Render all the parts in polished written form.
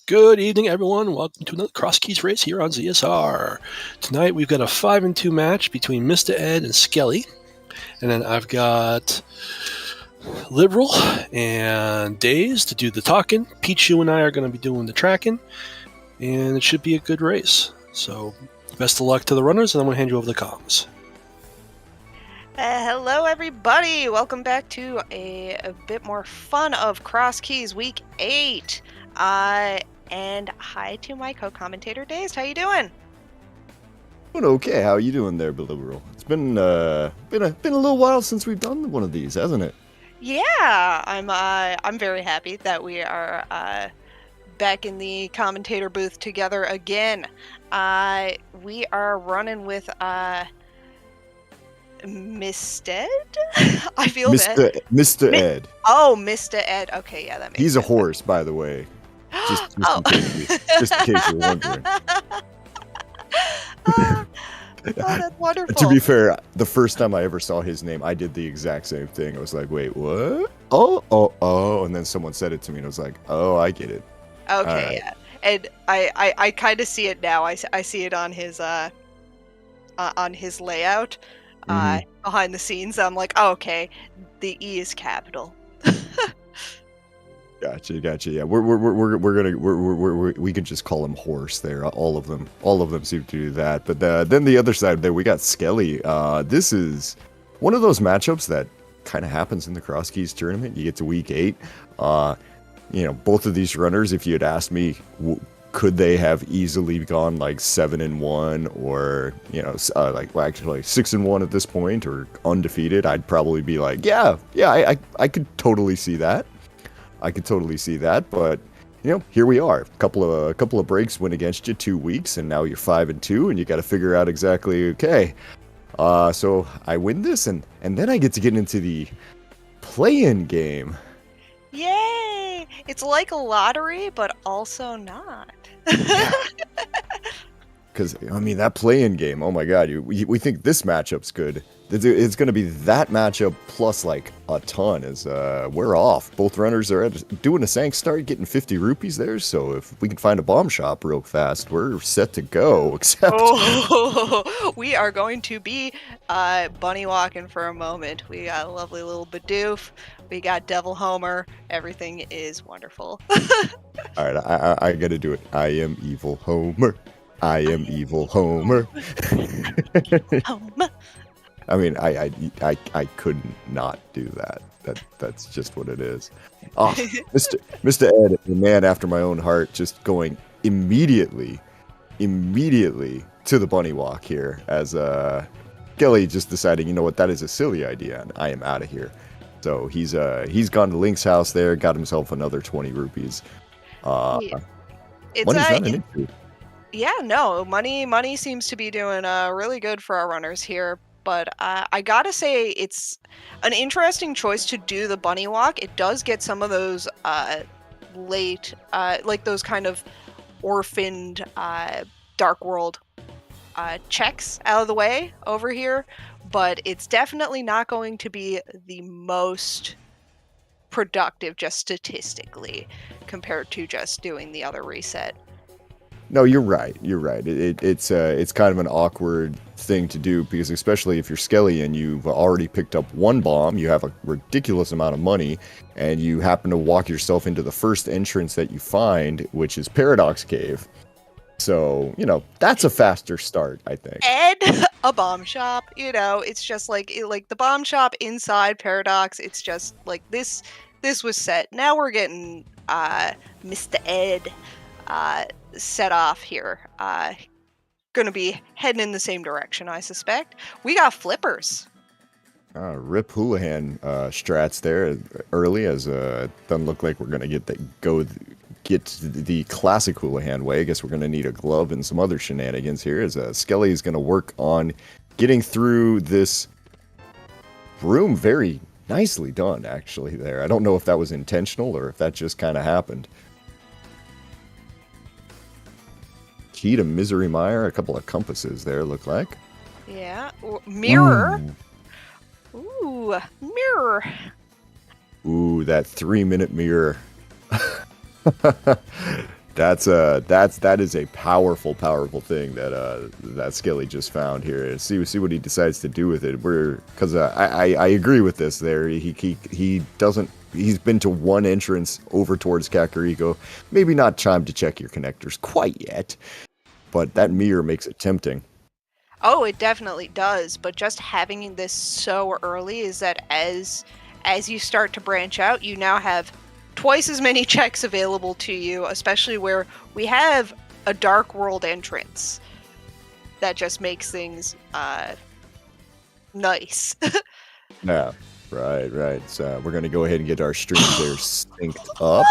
Good evening, everyone. Welcome to another Crosskeys race here on ZSR. Tonight we've got a 5-2 match between MistaEd and Skele. And then I've got Liberal and Daze to do the talking. Pichu and I are going to be doing the tracking. And it should be a good race. So best of luck to the runners, and I'm going to hand you over the comms. Hello, everybody. Welcome back to a bit more fun of Crosskeys Week 8. And hi to my co-commentator, Daze. How you doing? Doing okay. How are you doing there, Liberal? It's been a little while since we've done one of these, hasn't it? Yeah, I'm very happy that we are back in the commentator booth together again. We are running with MistaEd? I feel bad. MistaEd. Oh, MistaEd. Okay, yeah, that makes sense. He's a horse, by the way. Just in case you're wondering. Oh, that's wonderful. To be fair, the first time I ever saw his name, I did the exact same thing. I was like, wait, what? Oh. And then someone said it to me, and I was like, oh, I get it. Okay, right. yeah. And I kind of see it now. I see it on his layout behind the scenes. I'm like, oh, okay, the E is capital. Gotcha. Yeah, we could just call him horse there. All of them seem to do that. But then the other side there, we got Skele. This is one of those matchups that kind of happens in the Crosskeys tournament. You get to week 8. Both of these runners, if you had asked me, could they have easily gone like 7-1 or actually 6-1 at this point or undefeated? I'd probably be like, yeah, I could totally see that. But here we are. A couple of breaks went against you, 2 weeks, and now you're 5-2, and you got to figure out exactly. Okay, so I win this, and then I get to get into the play-in game. Yay! It's like a lottery, but also not. Because that play-in game. Oh my God, we think this matchup's good. It's going to be that matchup plus like a ton. As we're off. Both runners are doing a sank start, getting 50 rupees there. So if we can find a bomb shop real fast, we're set to go. Except we are going to be bunny walking for a moment. We got a lovely little Bidoof. We got Devil Homer. Everything is wonderful. All right, I got to do it. I am evil Homer. I am evil Homer. Homer. I mean, I couldn't not do that. That's just what it is. Oh, MistaEd, the man after my own heart, just going immediately to the bunny walk here as Skele just deciding, you know what, that is a silly idea, and I am out of here. So he's gone to Link's house there, got himself another 20 rupees. Money's not an issue. Yeah, no, money seems to be doing really good for our runners here. But I gotta say, it's an interesting choice to do the bunny walk. It does get some of those late, like those kind of orphaned Dark World checks out of the way over here. But it's definitely not going to be the most productive, just statistically, compared to just doing the other reset. No, you're right. It's kind of an awkward thing to do, because especially if you're Skele and you've already picked up one bomb, you have a ridiculous amount of money, and you happen to walk yourself into the first entrance that you find, which is Paradox Cave. So, that's a faster start, I think. And a bomb shop, it's just like the bomb shop inside Paradox. It's just like this was set. Now we're getting MistaEd set off here. Gonna be heading in the same direction, I suspect. We got flippers. Rip Houlihan strats there early, as doesn't look like we're gonna get the classic Houlihan way. I guess we're gonna need a glove and some other shenanigans here, as Skele is gonna work on getting through this room. Very nicely done, actually, there. I don't know if that was intentional or if that just kind of happened. Key to Misery Mire, a couple of compasses there, look like. Yeah. Mirror. Ooh, mirror. Ooh, that 3-minute mirror. That is a powerful thing that Skele just found here. See what he decides to do with it. Because I agree with this. There he doesn't. He's been to one entrance over towards Kakariko. Maybe not time to check your connectors quite yet, but that mirror makes it tempting. Oh, it definitely does. But just having this so early is that as you start to branch out, you now have twice as many checks available to you, especially where we have a dark world entrance. That just makes things nice. Yeah, right. So we're gonna go ahead and get our streams there synced up.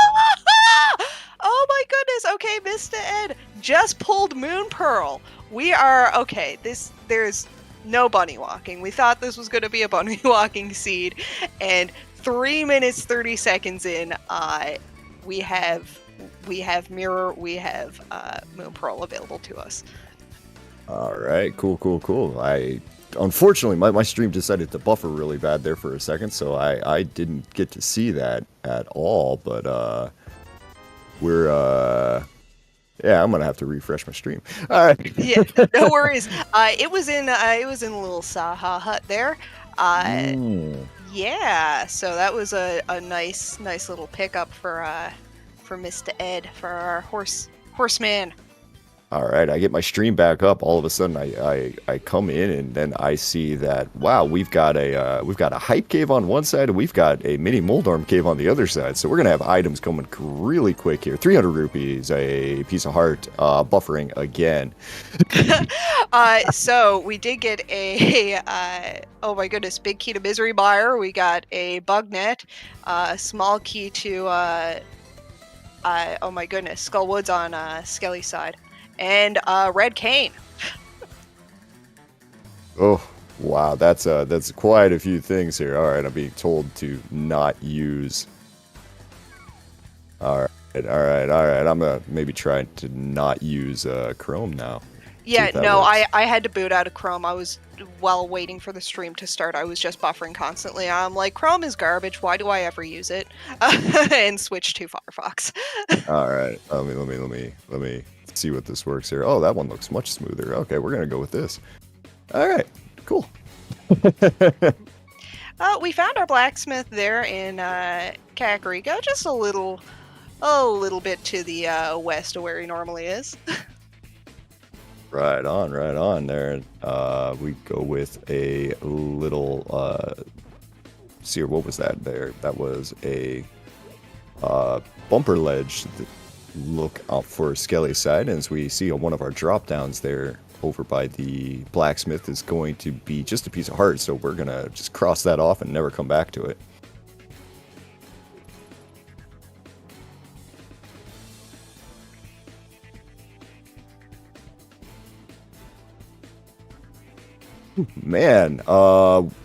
Oh my goodness. Okay, MistaEd just pulled Moon Pearl. We are okay. There's no bunny walking. We thought this was going to be a bunny walking seed, and 3 minutes 30 seconds in, we have mirror, we have Moon Pearl available to us. All right, cool. Unfortunately, my stream decided to buffer really bad there for a second, so I didn't get to see that at all. But I'm gonna have to refresh my stream. All right. Yeah, no worries. It was in a little Saha hut there. Yeah, so that was a nice little pickup for MistaEd, for our horseman. All right, I get my stream back up. All of a sudden, I come in and then I see that wow, we've got a hype cave on one side and we've got a mini Moldorm cave on the other side. So we're gonna have items coming really quick here. 300 rupees, a piece of heart, buffering again. So we did get a oh my goodness, big key to Misery Buyer. We got a bug net, small key to oh my goodness, Skull Woods on Skele's side. And Red Cane. Oh, wow. That's quite a few things here. All right, I'm being told to not use. All right. I'm going to maybe try to not use Chrome now. Yeah, no, I had to boot out of Chrome. I was, while waiting for the stream to start, I was just buffering constantly. I'm like, Chrome is garbage. Why do I ever use it? And switch to Firefox. All right. Let me see what this works here. Oh, that one looks much smoother. Okay, we're going to go with this. All right. Cool. We found our blacksmith there in Kakariko, just a little bit to the west of where he normally is. Right on there. We go with a little see here, what was that there? That was a bumper ledge. Look out for Skele's side, and as we see on one of our drop downs there over by the blacksmith is going to be just a piece of heart, so we're gonna just cross that off and never come back to it. Man,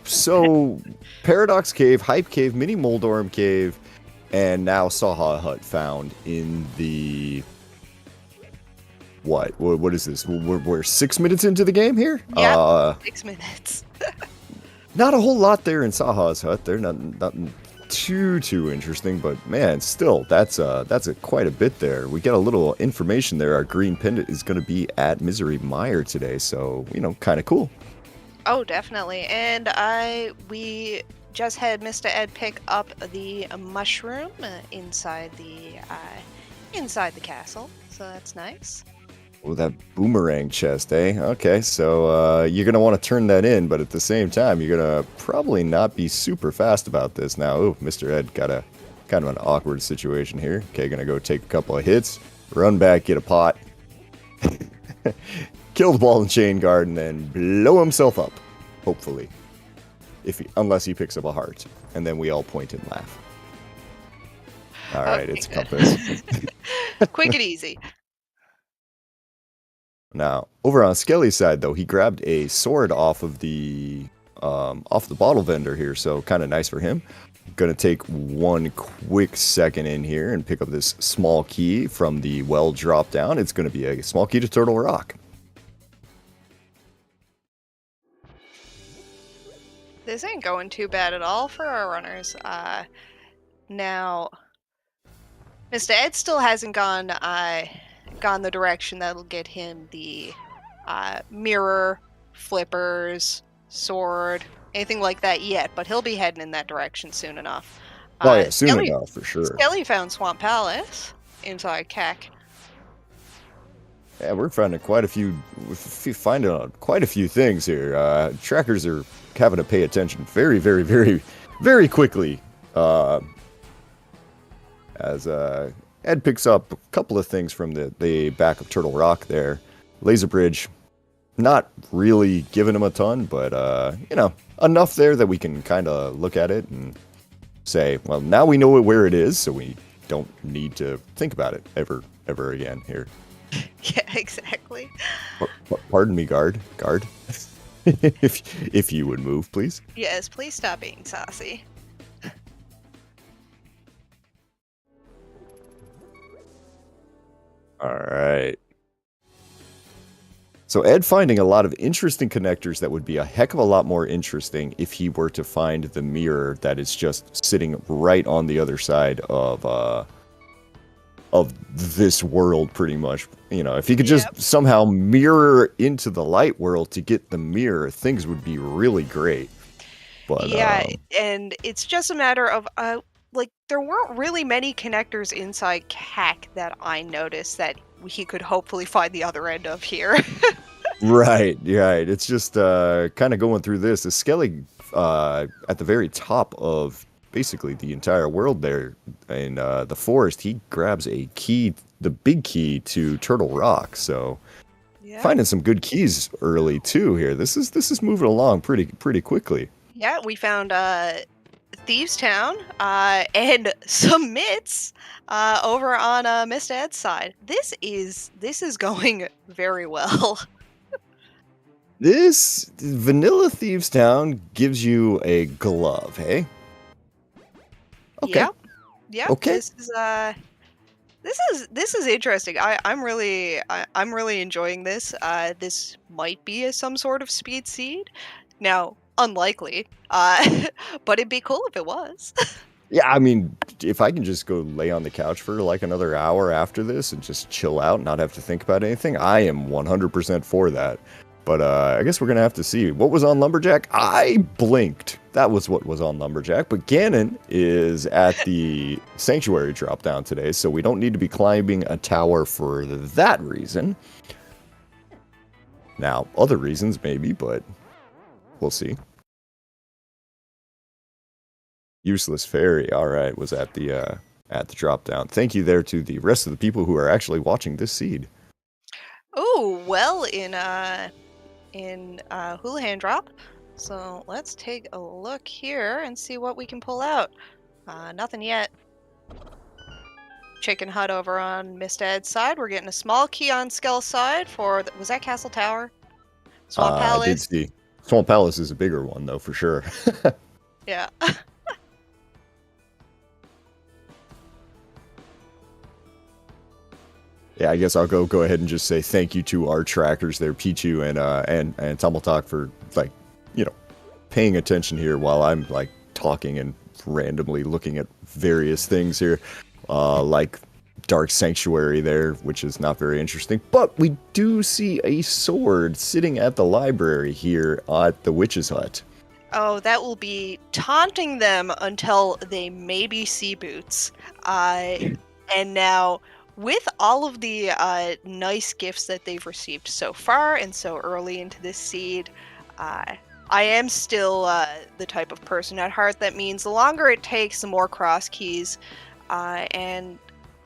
so Paradox Cave, Hype Cave, Mini Moldorm Cave, and now Saha Hut found in the... What is this? We're 6 minutes into the game here? Yeah, 6 minutes. Not a whole lot there in Saha's Hut. They're nothing too interesting, but man, still, that's quite a bit there. We get a little information there. Our green pendant is going to be at Misery Mire today, so, kind of cool. Oh, definitely. And we just had MistaEd pick up the mushroom inside the castle, so that's nice. Oh, that boomerang chest, eh? Okay, so you're going to want to turn that in, but at the same time, you're going to probably not be super fast about this. Now, MistaEd got a kind of an awkward situation here. Okay, going to go take a couple of hits, run back, get a pot, kill the ball and chain guard, and then blow himself up, hopefully. Unless he picks up a heart, and then we all point and laugh. All right, it's Compass. Quick and easy. Now, over on Skele's side, though, he grabbed a sword off the bottle vendor here, so kind of nice for him. Gonna take one quick second in here and pick up this small key from the well drop down. It's gonna be a small key to Turtle Rock. This ain't going too bad at all for our runners. Now, Mr. Ed still hasn't gone the direction that'll get him the mirror, flippers, sword, anything like that yet, but he'll be heading in that direction soon enough. Oh yeah, soon enough for sure. Skele found Swamp Palace inside Cack. Yeah, we're finding quite a few things here. Trackers are having to pay attention very, very, very, very quickly. As Ed picks up a couple of things from the back of Turtle Rock there. Laser Bridge, not really giving him a ton, but enough there that we can kind of look at it and say, well, now we know where it is, so we don't need to think about it ever again here. Yeah, exactly. Pardon me, guard. if you would move, please. Yes, please stop being saucy. All right. So Ed finding a lot of interesting connectors that would be a heck of a lot more interesting if he were to find the mirror that is just sitting right on the other side of this world, pretty much. You know, if he could just somehow mirror into the light world to get the mirror, things would be really great. But yeah, and it's just a matter of there weren't really many connectors inside CAC that I noticed that he could hopefully find the other end of here. Right. It's just kind of going through this. The Skele at the very top of basically the entire world there in the forest, he grabs a key, the big key to Turtle Rock. So finding some good keys early too here. This is moving along pretty quickly. Yeah, we found Thieves Town and some mitts over on MistaEd3's side. This is going very well. This vanilla Thieves Town gives you a glove, hey? Okay. Yeah. Okay. This is interesting. I'm really enjoying this. This might be some sort of speed seed. Now, unlikely, but it'd be cool if it was. Yeah, I mean, if I can just go lay on the couch for like another hour after this and just chill out, not have to think about anything, I am 100% for that. But I guess we're going to have to see. What was on Lumberjack? I blinked. That was what was on Lumberjack. But Ganon is at the Sanctuary drop down today, so we don't need to be climbing a tower for that reason. Now, other reasons maybe, but we'll see. Useless Fairy, all right, was at the drop down. Thank you there to the rest of the people who are actually watching this seed. Oh, well, in Houlihan drop. So let's take a look here and see what we can pull out. Nothing yet. Chicken Hut over on MistaEd3's side. We're getting a small key on Skele's side for was that Castle Tower? Swamp Palace. I did see. Swamp Palace is a bigger one though, for sure. Yeah. Yeah, I guess I'll go ahead and just say thank you to our trackers there, Pichu and Tumbletalk, for paying attention here while I'm like talking and randomly looking at various things here, like Dark Sanctuary there, which is not very interesting. But we do see a sword sitting at the library here at the Witch's Hut. Oh, that will be taunting them until they maybe see boots. And now, with all of the nice gifts that they've received so far and so early into this seed, I am still the type of person at heart that means the longer it takes, the more Crosskeys. And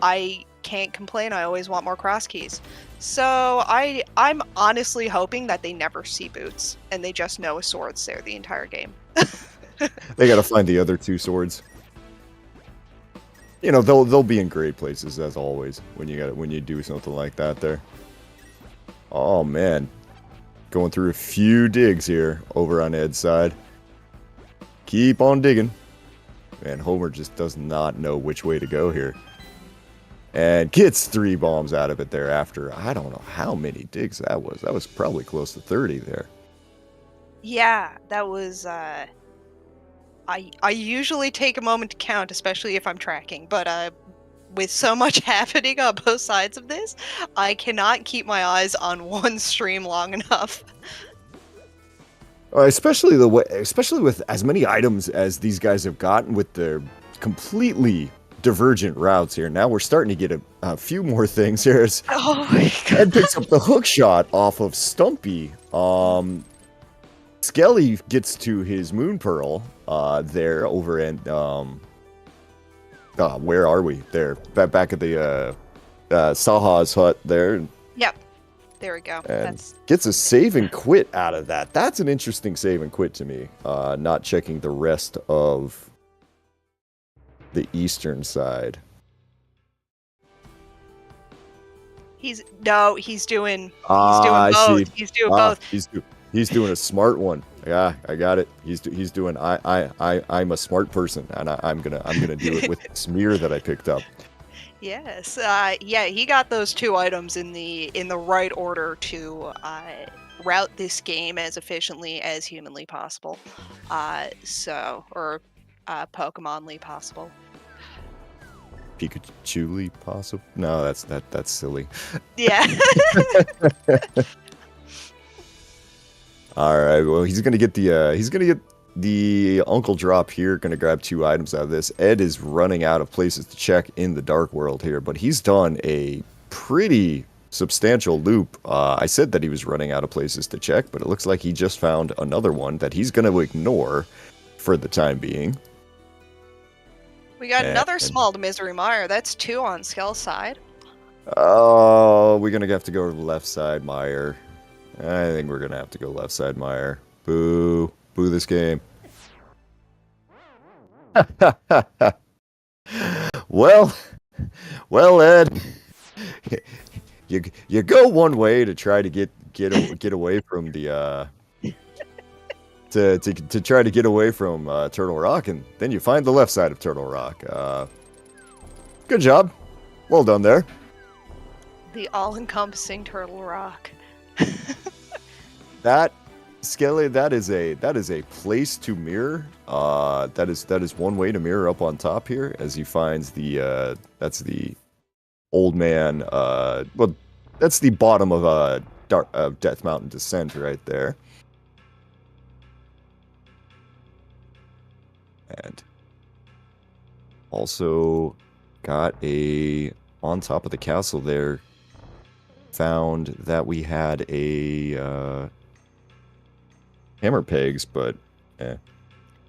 I can't complain. I always want more Crosskeys. So I'm honestly hoping that they never see boots and they just know a sword's there the entire game. They gotta find the other two swords. You know, they'll be in great places as always when you do something like that there. Oh man, going through a few digs here over on Ed's side. Keep on digging. And Homer just does not know which way to go here. And gets 3 bombs out of it there after I don't know how many digs that was. That was probably close to 30 there. Yeah, that was I usually take a moment to count, especially if I'm tracking, but with so much happening on both sides of this, I cannot keep my eyes on one stream long enough. Especially with as many items as these guys have gotten with their completely divergent routes here. Now we're starting to get a few more things here. Oh my god. Ed picks up the hook shot off of Stumpy. Skele gets to his Moon Pearl there over in where are we? There. Back at the Saha's hut there. Yep. There we go. And gets a save and quit out of that. That's an interesting save and quit to me. Not checking the rest of the eastern side. He's doing I both. see. He's doing both. He's doing a smart one. Yeah, I got it. He's doing I'm a smart person, and I'm gonna do it with this mirror that I picked up. Yes. Yeah, he got those two items in the right order to route this game as efficiently as humanly possible. Pokemonly possible. Pikachu-ly possible? No, that's silly. Yeah. All right. Well, he's gonna get the Uncle Drop here. Gonna grab 2 items out of this. Ed is running out of places to check in the Dark World here, but he's done a pretty substantial loop. I said that he was running out of places to check, but it looks like he just found another one that he's gonna ignore for the time being. We got another small to Misery Mire. That's 2 on Skele's side. Oh, we're gonna have to go to the left side, Mire. I think we're gonna have to go left side, Mire. Boo. Boo this game. Well, Ed, you go one way to try to get away from the to try to get away from Turtle Rock, and then you find the left side of Turtle Rock. Good job. Well done there. The all-encompassing Turtle Rock. That Skele, that is a place to mirror. That is one way to mirror up on top here, as he finds the that's the old man. Well, that's the bottom of Death Mountain Descent right there. And also got on top of the castle there. Found that we had a hammer pegs, but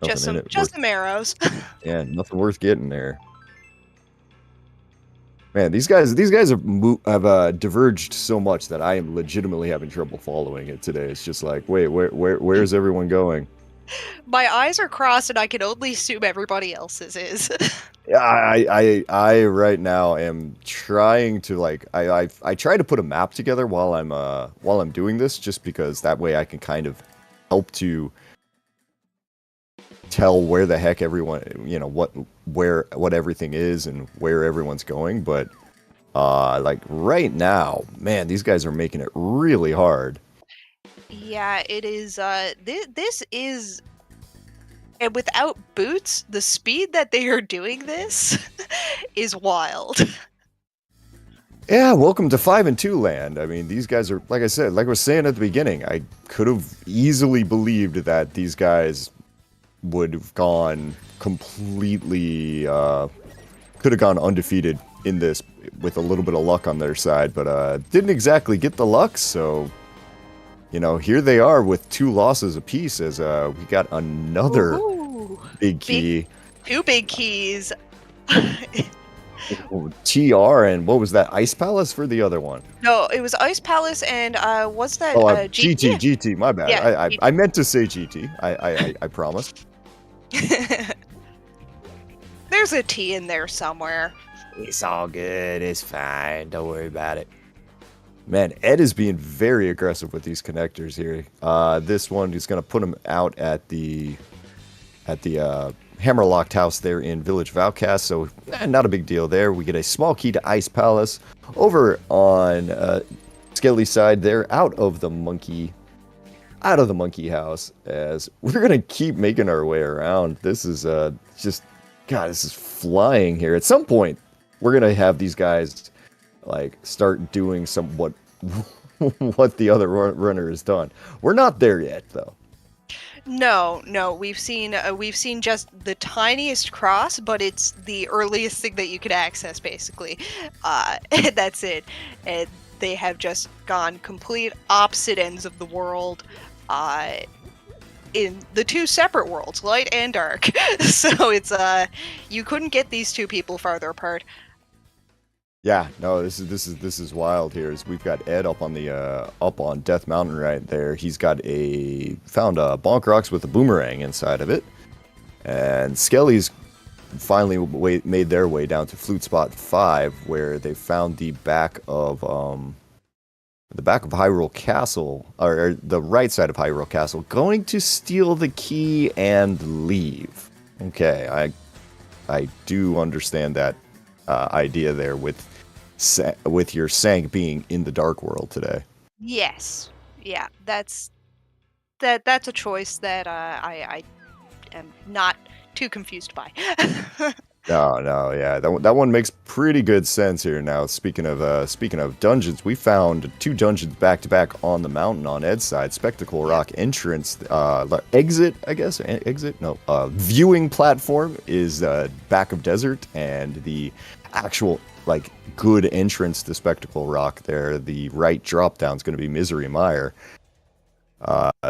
just some arrows. Yeah, nothing worth getting there. Man, these guys have diverged so much that I am legitimately having trouble following it today. It's just like, wait, where's everyone going? My eyes are crossed, and I can only assume everybody else's is. Yeah, I right now am trying to I try to put a map together while I'm doing this, just because that way I can kind of help to tell where the heck everyone, what everything is and where everyone's going. But like right now, man, these guys are making it really hard. Yeah, it is. This is, and without boots, the speed that they are doing this is wild. Yeah, welcome to 5-2 land. I mean, these guys are, like I said, like I was saying at the beginning, I could have easily believed that these guys would have gone completely, could have gone undefeated in this with a little bit of luck on their side, but didn't exactly get the luck, so, here they are with 2 losses apiece as we got another big key. 2 big keys. TR, and what was that? Ice Palace for the other one? No, it was Ice Palace, and what's that? GT, GT, my bad. Yeah, I meant to say GT. I promise. There's a T in there somewhere. It's all good. It's fine. Don't worry about it. Man, Ed is being very aggressive with these connectors here. This one is going to put him out at the Hammerlocked house there in Village Valcast, so not a big deal there. We get a small key to Ice Palace. Over on Skele's side there, out of the monkey house, as we're going to keep making our way around. This is just, God, this is flying here. At some point, we're gonna have these guys like start doing what what the other runner has done. We're not there yet, though. No, we've seen just the tiniest cross, but it's the earliest thing that you could access, basically. That's it. And they have just gone complete opposite ends of the world, in the two separate worlds, light and dark. So it's you couldn't get these two people farther apart. Yeah, no, this is wild here. We've got Ed up on Death Mountain right there. He's found a bonk rocks with a boomerang inside of it, and Skele's finally made their way down to Flute Spot 5, where they found the back of Hyrule Castle, or the right side of Hyrule Castle, going to steal the key and leave. Okay, I do understand that idea there with your Sank being in the Dark World today. Yes, yeah, that's a choice that I am not too confused by. No, yeah, that one makes pretty good sense here. Now, speaking of dungeons, we found 2 dungeons back to back on the mountain on Ed's side. Spectacle Rock entrance, exit, I guess. Exit, no. Viewing platform is back of desert, and the actual good entrance to Spectacle Rock there, the right drop down is going to be Misery Mire.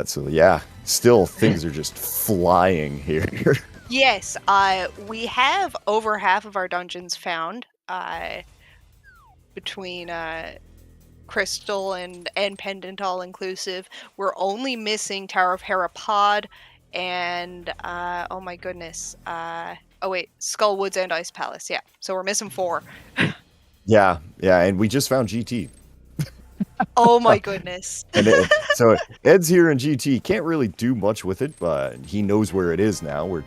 So yeah, still things are just flying here. Yes, we have over half of our dungeons found, between Crystal and Pendant all inclusive. We're only missing Tower of Herapod and oh my goodness, Skull Woods and Ice Palace. Yeah, so we're missing 4. Yeah, and we just found GT. Oh my goodness. So Ed's here in GT, can't really do much with it, but he knows where it is now. We're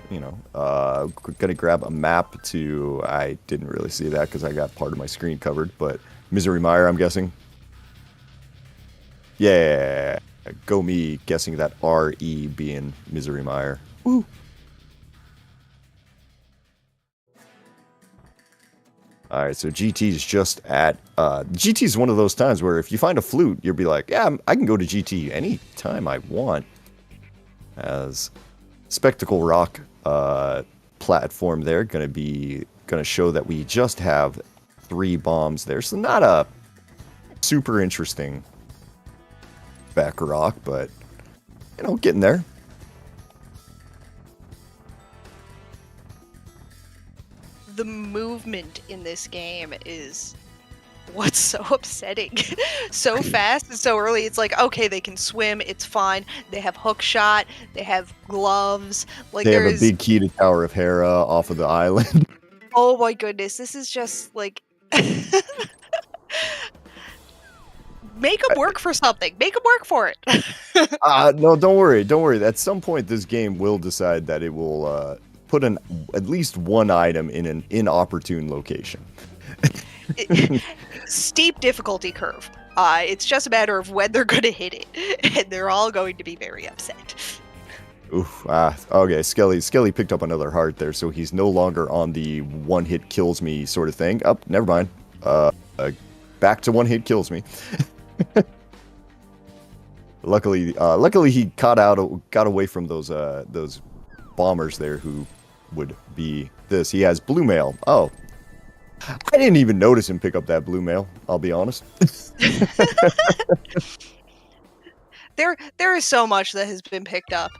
gonna grab a map to, I didn't really see that because I got part of my screen covered, but Misery Mire, I'm guessing. Yeah, go me guessing that RE being Misery Mire. Woo. All right, so GT's just at GT's one of those times where if you find a flute, you'll be like, yeah, I can go to GT anytime I want. As Spectacle Rock platform there, gonna show that we just have 3 bombs there, so not a super interesting back rock, but getting there. The movement in this game is what's so upsetting. So fast and so early. It's like, okay, they can swim, it's fine. They have hook shot, they have gloves. They have a big key to Tower of Hera off of the island. Oh my goodness, this is just like make them work for something. Make them work for it. No, don't worry. At some point, this game will decide that it will put at least one item in an inopportune location. Steep difficulty curve. It's just a matter of when they're going to hit it, and they're all going to be very upset. Oof. Okay, Skele picked up another heart there, so he's no longer on the one hit kills me sort of thing. Oh, never mind. Back to one hit kills me. Luckily he got away from those bombers there who would be this. He has blue mail. Oh, I didn't even notice him pick up that blue mail, I'll be honest. There is so much that has been picked up.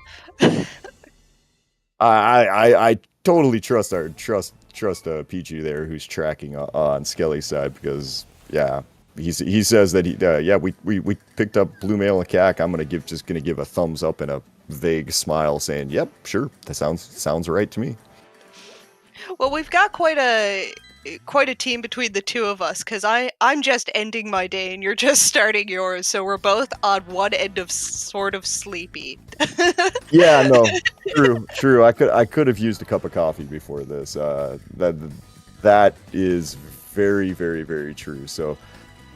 I totally trust Pichu there, who's tracking on Skele's side, because yeah, he says that we picked up blue mail and CAC. I'm gonna give a thumbs up and a vague smile, saying, "Yep, sure, that sounds right to me." Well, we've got quite a team between the two of us, because I'm just ending my day and you're just starting yours, so we're both on one end of sort of sleepy. Yeah, no, true. I could have used a cup of coffee before this. That is very, very, very true. So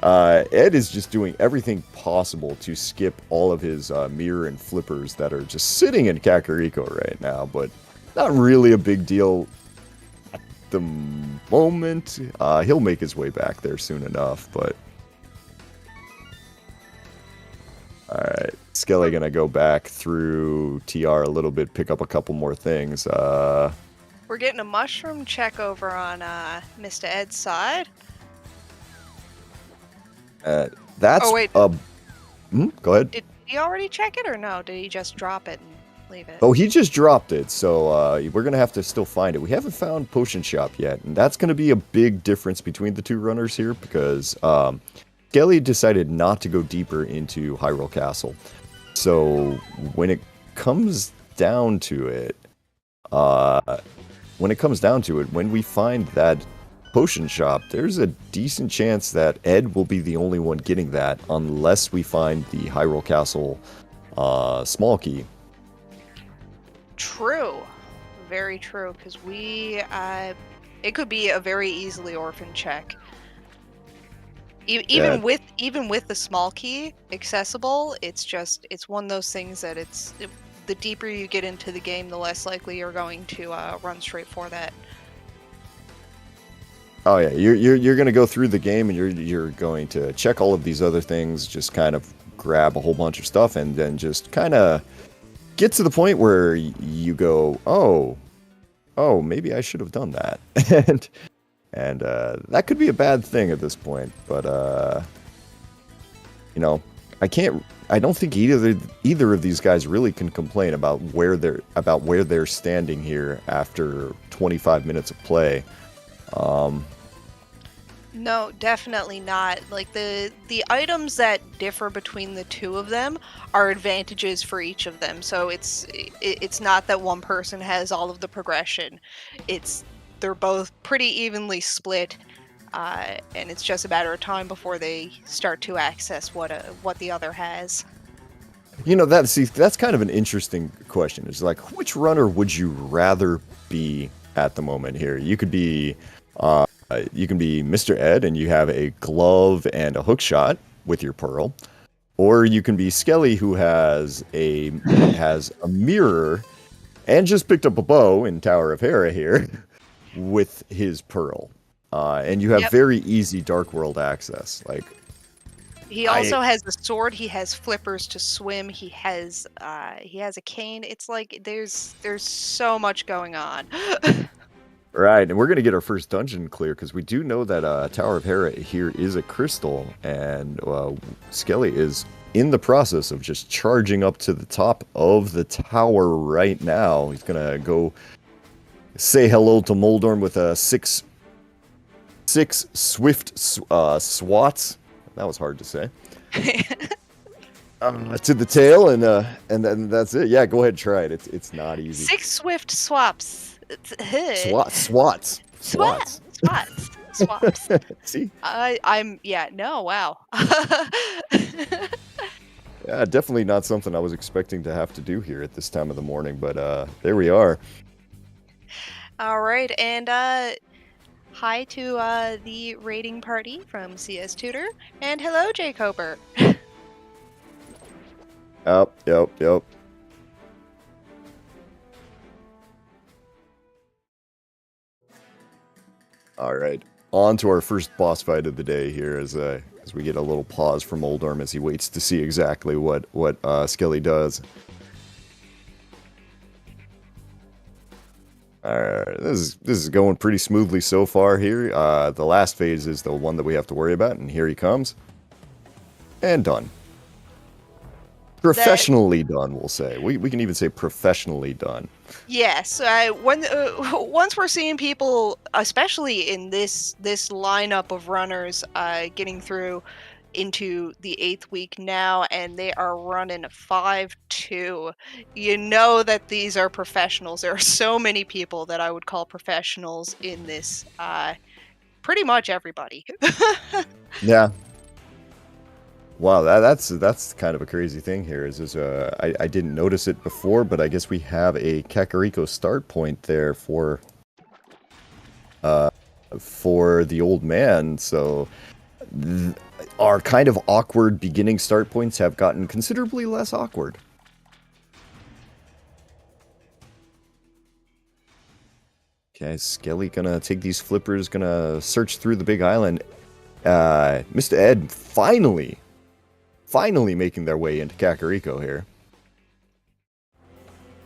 Ed is just doing everything possible to skip all of his mirror and flippers that are just sitting in Kakariko right now, but not really a big deal. the moment. He'll make his way back there soon enough, but... Alright, Skele gonna go back through TR a little bit, pick up a couple more things. We're getting a mushroom check over on MistaEd's side. That's... Oh, wait. Go ahead. Did he already check it, or no? Did he just drop it and leave it? Oh, he just dropped it, so we're going to have to still find it. We haven't found Potion Shop yet, and that's going to be a big difference between the two runners here, because Skele decided not to go deeper into Hyrule Castle. So when it comes down to it, when we find that Potion Shop, there's a decent chance that Ed will be the only one getting that, unless we find the Hyrule Castle small key. True. Very true, because it could be a very easily orphan check. Even with the small key accessible, it's one of those things that the deeper you get into the game, the less likely you're going to run straight for that. Oh yeah, you're going to go through the game and you're going to check all of these other things, just kind of grab a whole bunch of stuff, and then just kind of get to the point where you go, oh, maybe I should have done that, and that could be a bad thing at this point. But I don't think either of these guys really can complain about where they're standing here after 25 minutes of play. No, definitely not. Like the items that differ between the two of them are advantages for each of them. So it's not that one person has all of the progression. They're both pretty evenly split, and it's just a matter of time before they start to access what the other has. That's kind of an interesting question. It's like, which runner would you rather be at the moment here? You can be Mr. Ed and you have a glove and a hook shot with your pearl, or you can be Skele, who has a mirror and just picked up a bow in Tower of Hera here with his pearl, and you have very easy Dark World access. Like, he also has a sword. He has flippers to swim. He has a cane. It's like there's so much going on. Right, and we're going to get our first dungeon clear, because we do know that Tower of Hera here is a crystal, and Skele is in the process of just charging up to the top of the tower right now. He's going to go say hello to Moldorm with a six swift swats. That was hard to say. To the tail, and then that's it. Yeah, go ahead, try it. It's not easy. 6 swift swaps. Swats. See? Wow. Yeah, definitely not something I was expecting to have to do here at this time of the morning, but there we are. All right, and hi to the raiding party from CS Tutor, and hello, Jake Hoper. Yep. All right, on to our first boss fight of the day here, as we get a little pause from Moldorm as he waits to see exactly what Skele does. All right, this is going pretty smoothly so far here. The last phase is the one that we have to worry about, and here he comes, and done. Professionally done, we'll say. We can even say professionally done. Yes, once we're seeing people, especially in this lineup of runners, getting through into the 8th week now, and they are running 5-2. You know that these are professionals. There are so many people that I would call professionals in this. Pretty much everybody. Yeah. Wow, that's kind of a crazy thing here. I didn't notice it before, but I guess we have a Kakariko start point there for the old man. So our kind of awkward beginning start points have gotten considerably less awkward. Okay, Skele gonna take these flippers, gonna search through the big island. MistaEd finally making their way into Kakariko here.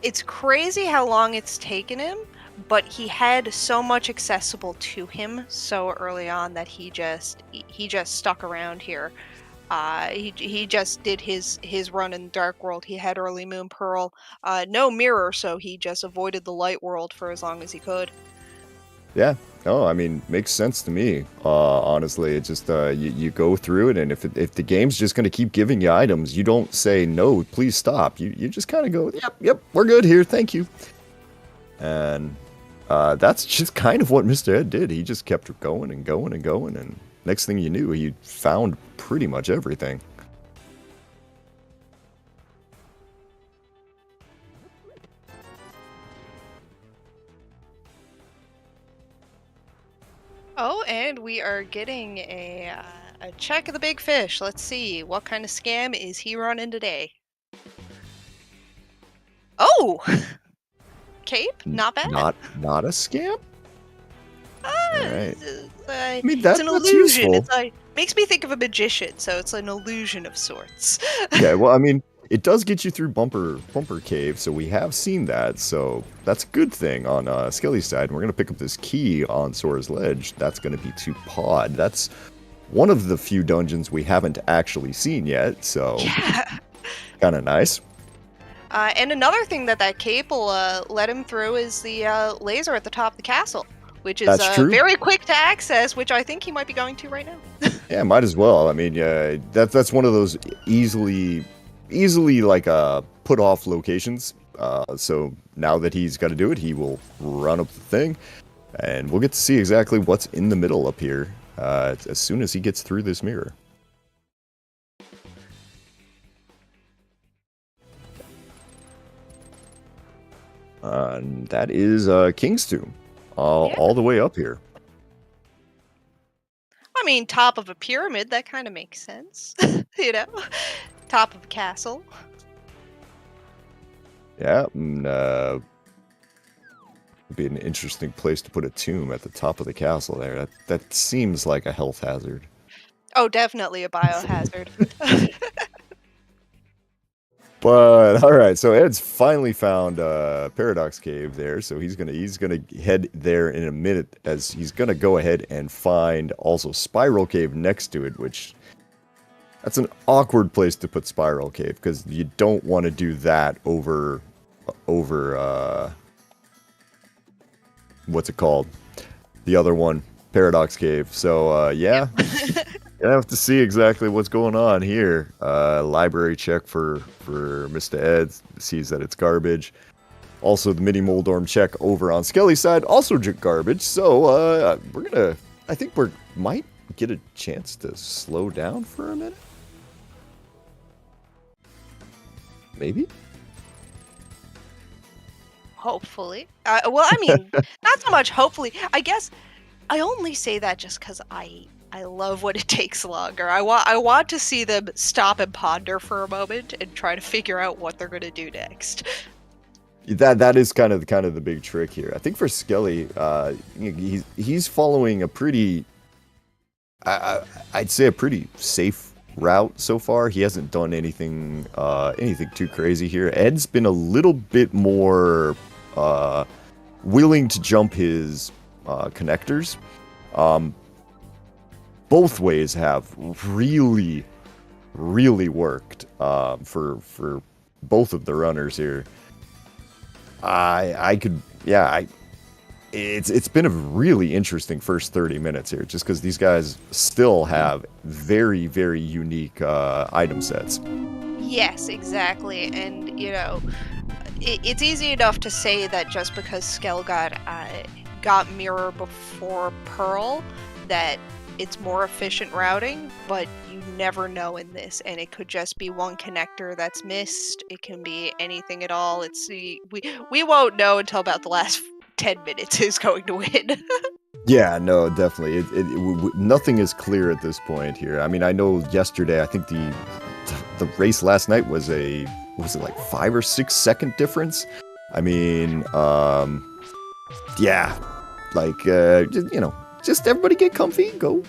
It's crazy how long it's taken him, but he had so much accessible to him so early on that he just stuck around here. He just did his run in Dark World. He had Early Moon Pearl, no mirror, so he just avoided the Light World for as long as he could. Yeah, no, I mean, makes sense to me. Honestly, it just you go through it, and if the game's just gonna keep giving you items, you don't say no, please stop. You just kind of go, yep, we're good here, thank you. And that's just kind of what MistaEd did. He just kept going and going and going, and next thing you knew, he found pretty much everything. Oh, and we are getting a check of the big fish. Let's see, what kind of scam is he running today? Oh! Cape? Not bad. Not a scam? Alright. I mean, it's an that's illusion. useful. It's like makes me think of a magician, so it's an illusion of sorts. Yeah, well, I mean, it does get you through Bumper Cave, so we have seen that, so that's a good thing on Skele's side. We're going to pick up this key on Sora's Ledge. That's going to be to Pod. That's one of the few dungeons we haven't actually seen yet, so Yeah. kind of nice. And another thing that cape will let him through is the laser at the top of the castle, which is That's true. very quick to access, which I think he might be going to right now. Yeah, might as well. I mean, yeah, that's one of those easily like put off locations. So now that he's got to do it, he will run up the thing, and we'll get to see exactly what's in the middle up here as soon as he gets through this mirror. And that is King's Tomb, all the way up here. I mean, top of a pyramid, that kind of makes sense. You know? Top of a castle. Yeah, would be an interesting place to put a tomb at the top of the castle there. That seems like a health hazard. Oh, definitely a biohazard. But all right, so Ed's finally found Paradox Cave there, so he's gonna head there in a minute, as he's gonna go ahead and find also Spiral Cave next to it, which that's an awkward place to put Spiral Cave because you don't want to do that over what's it called? The other one, Paradox Cave. So yeah. I have to see exactly what's going on here. Library check for MistaEd, sees that it's garbage. Also, the mini Moldorm check over on Skele's side, also garbage. So I think we might get a chance to slow down for a minute. Maybe. Hopefully. Well, I mean, not so much hopefully. I guess I only say that just because I love when it takes longer. I want to see them stop and ponder for a moment and try to figure out what they're going to do next. That is kind of the big trick here. I think for Skele, he's following a pretty, I'd say a pretty safe route so far. He hasn't done anything too crazy here. Ed's been a little bit more willing to jump his connectors. Both ways have really worked for both of the runners here. It's been a really interesting first 30 minutes here, just because these guys still have very unique item sets. Yes, exactly. And you know, it's easy enough to say that just because Skele got Mirror before Pearl, that it's more efficient routing, but you never know in this, and it could just be one connector that's missed. It can be anything at all. We won't know until about the last 10 minutes who's going to win. Yeah, no, definitely. Nothing is clear at this point here. I mean, I know yesterday, I think the race last night was it like 5 or 6 second difference? I mean, yeah. like, just everybody get comfy, go,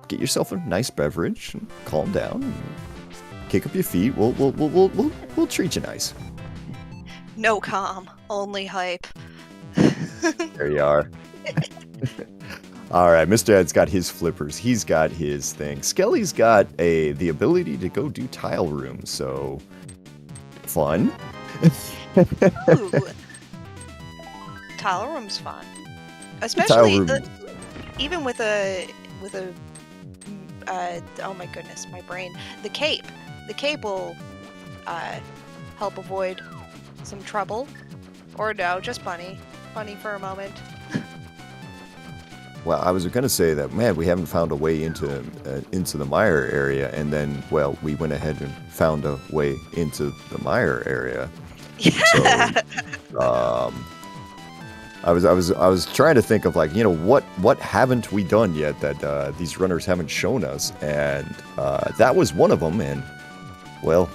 get yourself a nice beverage, and calm down, and kick up your feet. We'll treat you nice. No calm, only hype. There you are. All right, Mr. Ed's got his flippers. He's got his thing. Skele's got the ability to go do tile rooms, so fun. Ooh. Tile room's fun, especially even with a oh my goodness, my brain. The cape will help avoid some trouble, or no, just bunny for a moment. Well, I was going to say that, man, we haven't found a way into the mire area, and then, well, we went ahead and found a way into the mire area. Yeah. So, I was trying to think of, like, what haven't we done yet that these runners haven't shown us, and that was one of them, and, well,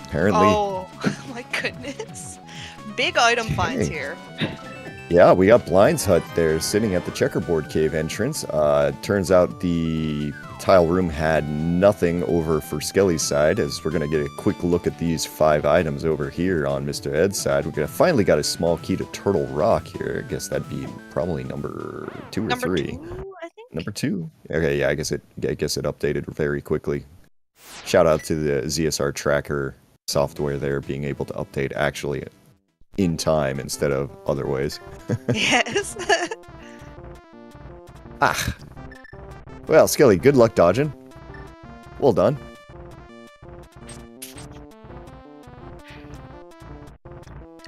apparently. Oh my goodness! Big item finds here. Yeah, we got Blind's hut there sitting at the checkerboard cave entrance. Turns out the tile room had nothing over for Skele's side, as we're going to get a quick look at these 5 items over here on Mr. Ed's side. We're going to finally got a small key to Turtle Rock here. I guess that'd be probably number 2 or 3. Number 2, I think. Number 2? Okay, yeah, I guess it updated very quickly. Shout out to the ZSR tracker software there being able to update actually in time instead of other ways. Yes. Well, Skele, good luck dodging. Well done.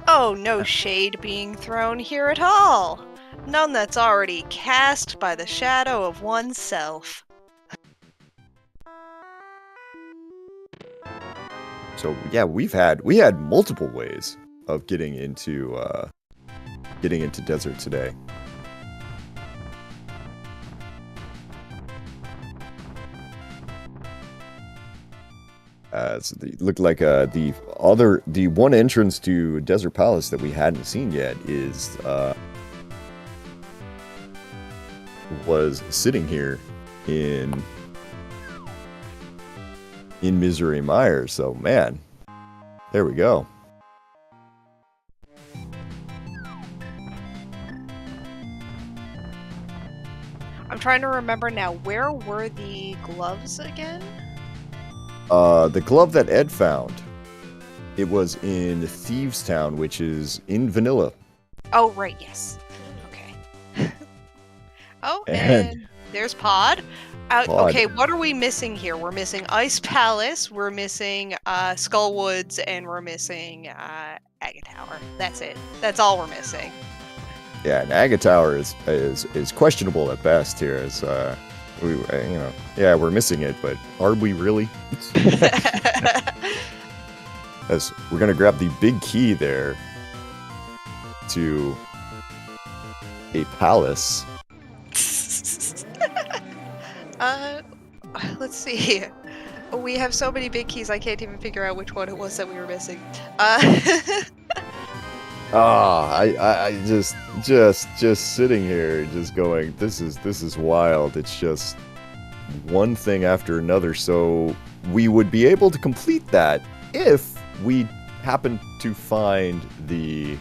Oh, no shade being thrown here at all. None that's already cast by the shadow of oneself. So yeah, we had multiple ways of getting into desert today. So it looked like the one entrance to Desert Palace that we hadn't seen yet was sitting here in Misery Mire. So man, there we go. I'm trying to remember now, where were the gloves again? The glove that Ed found, it was in Thieves Town, which is in Vanilla. Oh, right, yes. Okay. Oh, and there's Pod. Pod. Okay, what are we missing here? We're missing Ice Palace, we're missing Skull Woods, and we're missing Agate Tower. That's it. That's all we're missing. Yeah, and Agate Tower is questionable at best here, as we're missing it, but are we really? As we're gonna grab the big key there to a palace. Let's see. We have so many big keys, I can't even figure out which one it was that we were missing. I just sitting here, just going, this is wild. It's just one thing after another. So we would be able to complete that if we happen to find the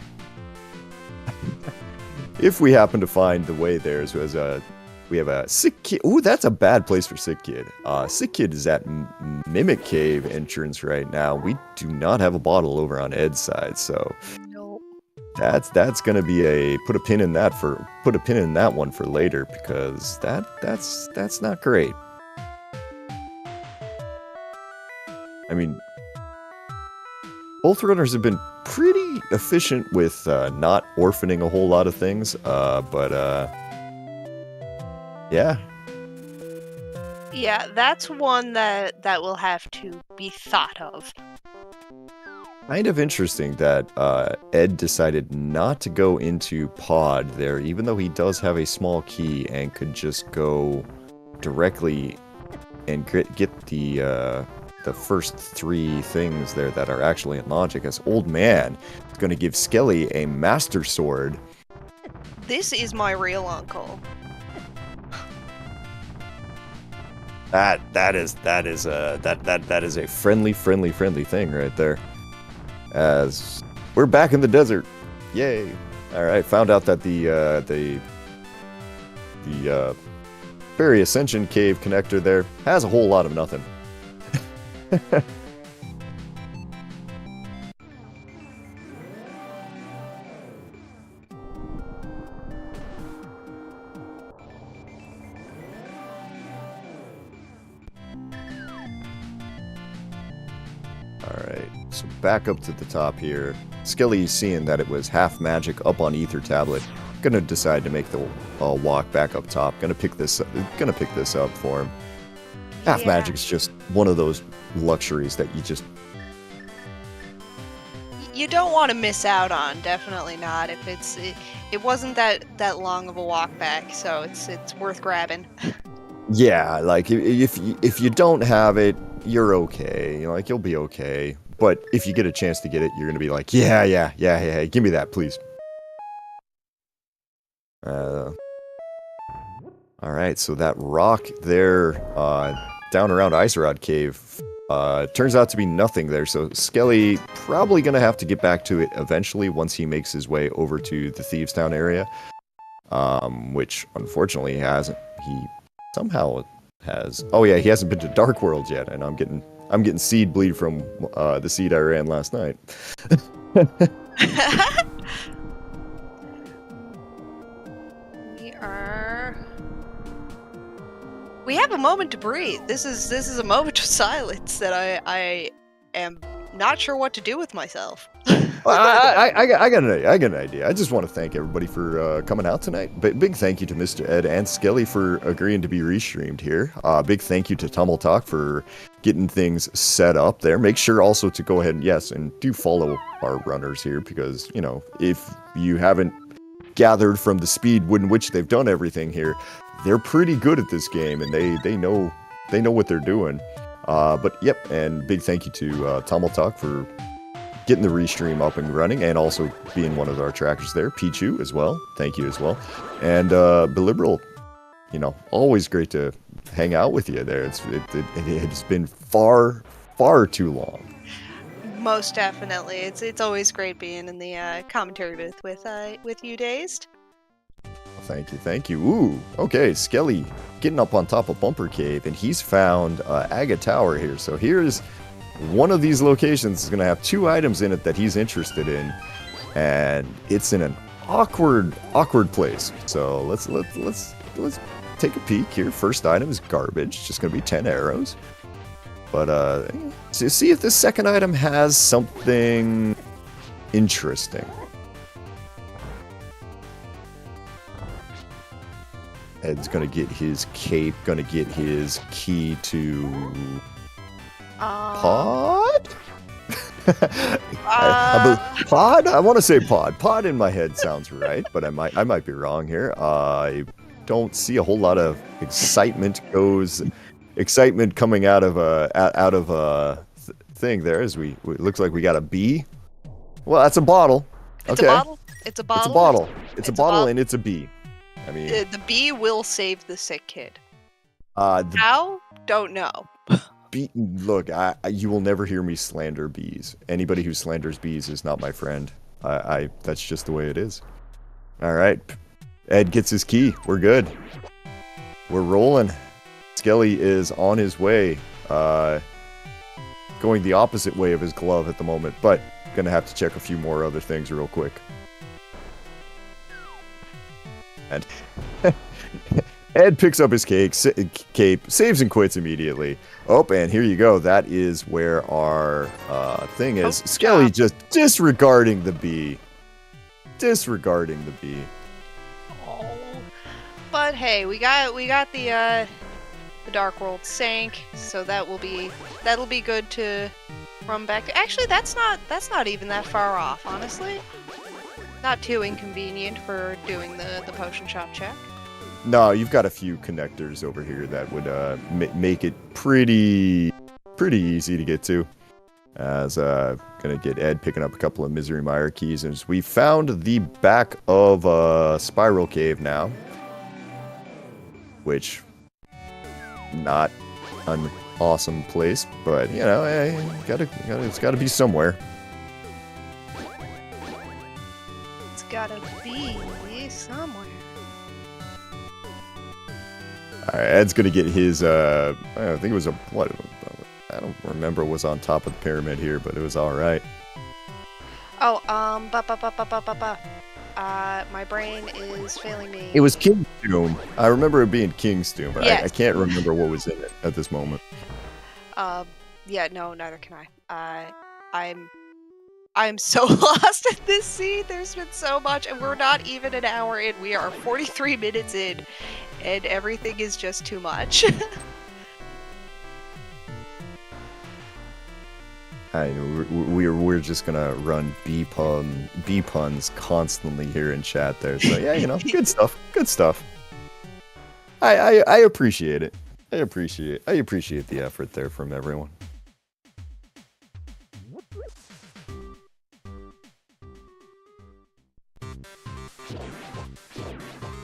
way there. So as we have a Sick Kid. Ooh, that's a bad place for Sick Kid. Sick Kid is at Mimic Cave entrance right now. We do not have a bottle over on Ed's side, so Nope. that's gonna be put a pin in that one for later, because that's not great. I mean, both runners have been pretty efficient with not orphaning a whole lot of things, but yeah. Yeah, that's one that will have to be thought of. Kind of interesting that Ed decided not to go into Pod there, even though he does have a small key and could just go directly and get the first 3 things there that are actually in logic. As Old Man is going to give Skele a Master Sword. This is my real uncle. That is a friendly thing right there. As we're back in the desert, yay! All right, found out that the Fairy Ascension Cave connector there has a whole lot of nothing. Alright, so back up to the top here. Skele, seeing that it was half magic up on Ether Tablet, gonna decide to make the walk back up top. Gonna pick this up for him. Half magic's just one of those luxuries that you don't want to miss out on. Definitely not. If it wasn't that long of a walk back, so it's worth grabbing. Yeah, like if you don't have it, you're okay. Like you'll be okay. But if you get a chance to get it, you're gonna be like, yeah, give me that, please. All right, so that rock there, down around Ice Rod Cave, turns out to be nothing there. So Skele probably gonna have to get back to it eventually once he makes his way over to the Thieves Town area, which unfortunately he hasn't. He somehow has. Oh yeah, he hasn't been to Dark World yet, and I'm getting seed bleed from the seed I ran last night. We have a moment to breathe. This is a moment of silence that I am not sure what to do with myself. I got an idea. I just want to thank everybody for coming out tonight. Big thank you to MistaEd and Skele for agreeing to be restreamed here. Big thank you to TumbleTalk for getting things set up there. Make sure also to go ahead and do follow our runners here, because, you know, if you haven't gathered from the speed in which they've done everything here, they're pretty good at this game, and they know what they're doing. But yep, and big thank you to TumbleTalk for getting the restream up and running, and also being one of our trackers there. Pichu as well, thank you as well. And Beliberal, you know, always great to hang out with you there. It's been far too long. Most definitely, it's always great being in the commentary booth with you, Dazed. Thank you. Ooh, okay, Skele getting up on top of Bumper Cave, and he's found Agate Tower here. So here's one of these locations is going to have 2 items in it that he's interested in, and it's in an awkward place. So let's take a peek here. First item is garbage, just going to be 10 arrows. But so see if this second item has something interesting. Ed's gonna get his cape, gonna get his key to pod? Pod? I want to say pod. Pod in my head sounds right, but I might be wrong here. I don't see a whole lot of excitement coming out of a thing there. As it looks like we got a bee. Well, that's a bottle. It's a bottle. It's a bottle. It's a bottle, and it's a bee. I mean, the bee will save the sick kid. How? Don't know. Look, you will never hear me slander bees. Anybody who slanders bees is not my friend. That's just the way it is. All right, Ed gets his key. We're good. We're rolling. Skele is on his way, going the opposite way of his glove at the moment, but gonna have to check a few more other things real quick. And Ed picks up his cape, saves and quits immediately. Oh, and here you go. That is where our thing is. Skele just disregarding the bee. Oh. But hey, we got the Dark World sank, so that'll be good to run back to. Actually, that's not even that far off, honestly. Not too inconvenient for doing the potion shop check. No, you've got a few connectors over here that would make it pretty easy to get to. As gonna get Ed picking up a couple of Misery Mire keys, as we found the back of Spiral Cave now, which not an awesome place, but you know, it's gotta be somewhere. It's gotta be somewhere. Alright, Ed's gonna get his, I think it was a, what, I don't remember what was on top of the pyramid here, but it was alright. Oh, my brain is failing me. It was King's Tomb. I remember it being King's Tomb, but Yes. I can't remember what was in it at this moment. Yeah, no, neither can I. I'm so lost at this scene. There's been so much, and we're not even an hour in. We are 43 minutes in, and everything is just too much. We're just gonna run B puns constantly here in chat there. So yeah, you know, good stuff. Good stuff. I appreciate it. I appreciate the effort there from everyone.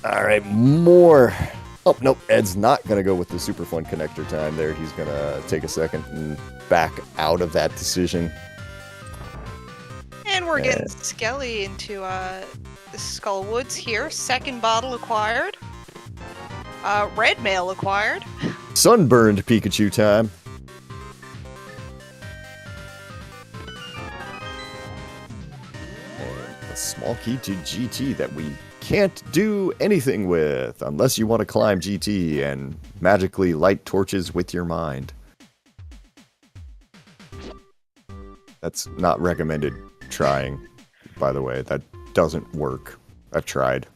All right, more. Oh, nope, Ed's not going to go with the super fun connector time there. He's going to take a second and back out of that decision. And we're getting Skele into the Skull Woods here. Second bottle acquired. Red mail acquired. Sunburned Pikachu time. And a small key to GT that we can't do anything with unless you want to climb GT and magically light torches with your mind. That's not recommended trying, by the way. That doesn't work. I've tried.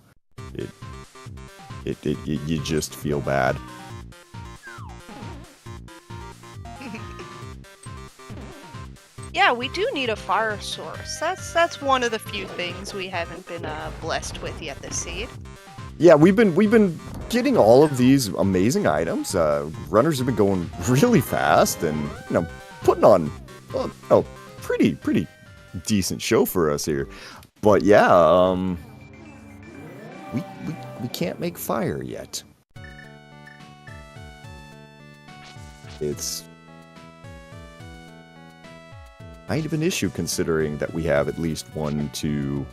You just feel bad. Yeah, we do need a fire source. That's one of the few things we haven't been blessed with yet this seed. Yeah, we've been getting all of these amazing items. Runners have been going really fast, and you know, putting on a pretty decent show for us here. But yeah, we can't make fire yet. It's kind of an issue considering that we have at least 1, 2,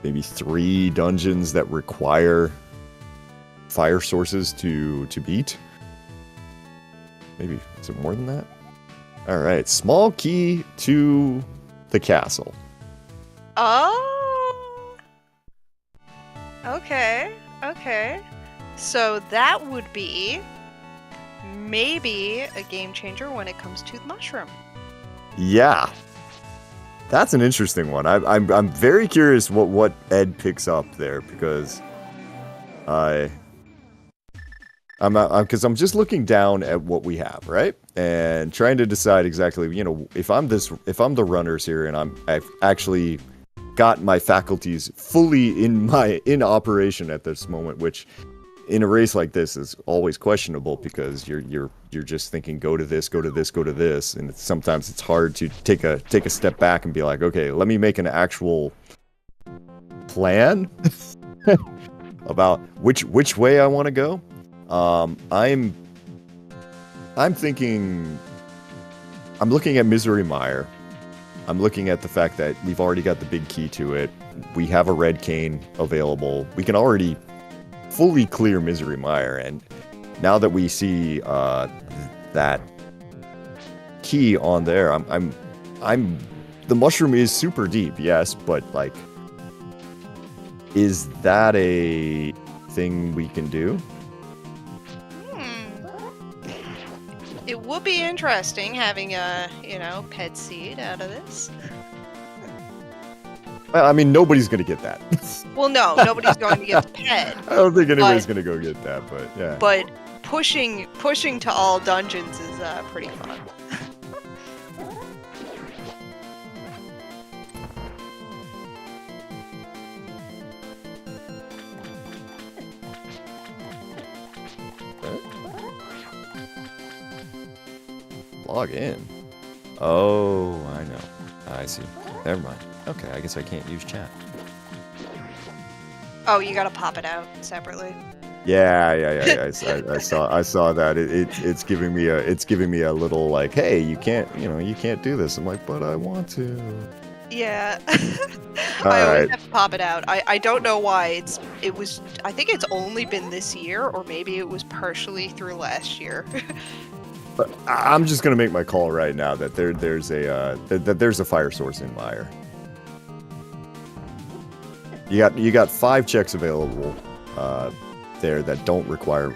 maybe 3 dungeons that require fire sources to beat. Maybe, is it more than that? Alright, small key to the castle. Oh! Okay. So that would be maybe a game changer when it comes to the mushroom. Yeah. That's an interesting one. I'm very curious what Ed picks up there, because I'm just looking down at what we have, right? And trying to decide exactly, you know, if I'm the runners here and I've actually got my faculties fully in operation at this moment, which in a race like this is always questionable, because you're just thinking go to this, and sometimes it's hard to take a step back and be like, okay, let me make an actual plan about which way I want to go. I'm thinking, I'm looking at Misery Mire. I'm looking at the fact that we've already got the big key to it. We have a red cane available. We can already fully clear Misery Mire, and now that we see that key on there, the mushroom is super deep, yes, but like, is that a thing we can do? It would be interesting having a, pet seed out of this. I mean, nobody's gonna get that. Well, no, nobody's going to get the pet. I don't think anybody's gonna go get that, but yeah. But pushing to all dungeons is pretty fun. Log in. Oh, I know. I see. Never mind. Okay, I guess I can't use chat. Oh, you gotta pop it out separately. Yeah. I saw that. It's giving me a little like, hey, you can't do this. I'm like, but I want to. Yeah. All I always right. have to pop it out. I don't know why. I think it's only been this year, or maybe it was partially through last year. But I'm just gonna make my call right now that there's a fire source in Mire. You got 5 checks available there that don't require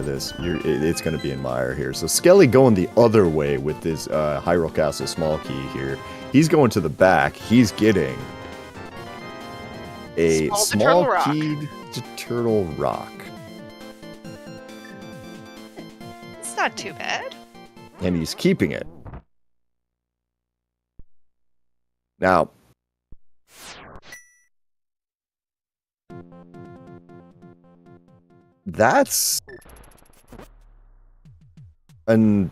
this. It's going to be in Mire here. So Skele going the other way with this Hyrule Castle small key here. He's going to the back. He's getting a small keyed to Turtle Rock. It's not too bad. And he's keeping it. Now, that's an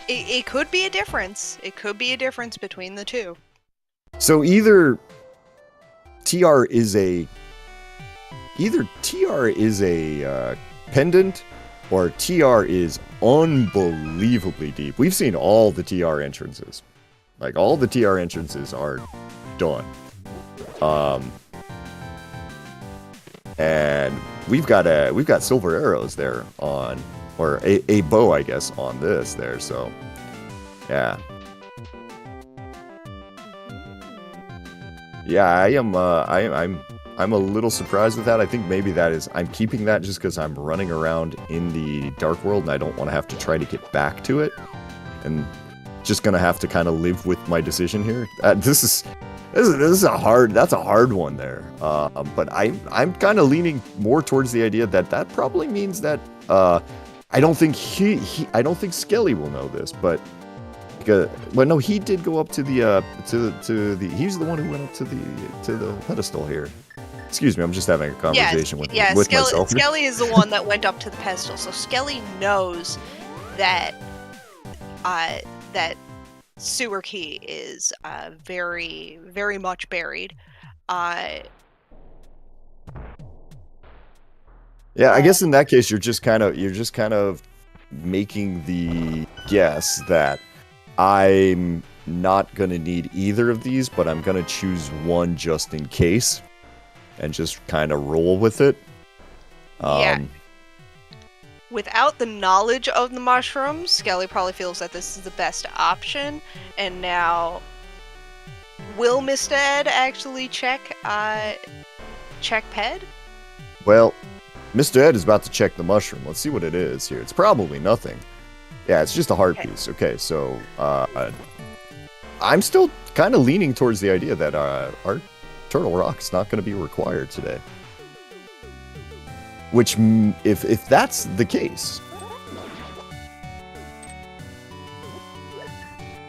It could be a difference. It could be a difference between the two. So either TR is a pendant, or TR is unbelievably deep. We've seen all the TR entrances. Like, all the TR entrances are done. And we've got silver arrows there on, or a bow, I guess, on this there, so yeah. Yeah, I'm a little surprised with that. I think maybe I'm keeping that just because I'm running around in the Dark World and I don't want to have to try to get back to it. And just gonna have to kind of live with my decision here. This is a hard one there. But I'm kind of leaning more towards the idea that probably means that I don't think I don't think Skele will know this, but no, he did go up to the he's the one who went up to the pedestal here. Excuse me, I'm just having a conversation with myself. Skele is the one that went up to the pedestal, so Skele knows that that sewer key is very, very much buried. Yeah, I guess in that case you're just kind of making the guess that I'm not gonna need either of these, but I'm gonna choose one just in case, and just kind of roll with it. Yeah. Without the knowledge of the mushrooms, Skele probably feels that this is the best option. And now, will MistaEd actually check Ped? Well, MistaEd is about to check the mushroom. Let's see what it is here. It's probably nothing. Yeah, it's just a heart piece. Okay, so I'm still kind of leaning towards the idea that our Turtle Rock is not going to be required today. Which, if that's the case,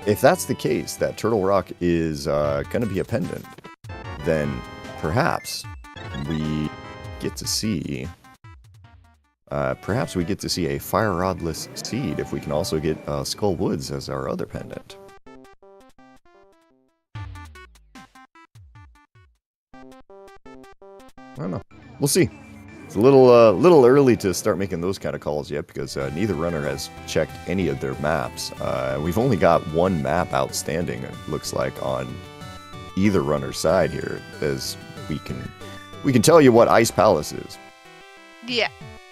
that Turtle Rock is going to be a pendant, then perhaps we get to see a Fire Rodless Seed if we can also get Skull Woods as our other pendant. I don't know. We'll see. It's a little early to start making those kind of calls yet because neither runner has checked any of their maps. We've only got one map outstanding, it looks like, on either runner's side here, as we can tell you what Ice Palace is. Yeah.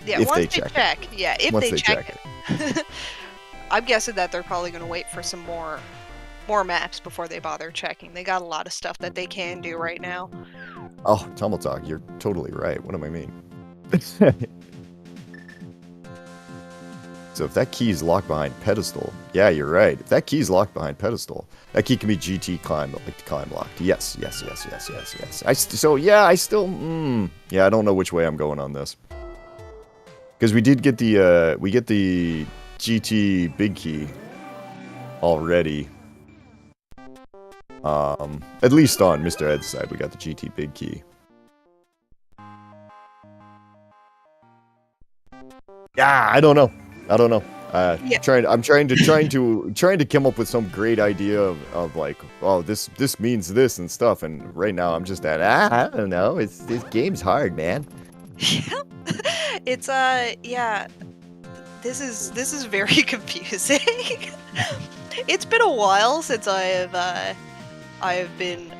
If once they check. Yeah, if Once they check it. I'm guessing that they're probably going to wait for some more maps before they bother checking. They got a lot of stuff that they can do right now. Oh, Tumble Talk, you're totally right. What do I mean? So if that key is locked behind pedestal, yeah, you're right. If that key is locked behind pedestal, that key can be GT climb locked. Yes. I don't know which way I'm going on this. Because we did get the GT big key already. At least on MistaEd's side, we got the GT big key. I don't know. Yeah. I'm trying to come up with some great idea of like, oh, this means this and stuff. And right now I'm just at, I don't know. This game's hard, man. Yeah. It's yeah. This is very confusing. It's been a while since I have been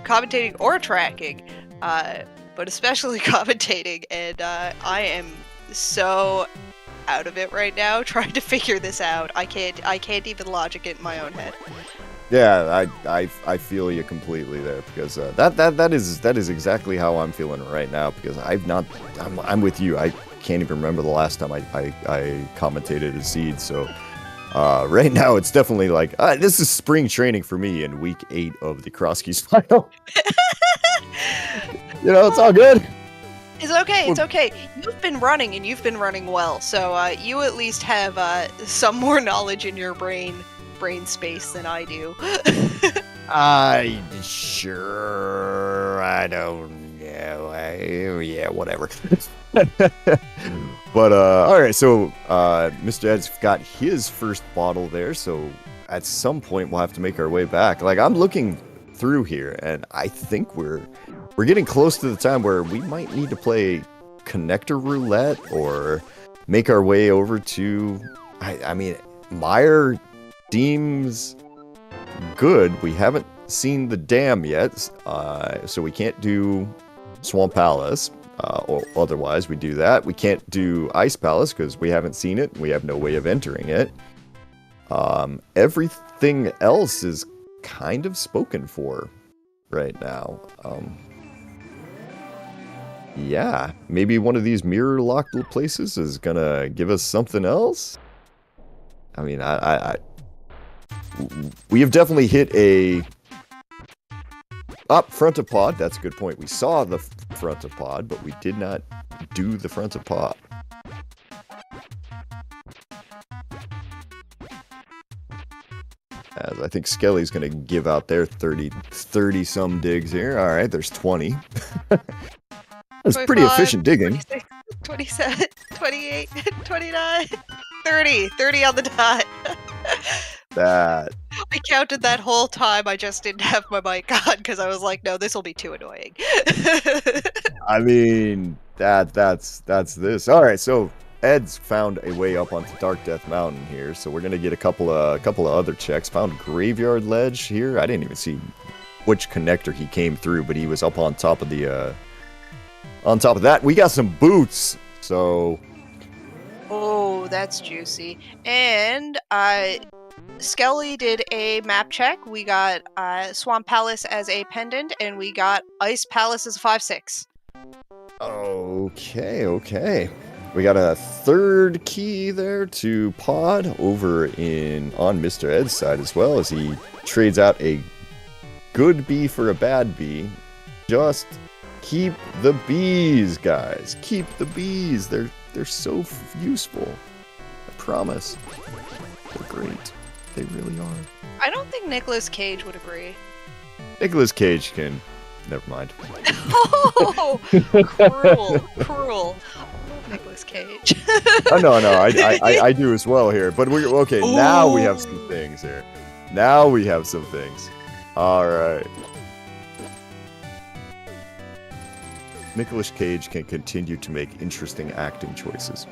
commentating or tracking, but especially commentating, and I am so out of it right now trying to figure this out. I can't even logic it in my own head. Yeah, I feel you completely there, because that is exactly how I'm feeling right now, because I'm with you. I can't even remember the last time I commentated a seed. So right now it's definitely like this is spring training for me in week 8 of the Crosskeys final. It's all good. It's okay. It's okay. You've been running, and you've been running well. So you at least have some more knowledge in your brain space than I do. I don't know. Yeah, whatever. But all right, so Mr. Ed's got his first bottle there, so at some point we'll have to make our way back. Like, I'm looking through here, and I think we're getting close to the time where we might need to play connector roulette or make our way over to. I mean, Meyer seems good. We haven't seen the dam yet, so we can't do Swamp Palace. Or otherwise, we do that. We can't do Ice Palace because we haven't seen it. We have no way of entering it. Everything else is kind of spoken for right now. Yeah, maybe one of these mirror-locked places is gonna give us something else. I mean, we have definitely hit a front of pod. That's a good point. We saw the front of pod, but we did not do the front of pod. As I think Skele's going to give out their 30 some digs here. All right, there's 20. That's pretty efficient digging. 27, 28, 29, 30 on the dot. That. I counted that whole time. I just didn't have my mic on because I was like, no, this will be too annoying. I mean, that's this. All right, so Ed's found a way up onto Dark Death Mountain here, so we're gonna get a couple of other checks. Found Graveyard Ledge here. I didn't even see which connector he came through, but he was up on top of the. On top of that, we got some boots. So. Oh, that's juicy. And Skele did a map check. We got Swamp Palace as a pendant, and we got Ice Palace as a 5/6. Okay. We got a third key there to pod over on Mr. Ed's side as well, as he trades out a good bee for a bad bee. Just keep the bees, guys. Keep the bees. They're so useful. I promise. They're great. They really are. I don't think Nicolas Cage would agree. Nicolas Cage can. Never mind. Oh, cruel. Nicolas Cage. Oh, no, I do as well here. But okay. Ooh. Now we have some things here. All right. Nicolas Cage can continue to make interesting acting choices.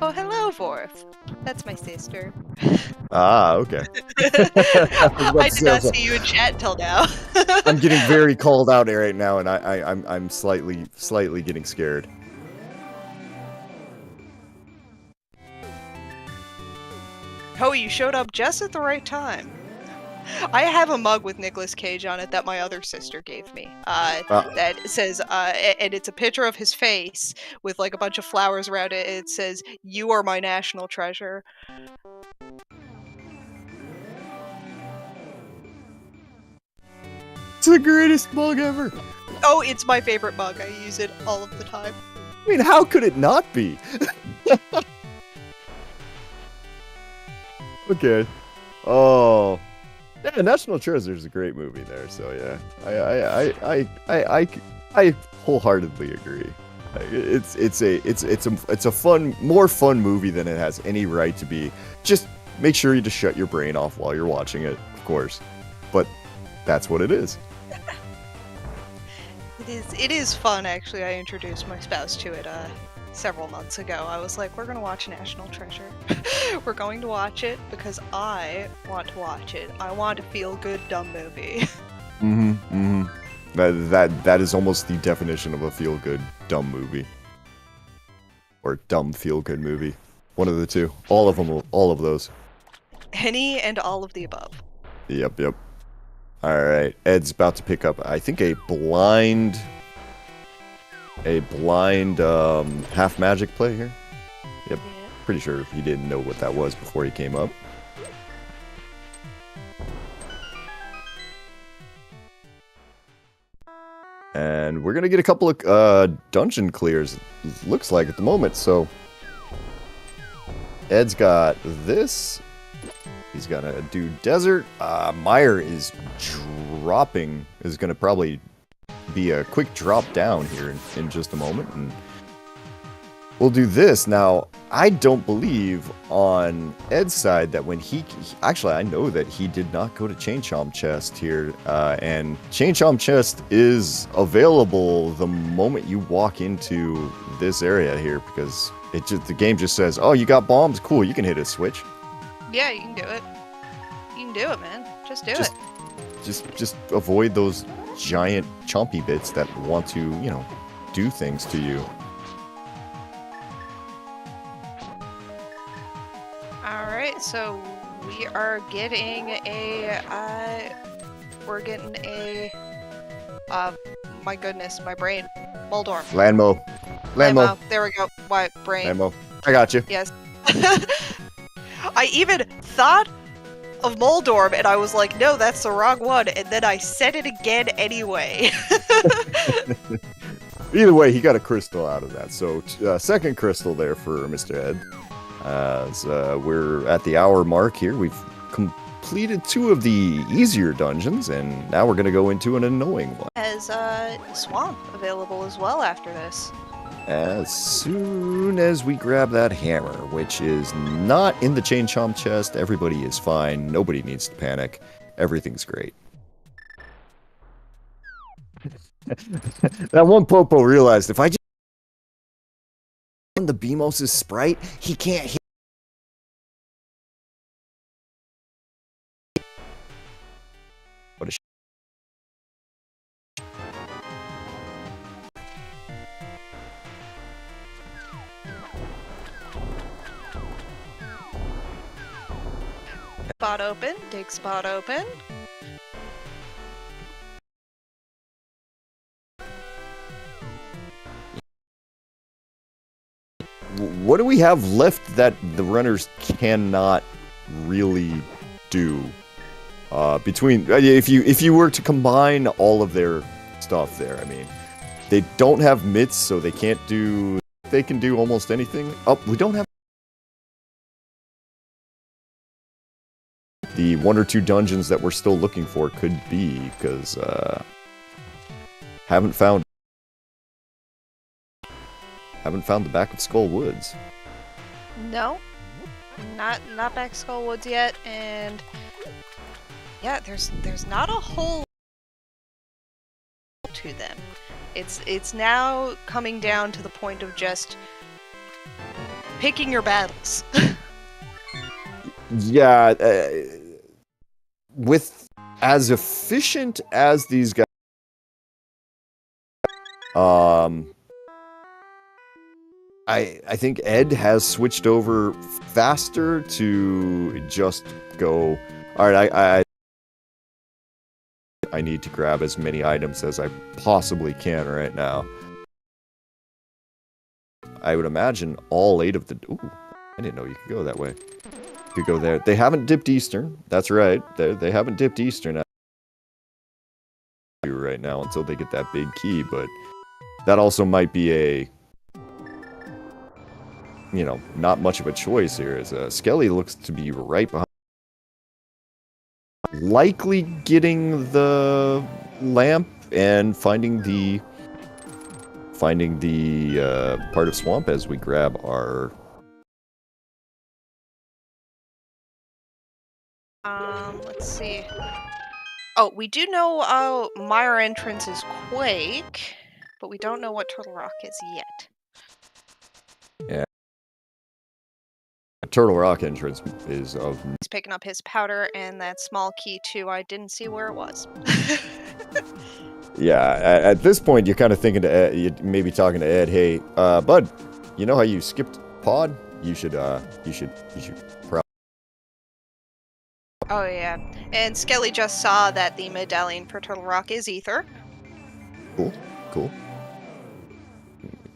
Oh, hello, Vorf. That's my sister. Okay. I did not see you in chat until now. I'm getting very called out right now, and I'm slightly getting scared. Oh, you showed up just at the right time. I have a mug with Nicolas Cage on it that my other sister gave me. That says, and it's a picture of his face with like a bunch of flowers around it. It says, "You are my national treasure." It's the greatest mug ever. Oh, it's my favorite mug. I use it all of the time. I mean, how could it not be? Okay. Oh. Yeah, National Treasure is a great movie there. So yeah, I wholeheartedly agree. It's a fun, more fun movie than it has any right to be. Just make sure you just shut your brain off while you're watching it, of course. But that's what it is. It is fun, actually. I introduced my spouse to it several months ago. I was like, we're going to watch National Treasure. We're going to watch it because I want to watch it. I want a feel-good dumb movie. That is almost the definition of a feel-good dumb movie. Or dumb feel-good movie. One of the two. All of them, all of those. Any and all of the above. Yep. Alright, Ed's about to pick up, I think, a blind half magic play here. Yep, Yeah. pretty sure he didn't know what that was before he came up. And we're gonna get a couple of dungeon clears, looks like, at the moment, so... Ed's got this. He's gonna do desert. Meyer is dropping, is gonna probably be a quick drop down here in just a moment, and we'll do this. Now, I don't believe on Ed's side that when actually, I know that he did not go to Chain Chomp Chest here, and Chain Chomp Chest is available the moment you walk into this area here, because the game just says, oh, you got bombs? Cool, you can hit a switch. Yeah, you can do it. You can do it, man. Just do it. Just avoid those giant chompy bits that want to, you know, do things to you. Alright, so we are getting my goodness, my brain. Moldorm. Landmo. There we go. My brain. Landmo. I got you. Yes. I even thought of Moldorm, and I was like, no, that's the wrong one, and then I said it again anyway. Either way, he got a crystal out of that. So, second crystal there for Mr. Ed. As we're at the hour mark here, we've completed 2 of the easier dungeons, and now we're going to go into an annoying one. As Swamp available as well after this. As soon as we grab that hammer, which is not in the Chain Chomp chest, everybody is fine. Nobody needs to panic. Everything's great. That one Popo realized if I just on the Beamos' sprite, he can't hit. What a Spot open, dig spot open. What do we have left that the runners cannot really do? Between if you were to combine all of their stuff there, I mean, they don't have mitts, so they can't do. They can do almost anything. Oh, we don't have the 1 or 2 dungeons that we're still looking for. Could be because haven't found the back of Skull Woods. No, not back Skull Woods yet, and yeah, there's not a whole to them. It's now coming down to the point of just picking your battles. Yeah, with as efficient as these guys, I think Ed has switched over faster to just go. All right, I need to grab as many items as I possibly can right now. I would imagine all 8 of the. Ooh, I didn't know you could go that way. You could go there. They haven't dipped Eastern. That's right. They haven't dipped Eastern right now until they get that big key. But that also might be a, you know, not much of a choice here. As Skele looks to be right behind. Likely getting the lamp and finding the finding the part of swamp as we grab our... Let's see. Oh, we do know Mire entrance is Quake, but we don't know what Turtle Rock is yet. Yeah. Turtle Rock entrance is of... He's picking up his powder and that small key too. I didn't see where it was. Yeah, at this point, you're kind of thinking to Ed, you're maybe talking to Ed, hey, bud, you know how you skipped pod? You should probably... Oh yeah, and Skele just saw that the medallion for Turtle Rock is Ether. Cool.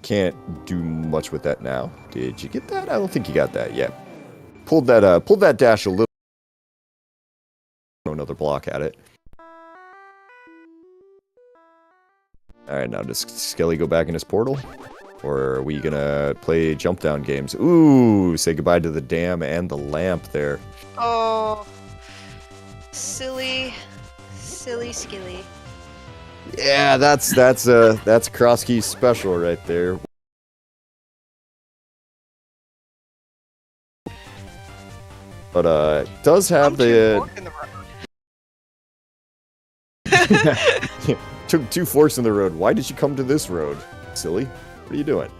Can't do much with that now. Did you get that? I don't think you got that yet. Pulled that dash a little. Throw another block at it. Alright, now does Skele go back in his portal? Or are we gonna play jump down games? Ooh, say goodbye to the dam and the lamp there. Oh, silly Skele. Yeah, that's Crosskeys special right there. But it does have the took 2 forks in the road. Why did you come to this road, silly? What are you doing?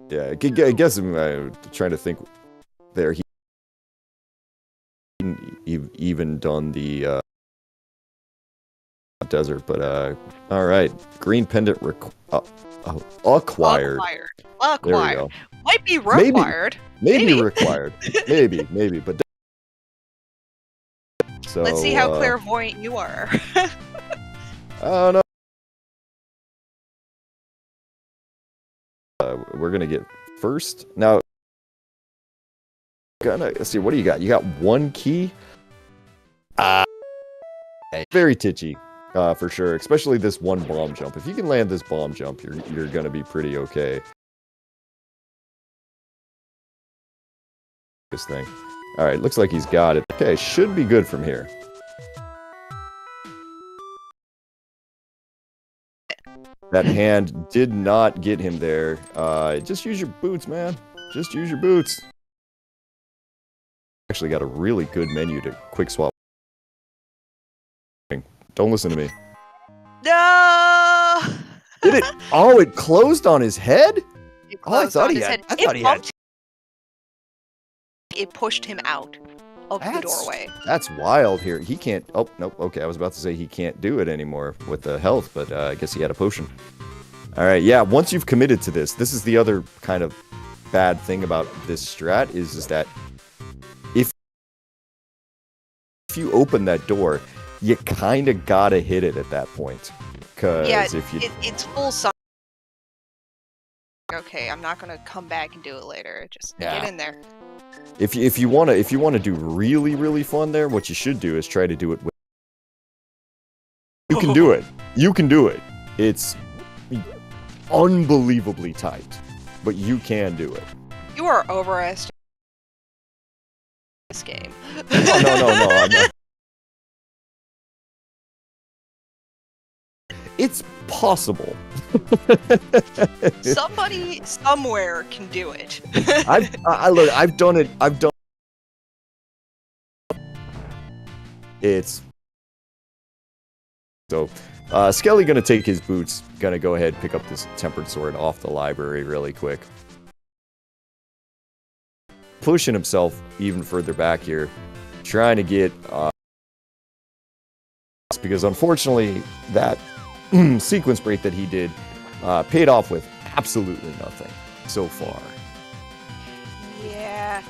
Yeah, I guess I'm trying to think. There, he even done the desert, but all right. Green pendant acquired. There we go. Might be required. Maybe required. maybe, but so let's see how clairvoyant you are. Oh no. We're gonna get first now. Let's see, what do you got? You got 1 key. Very titchy, for sure. Especially this 1 bomb jump. If you can land this bomb jump, you're gonna be pretty okay. This thing. All right, looks like he's got it. Okay, should be good from here. That hand did not get him there. Just use your boots, man. Just use your boots. Actually got a really good menu to quick swap. Don't listen to me. No! Did it? Oh, it closed on his head? Oh, I thought he had. I thought he had. It pushed him out of the doorway. That's wild here. He can't... Oh, nope. Okay, I was about to say he can't do it anymore with the health, but I guess he had a potion. Alright, yeah, once you've committed to this is the other kind of bad thing about this strat, is that if you open that door, you kind of gotta hit it at that point. Because if you... it's full size. Okay, I'm not gonna come back and do it later. Just get in there. If you wanna do really fun there, what you should do is try to do it with... You can do it. You can do it. It's unbelievably tight, but you can do it. You are overestimating this game. Oh, no. I'm not. It's possible. Somebody somewhere can do it. Look, I've done it. It's so. Skele gonna take his boots. Gonna go ahead and pick up this tempered sword off the library really quick. Pushing himself even further back here, trying to get. Because unfortunately that sequence break that he did paid off with absolutely nothing so far. Yeah.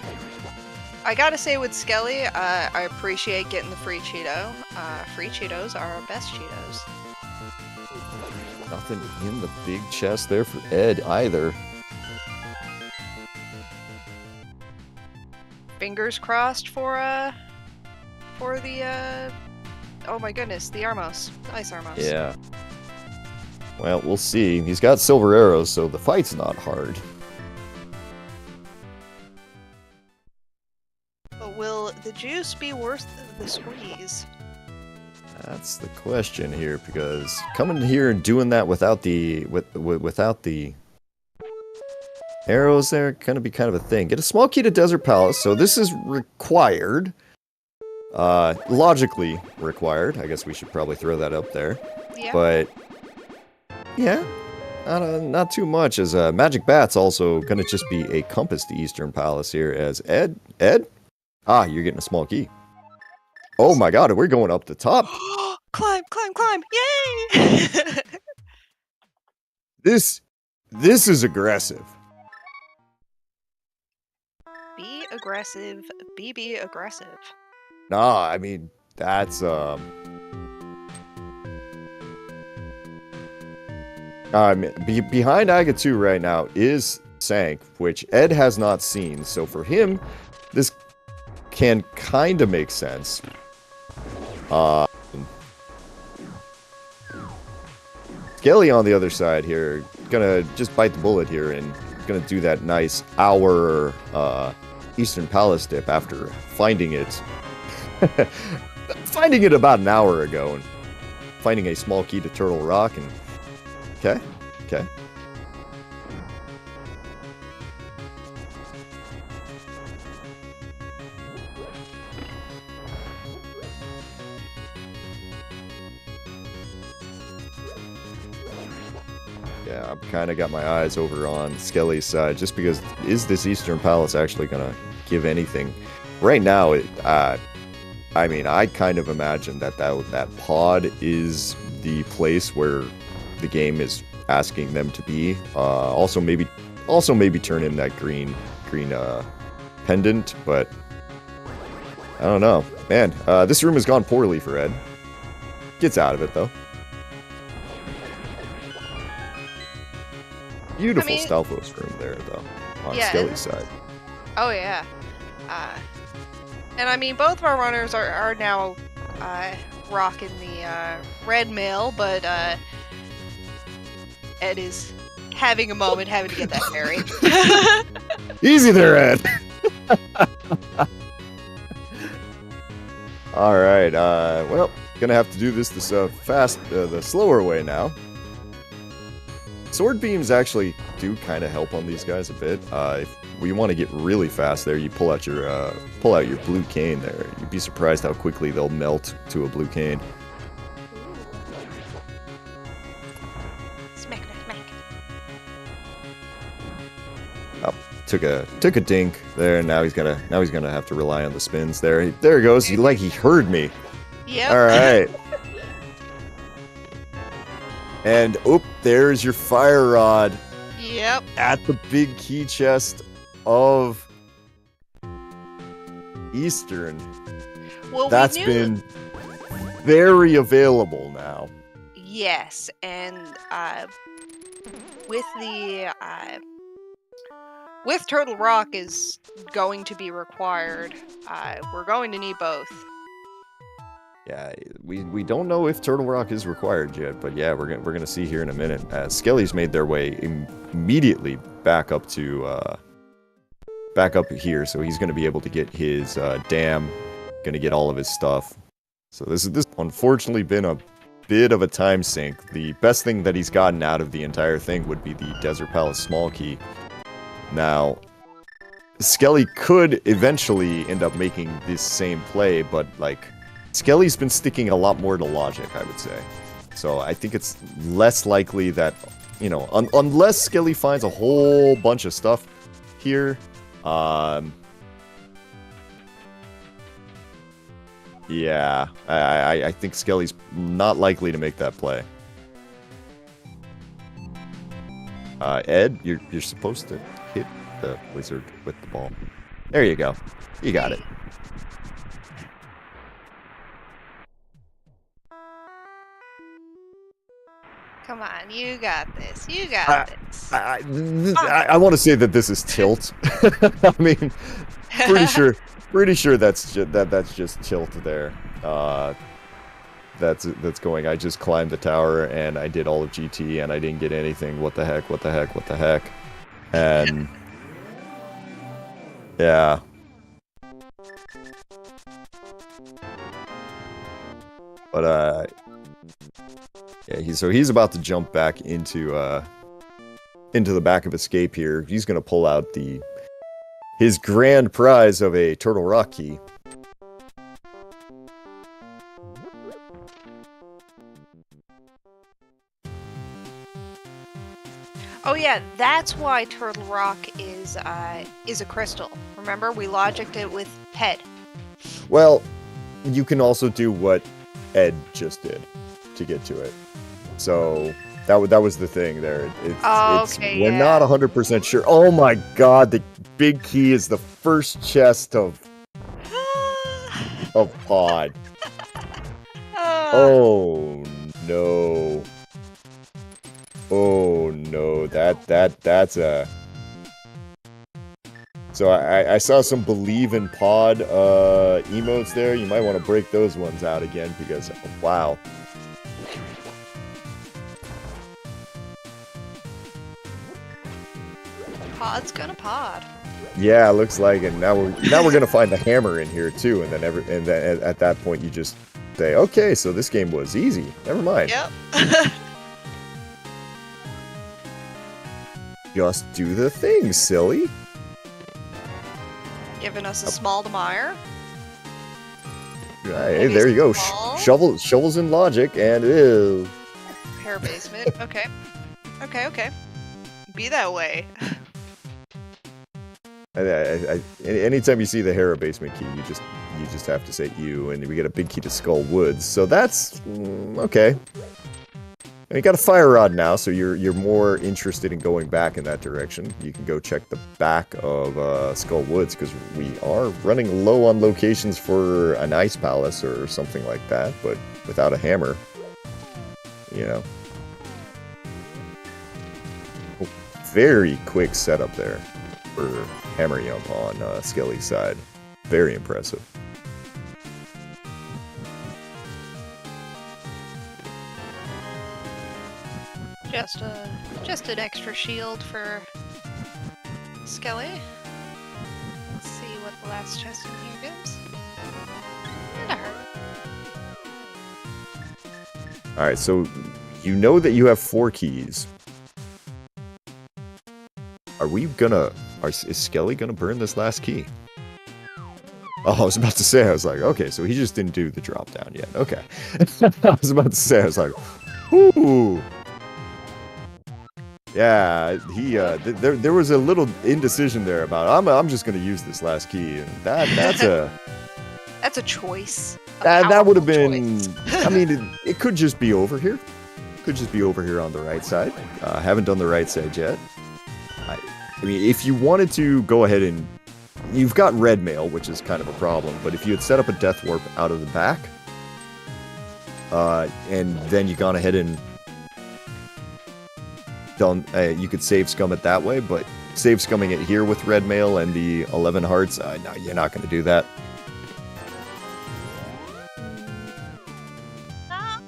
I gotta say with Skele, I appreciate getting the free Cheeto. Free Cheetos are our best Cheetos. Nothing in the big chest there for Ed either. Fingers crossed for the oh my goodness, the Armos. The Ice Armos. Yeah. Well, we'll see. He's got silver arrows, so the fight's not hard. But will the juice be worth the squeeze? That's the question here, because coming here and doing that without the without the arrows there, gonna be kind of a thing. Get a small key to Desert Palace, so this is required. Logically required. I guess we should probably throw that up there. Yeah. But yeah, not too much. As Magic Bat's also gonna just be a compass to Eastern Palace here. As Ed, you're getting a small key. Oh my God, we're going up the top. Climb, climb, climb! Yay! This is aggressive. Be aggressive. Be aggressive. Nah, I mean that's behind Aga 2 right now is Sank, which Ed has not seen. So for him, this can kind of make sense. Skele on the other side here, gonna just bite the bullet here and gonna do that nice hour Eastern Palace dip after finding it. Finding it about an hour ago and finding a small key to Turtle Rock and okay. Yeah, I've kind of got my eyes over on Skele's side, just because is this Eastern Palace actually gonna give anything? Right now, I mean, I kind of imagine that pod is the place where the game is asking them to be. Also maybe turn in that green pendant, but I don't know, man. This room has gone poorly for Ed. Gets out of it though. Beautiful Stalfos room there, though, on Skele's side. Oh, yeah. And I mean, both of our runners are now rocking the red mail, but Ed is having a moment, having to get that berry. Easy there, Ed! Alright, well, gonna have to do this the slower way now. Sword beams actually do kind of help on these guys a bit. If we want to get really fast there, you pull out your blue cane there. You'd be surprised how quickly they'll melt to a blue cane. Smack. Oh, took a dink there. Now he's gonna have to rely on the spins there. There he goes. He heard me. Yep. All right. And, there's your fire rod. Yep. At the big key chest of Eastern. Well, that's been very available now. Yes, and with Turtle Rock is going to be required. We're going to need both. Yeah, we don't know if Turtle Rock is required yet, but yeah, we're gonna see here in a minute. Skele's made their way immediately back up here, so he's gonna be able to get his dam, gonna get all of his stuff. So this unfortunately been a bit of a time sink. The best thing that he's gotten out of the entire thing would be the Desert Palace small key. Now, Skele could eventually end up making this same play, but Skele's been sticking a lot more to logic, I would say. So I think it's less likely that, unless Skele finds a whole bunch of stuff here, yeah, I think Skele's not likely to make that play. Ed, you're supposed to hit the wizard with the ball. There you go. You got it. Come on, you got this. You got this. I want to say that this is tilt. I mean, pretty sure that's just tilt there. That's going. I just climbed the tower and I did all of GT and I didn't get anything. What the heck? And yeah. But yeah, he's about to jump back into the back of Escape here. He's gonna pull out his grand prize of a Turtle Rock key. Oh yeah, that's why Turtle Rock is a crystal. Remember, we logicked it with head. Well, you can also do what Ed just did to get to it. So that was the thing there. Okay, we're yeah. not 100% sure. Oh my god, the big key is the first chest of pod. Oh no. Oh no, that's a... So I saw some believe in pod emotes there. You might want to break those ones out again because, wow. Pod's gonna pod. Yeah, looks like it. Now we're gonna find the hammer in here too, and then at that point you just say, okay, so this game was easy. Never mind. Yep. Just do the thing, silly. Giving us a small Demire. Hey, there you go. Shovels in logic, and ew. Hair basement. Okay. Okay. Be that way. Anytime you see the Hera basement key, you just have to say ew, and we get a big key to Skull Woods. So that's okay. And you got a fire rod now, so you're more interested in going back in that direction. You can go check the back of Skull Woods, because we are running low on locations for an ice palace or something like that, but without a hammer, you know. Oh, very quick setup there for hammer jump on Skele's side. Very impressive. Just an extra shield for Skele. Let's see what the last chest in here gives. And a heart. Alright, so you know that you have 4 keys. Is Skele gonna burn this last key? Oh, I was about to say, I was like, okay, so he just didn't do the drop down yet. Okay. I was about to say, I was like, ooh. Yeah, there was a little indecision there about I'm just gonna use this last key, and that's a choice. That would have been. I mean, it could just be over here. Could just be over here on the right side. Haven't done the right side yet. I mean, if you wanted to go ahead and you've got red mail, which is kind of a problem. But if you had set up a death warp out of the back, and then you gone ahead and done, you could save scum it that way. But save scumming it here with red mail and the 11 hearts, no, you're not going to do that. Not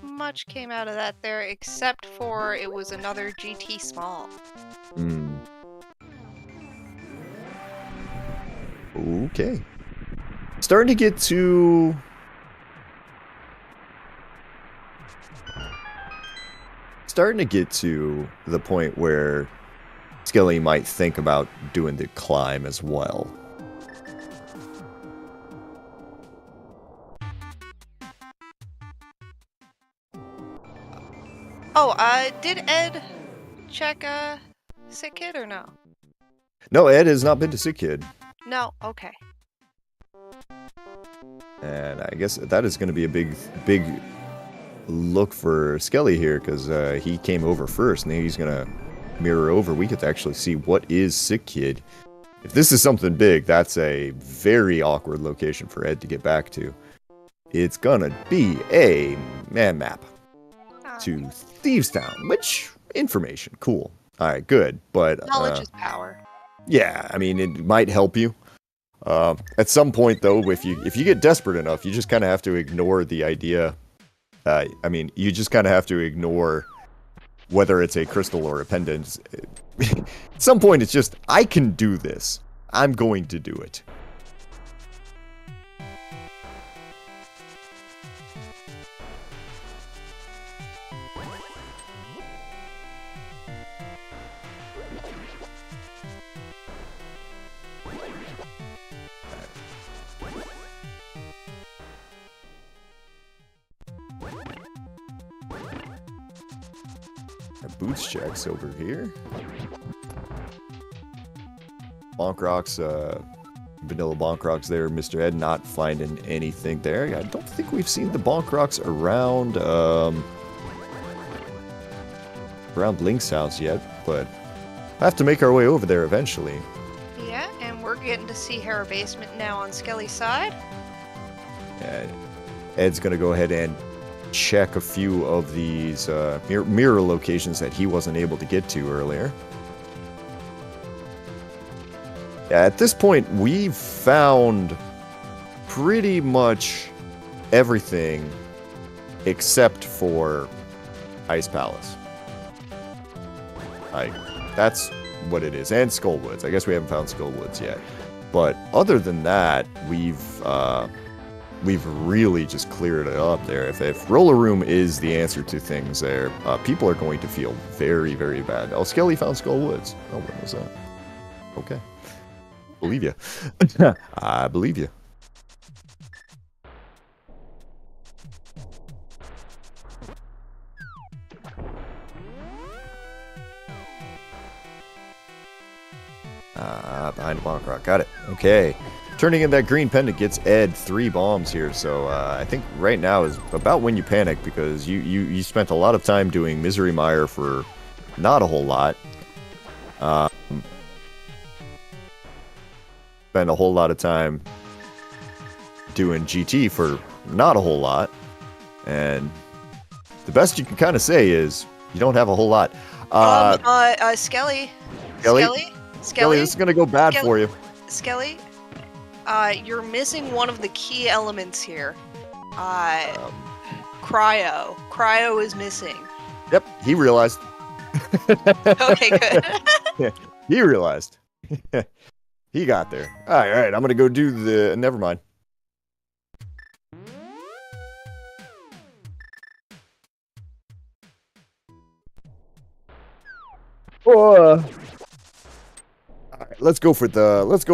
much came out of that there, except for it was another GT small. Okay. Starting to get to... the point where Skele might think about doing the climb as well. Oh, did Ed check Sick Kid or no? No, Ed has not been to Sick Kid. No, okay. And I guess that is going to be a big look for Skele here, because he came over first, and he's going to mirror over. We get to actually see what is Sick Kid. If this is something big, that's a very awkward location for Ed to get back to. It's going to be a man map to Thieves Town, which, information, cool. Alright, good, but... knowledge is power. Yeah, I mean, it might help you. At some point, though, if you get desperate enough, you just kind of have to ignore the idea. I mean, you just kind of have to ignore whether it's a crystal or a pendant. At some point, it's just, I can do this. I'm going to do it. Boots checks over here. Bonk Rocks, vanilla Bonk Rocks there. Mr. Ed not finding anything there. I don't think we've seen the Bonk Rocks around, around Link's house yet, but we'll have to make our way over there eventually. Yeah, and we're getting to see her basement now on Skele's side. Yeah, Ed's gonna go ahead and check a few of these mirror locations that he wasn't able to get to earlier. Yeah, at this point, we've found pretty much everything except for Ice Palace. That's what it is. And Skullwoods. I guess we haven't found Skullwoods yet. But other than that, we've really just cleared it up there. If Roller Room is the answer to things there, people are going to feel very, very bad. Oh, Skele found Skullwoods. Oh, when was that? Okay. Believe you. I believe you. Behind the Bonk Rock. Got it. Okay. Turning in that green pendant gets Ed 3 bombs here, so I think right now is about when you panic, because you spent a lot of time doing Misery Mire for not a whole lot. Spend a whole lot of time doing GT for not a whole lot, and the best you can kind of say is you don't have a whole lot. Skele, this is gonna go bad for you. Skele, you're missing one of the key elements here. Cryo. Cryo is missing. Yep, he realized. Okay, good. Yeah, he realized. He got there. Alright, I'm gonna go do the... Never mind. Alright, let's go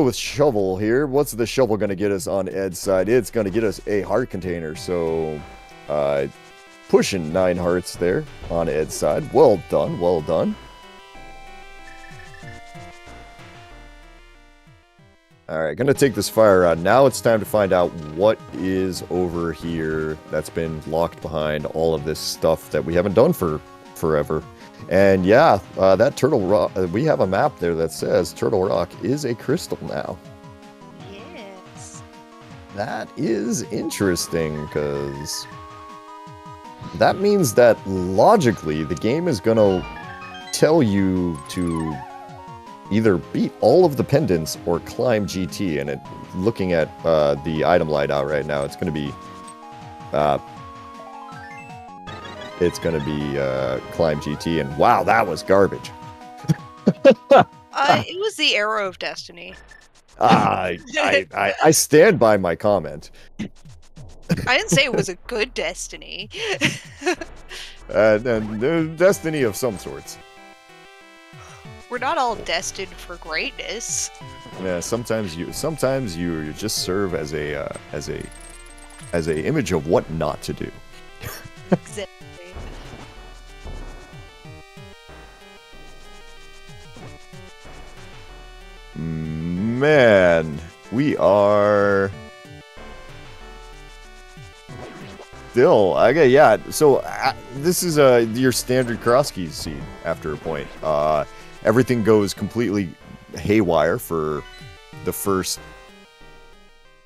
with shovel here. What's the shovel gonna get us on Ed's side? It's gonna get us a heart container, so pushing 9 hearts there on Ed's side. Well done, well done. Alright, gonna take this fire rod. Now it's time to find out what is over here that's been locked behind all of this stuff that we haven't done for forever. And yeah, that Turtle Rock, we have a map there that says Turtle Rock is a crystal now. Yes. That is interesting, because that means that logically the game is gonna tell you to either beat all of the pendants or climb GT, and looking at the item light out right now, it's gonna be climb GT, and wow, that was garbage. It was the arrow of destiny. I stand by my comment. I didn't say it was a good destiny. And destiny of some sorts. We're not all destined for greatness. Yeah, sometimes you just serve as a image of what not to do. Exactly. Man, we are still okay. Yeah, so this is your standard Crosskeys seed. After a point, everything goes completely haywire for the first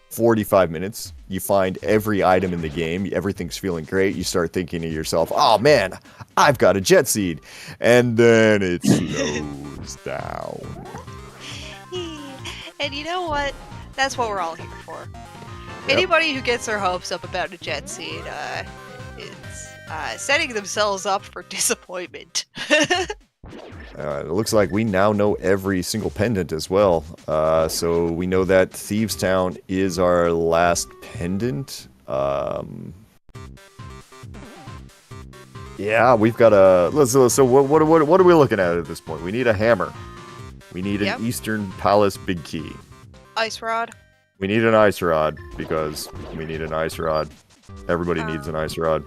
45 minutes. You find every item in the game. Everything's feeling great. You start thinking to yourself, oh man, I've got a jet seed. And then it slows down. And you know what? That's what we're all here for. Yep. Anybody who gets their hopes up about a jet seed is setting themselves up for disappointment. It looks like we now know every single pendant as well. So we know that Thieves Town is our last pendant. Yeah, we've got a... So what are we looking at this point? We need a hammer. We need an Eastern Palace big key. Ice rod. We need an ice rod, because we need an ice rod. Everybody needs an ice rod.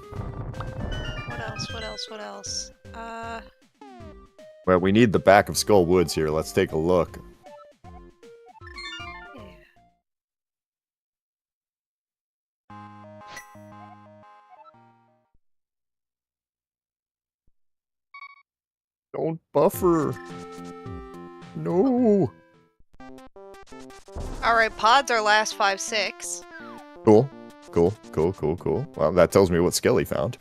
What else? Well, we need the back of Skull Woods here. Let's take a look. Don't buffer. No. Alright, pods are last 5, 6. Cool. Cool. Cool. Cool. Cool. Well, that tells me what Skele found.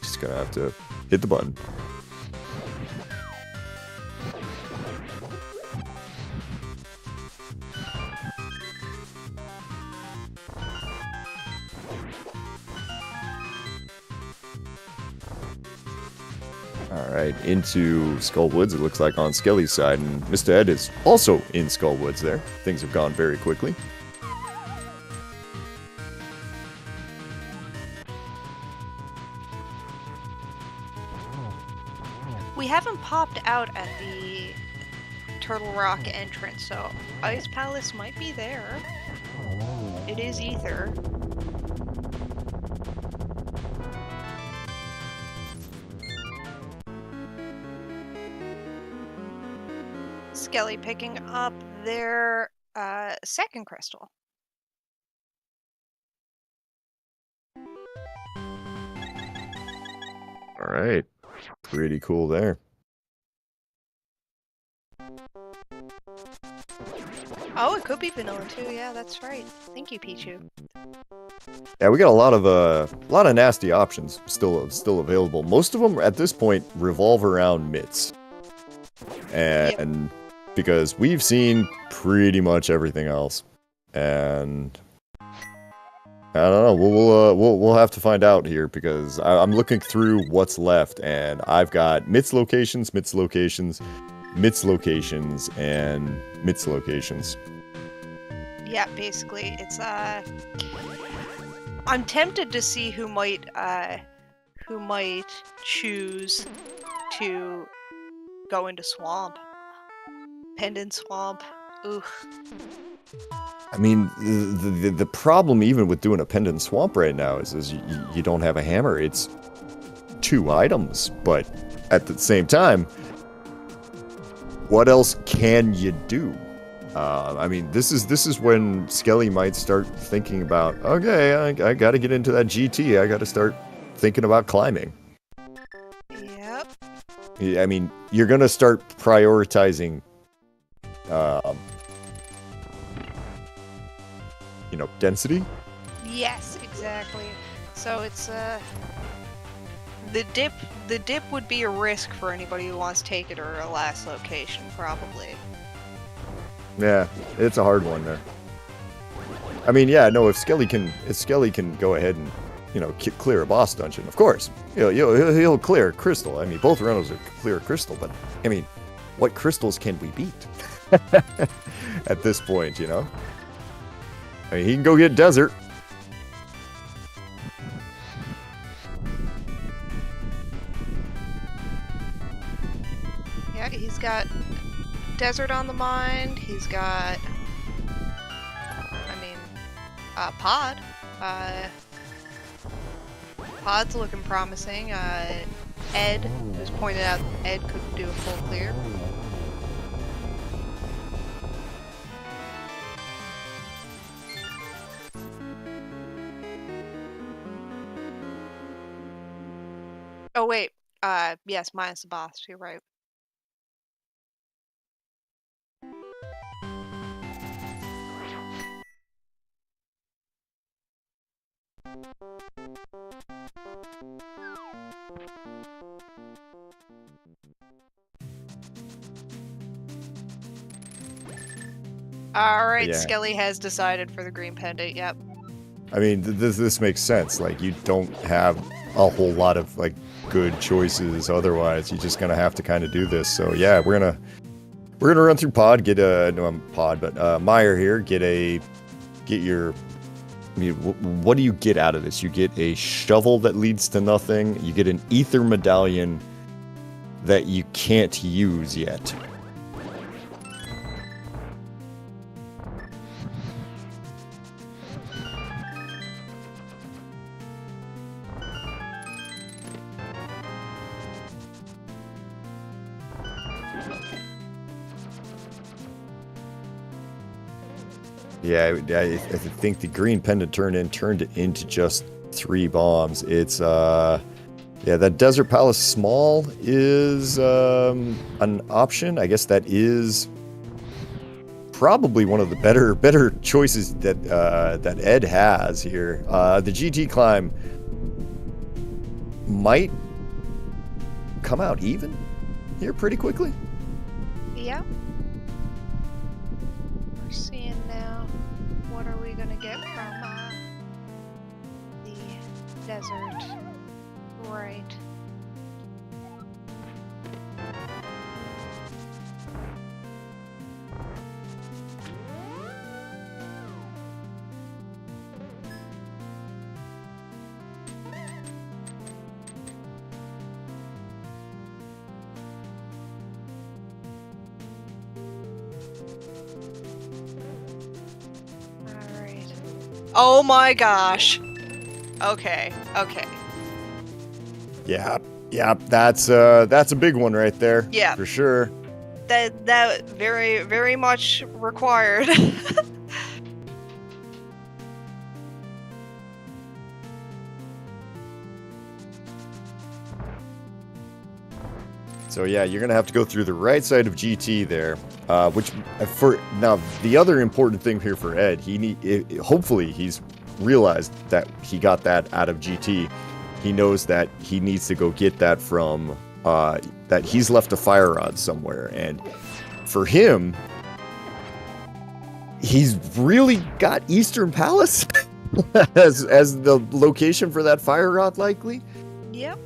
Just gonna have to hit the button. Alright, into Skull Woods, it looks like on Skele's side, and MistaEd is also in Skull Woods there. Things have gone very quickly. We haven't popped out at the Turtle Rock entrance, so Ice Palace might be there. It is Ether. Skele picking up their second crystal. Alright, pretty cool there. Oh, it could be vanilla too. Yeah, that's right. Thank you, Pichu. Yeah, we got a lot of nasty options still available. Most of them at this point revolve around mitts, and because we've seen pretty much everything else, and I don't know. We'll have to find out here because I'm looking through what's left, and I've got mitts locations, mitts locations, mitts locations, and mitts locations. Yeah, basically, it's I'm tempted to see who might choose to go into Swamp. Pendant Swamp. Ooh. I mean, the problem even with doing a Pendant Swamp right now is you don't have a hammer. It's 2 items, but at the same time, what else can you do? I mean, this is when Skele might start thinking about, okay, I got to get into that GT. I got to start thinking about climbing. Yep. I mean, you're gonna start prioritizing, you know, density. Yes, exactly. So it's the dip would be a risk for anybody who wants to take it or a last location, probably. Yeah, it's a hard one there. I mean, yeah, no, if Skele can go ahead and, you know, clear a boss dungeon, of course, he'll clear a crystal. I mean, both runners will clear a crystal, but I mean, what crystals can we beat at this point? You know, I mean, he can go get desert. Yeah, he's got desert on the mind. He's got, I mean, pod. Pod's looking promising. Ed was pointed out Ed could do a full clear. Oh wait, yes, minus the boss too, right? Alright, Yeah. Skele has decided for the green pendant, yep. I mean, this makes sense. Like, you don't have a whole lot of like good choices otherwise. You're just gonna have to kind of do this. So yeah, we're gonna run through pod. Get a no, I'm pod, but Meyer here. Get your. I mean, what do you get out of this? You get a shovel that leads to nothing. You get an ether medallion that you can't use yet. Yeah, I think the green pendant turned it into just 3 bombs. It's yeah, that Desert Palace small is an option. I guess that is probably one of the better choices that that Ed has here. The GT climb might come out even here pretty quickly. Yeah. We're seeing now. What are we gonna get from the desert? Right. Alright. Oh my gosh. Okay, okay. Yeah, that's a big one right there. Yeah. For sure. That very, very much required. So yeah, you're gonna have to go through the right side of GT there, which for now the other important thing here for Ed, hopefully he's realized that he got that out of GT. He knows that he needs to go get that from that he's left a fire rod somewhere, and for him, he's really got Eastern Palace as the location for that fire rod, likely. Yep.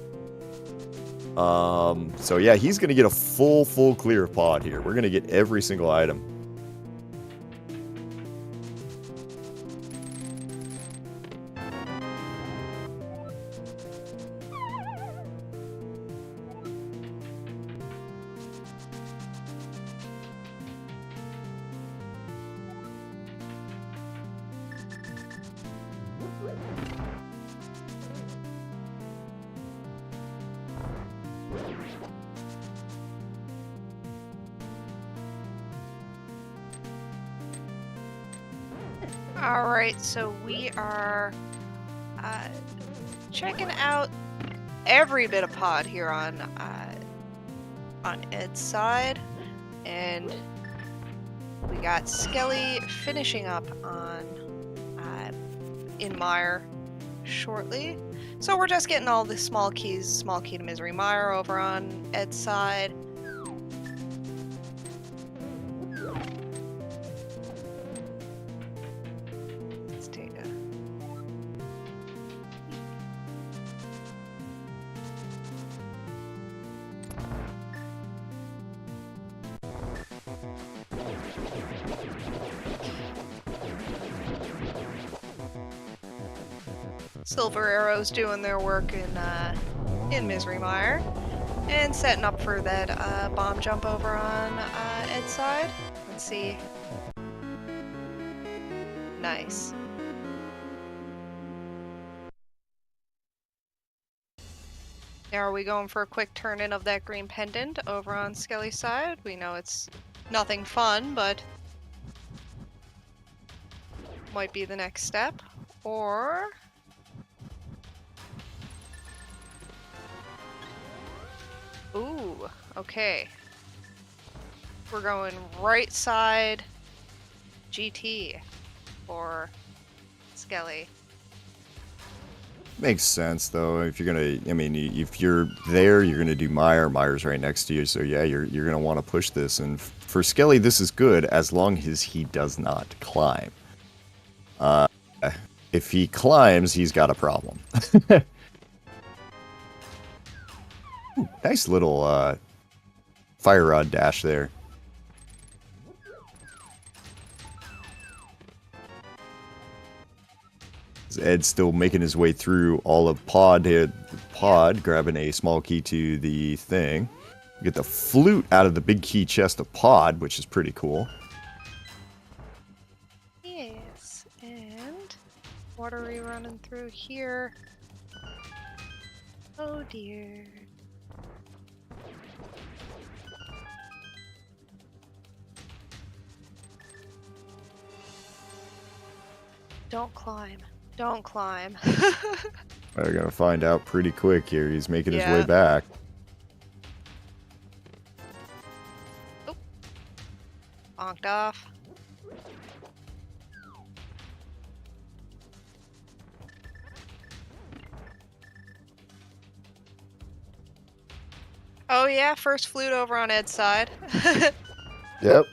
So yeah, he's gonna get a full clear of pod here. We're gonna get every single item. Alright, so we are checking out every bit of pod here on Ed's side, and we got Skele finishing up on in Mire shortly. So we're just getting all the small key to Misery Mire over on Ed's side. Let's take a Silver Arrows doing their work in Misery Mire, and setting up for that bomb jump over on Ed's side. Let's see. Nice. Now are we going for a quick turn in of that green pendant over on Skele's side? We know it's nothing fun, but might be the next step. Or ooh, okay. We're going right side GT for Skele. Makes sense though. If you're gonna, I mean, if you're there, you're gonna do Mire. Mire's right next to you, so yeah, you're gonna want to push this. And for Skele, this is good as long as he does not climb. If he climbs, he's got a problem. Ooh, nice little fire rod dash there. Ed's still making his way through all of pod here. Pod, grabbing a small key to the thing. Get the flute out of the big key chest of pod, which is pretty cool. Yes, and what are we running through here? Oh dear. Don't climb. Don't climb. We're gonna find out pretty quick here. He's making his way Yeah. back. Bonked off. Oh yeah, first flute over on Ed's side. Yep.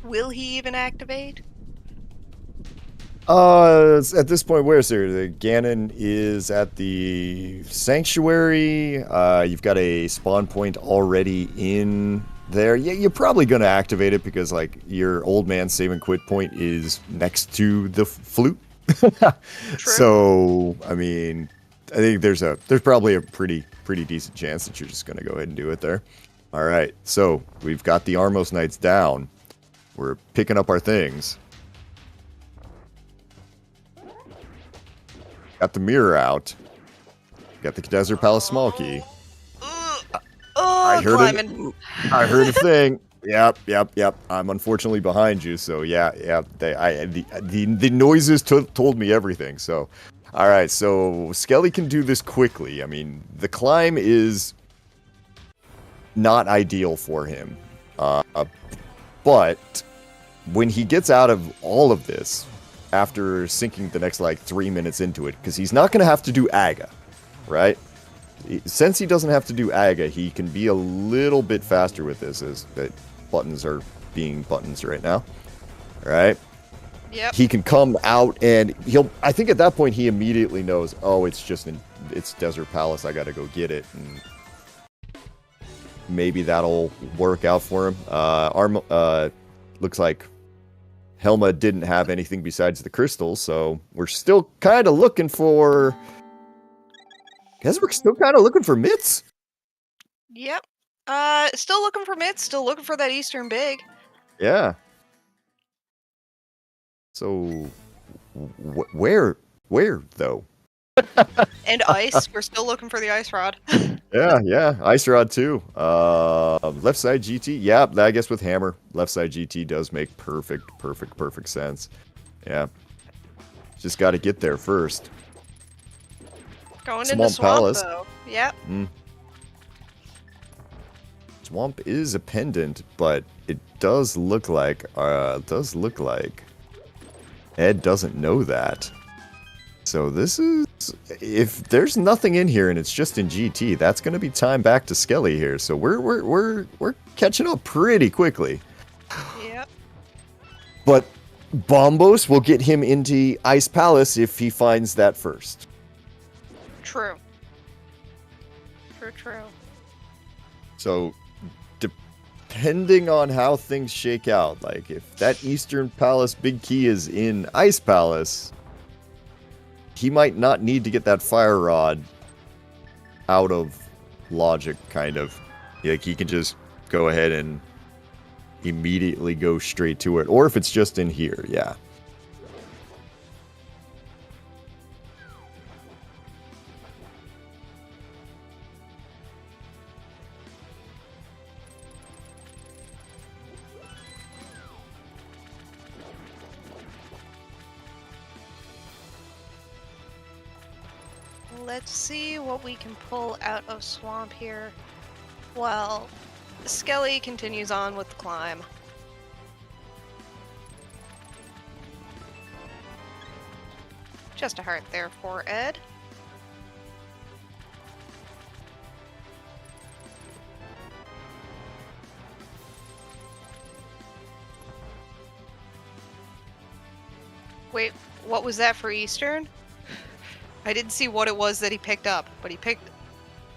Will he even activate? At this point, where's there? The Ganon is at the sanctuary. You've got a spawn point already in there. Yeah, you're probably gonna activate it because like your old man save and quit point is next to the flute. So, I mean, I think there's probably a pretty decent chance that you're just gonna go ahead and do it there. All right, so we've got the Armos Knights down. We're picking up our things. Got the mirror out. Got the Desert Palace small key. I heard a thing. Yep. I'm unfortunately behind you, so yeah. The noises told me everything. So, all right. So Skele can do this quickly. I mean, the climb is not ideal for him, but when he gets out of all of this, after sinking the next like 3 minutes into it, because he's not going to have to do Aga, right? Since he doesn't have to do Aga, he can be a little bit faster with this, as the buttons are being buttons right now. All right? Yep. He can come out and I think at that point he immediately knows, oh, it's Desert Palace, I got to go get it. And maybe that'll work out for him. Looks like Helma didn't have anything besides the crystals, so we're still kind of looking for... Guess we're still kind of looking for mitts. Yep. Still looking for mitts, still looking for that Eastern big. Yeah. So, where though? And ice, we're still looking for the ice rod. Yeah, ice rod too. Left side GT. Yeah, I guess with hammer, left side GT does make perfect sense. Yeah. Just got to get there first. Going into swamp though. Yep. Swamp is a pendant, but it does look like Ed doesn't know that. So this is, if there's nothing in here and it's just in GT, that's going to be time back to Skele here. So we're catching up pretty quickly. Yep. But Bombos will get him into Ice Palace if he finds that first. True. So depending on how things shake out, like if that Eastern Palace big key is in Ice Palace, he might not need to get that fire rod out of logic, kind of. Like, he can just go ahead and immediately go straight to it. Or if it's just in here, yeah. Let's see what we can pull out of swamp here. Well, Skele continues on with the climb. Just a heart there for Ed. Wait, what was that for Eastern? I didn't see what it was that he picked up, but he picked...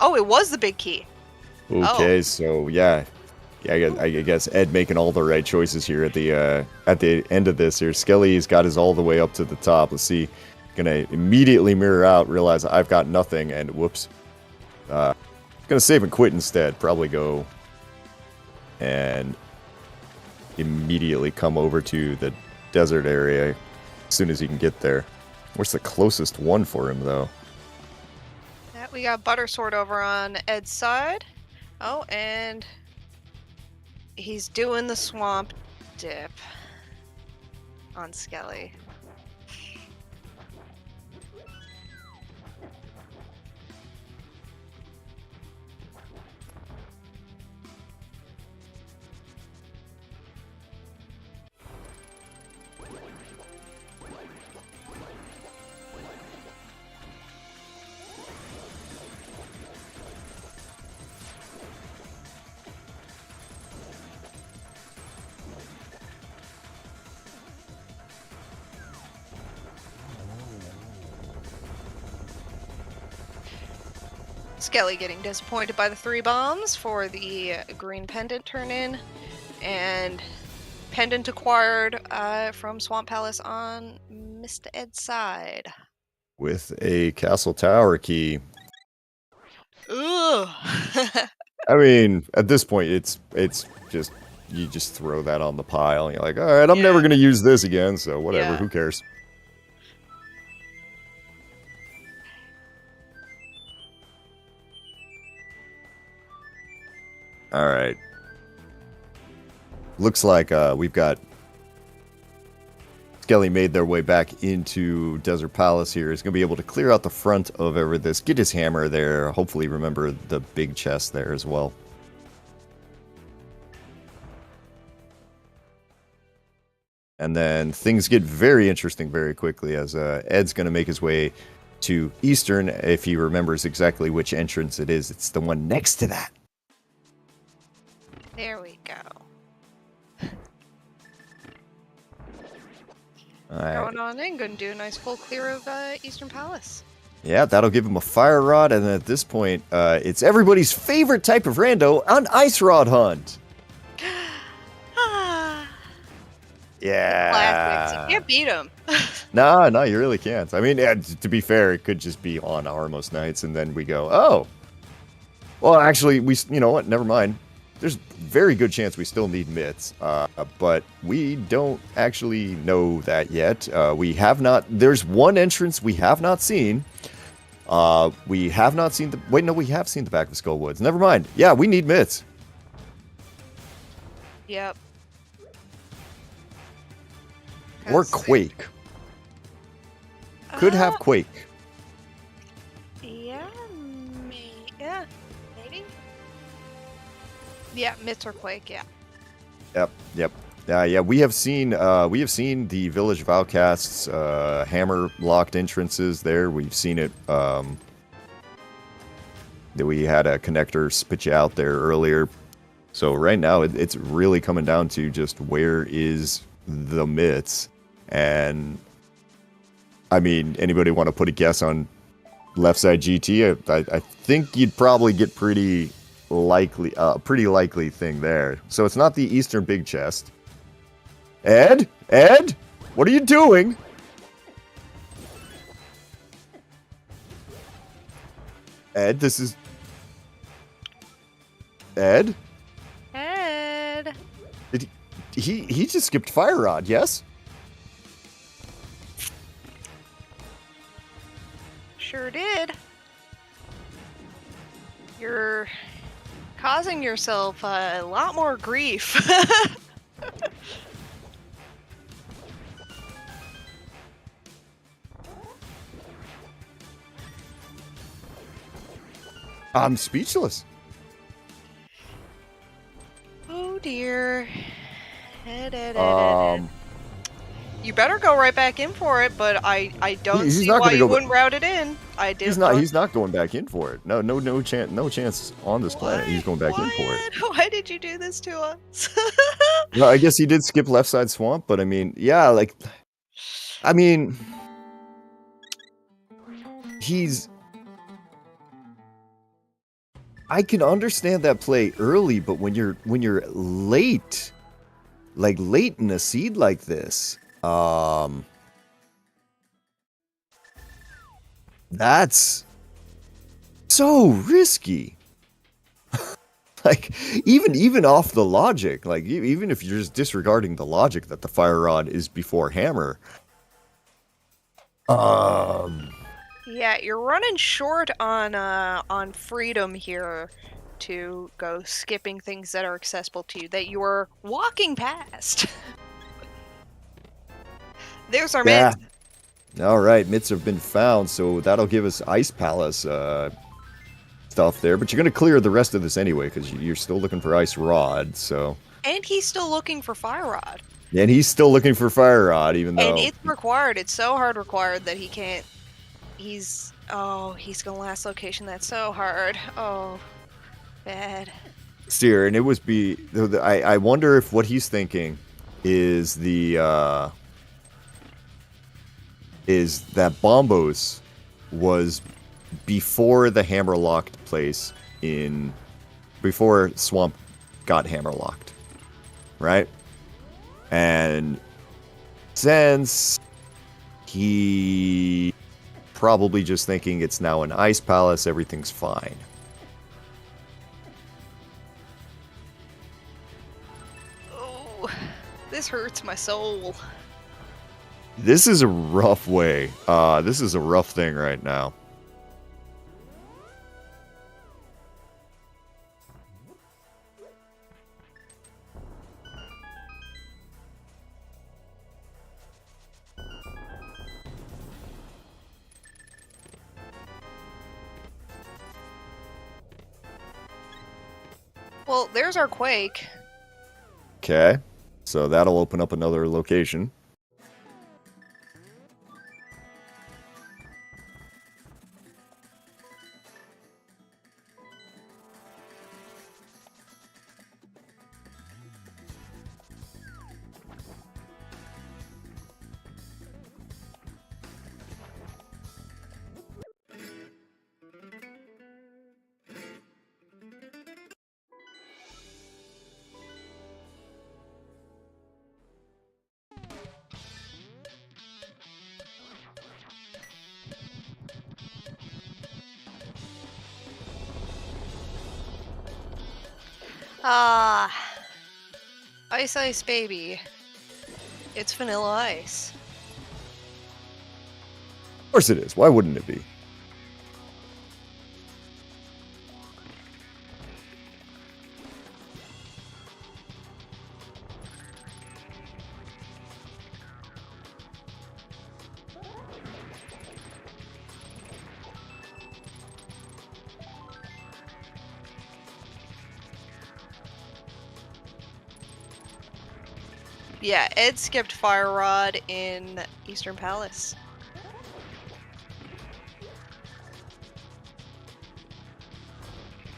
Oh, it was the big key. Okay, so yeah, I guess Ed making all the right choices here at the end of this here. Skele's got his all the way up to the top. Let's see, gonna immediately mirror out, realize I've got nothing, and whoops. Gonna save and quit instead. Probably go and immediately come over to the desert area as soon as he can get there. What's the closest one for him, though? Yeah, we got Butter Sword over on Ed's side. Oh, and He's doing the swamp dip on Skele. Skele getting disappointed by the 3 bombs for the green pendant turn in, and pendant acquired from Swamp Palace on MistaEd's side. With a castle tower key. Ooh. I mean, at this point, it's just, you just throw that on the pile, and you're like, all right, I'm never going to use this again, so whatever, who cares? All right. Looks like we've got Skele made their way back into Desert Palace here. He's going to be able to clear out the front of this, get his hammer there, hopefully remember the big chest there as well. And then things get very interesting very quickly as Ed's going to make his way to Eastern. If he remembers exactly which entrance it is, it's the one next to that. There we go. Going on in, gonna do a nice full clear of Eastern Palace. Yeah, that'll give him a fire rod, and then at this point, it's everybody's favorite type of rando, an ice rod hunt. Yeah. Classics. You can't beat him. No, you really can't. I mean, to be fair, it could just be on our most nights, and then we go, oh. Well, actually, you know what? Never mind. There's very good chance we still need mitts, but we don't actually know that yet. We have not. There's one entrance we have not seen. We have not seen the. Wait, no, we have seen the back of Skull Woods. Never mind. Yeah, we need mitts. Yep. Or Quake. Could have Quake. Yeah, maybe. Yeah, mitts or Quake. Yeah. Yep. Yeah, we have seen the Village of Outcasts hammer locked entrances there. We've seen it. That we had a connector spit you out there earlier. So right now it's really coming down to just where is the mitts, and I mean, anybody want to put a guess on left side GT? I think you'd probably get pretty likely thing there. So it's not the Eastern big chest. Ed, what are you doing? Ed, this is Ed. Did he just skipped fire rod? Yes. Sure did. You're causing yourself a lot more grief. I'm speechless. Oh dear. You better go right back in for it, but I don't see why you wouldn't route it in. He's not going back in for it. No chance on this planet. He's going back in for it. Why did you do this to us? No, I guess he did skip left side swamp, but I mean, yeah, I can understand that play early, but when you're late, late in a seed like this, that's so risky. Even off the logic, even if you're just disregarding the logic that the fire rod is before hammer. Yeah, you're running short on freedom here. to go skipping things that are accessible to you, that you are walking past. There's our Yeah. mitts. All right, mitts have been found, so that'll give us Ice Palace stuff there. But you're going to clear the rest of this anyway, because you're still looking for Ice Rod, so... And he's still looking for Fire Rod. And he's still looking for Fire Rod, even though... And it's required. It's so hard required that he can't... He's gonna last location. That's so hard. Oh, bad. Steer, and it was I wonder if what he's thinking is is that Bombos was before the hammerlocked place before Swamp got hammerlocked, right? And since he probably just thinking it's now an Ice Palace, everything's fine. Oh, this hurts my soul. This is a rough way. This is a rough thing right now. Well, there's our Quake. Okay, so that'll open up another location. Ah, Ice Ice Baby. It's Vanilla Ice. Of course it is. Why wouldn't it be? Yeah, Ed skipped Fire Rod in Eastern Palace.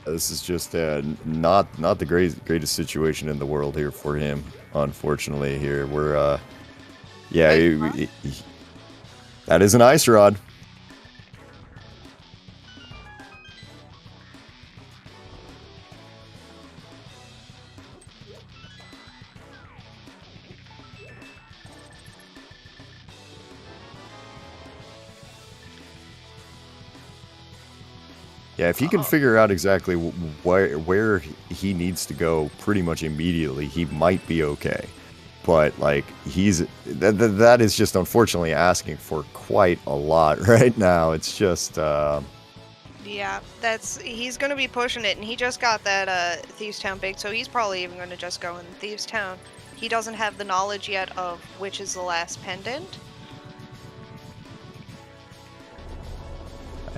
This is just not the greatest situation in the world here for him. Unfortunately, here we're yeah, that is an Ice Rod. Yeah, if he can figure out exactly where he needs to go pretty much immediately, he might be okay. But like that is just unfortunately asking for quite a lot right now. It's just Yeah, he's gonna be pushing it, and he just got that Thieves Town big, so he's probably even gonna just go in Thieves Town. He doesn't have the knowledge yet of which is the last pendant.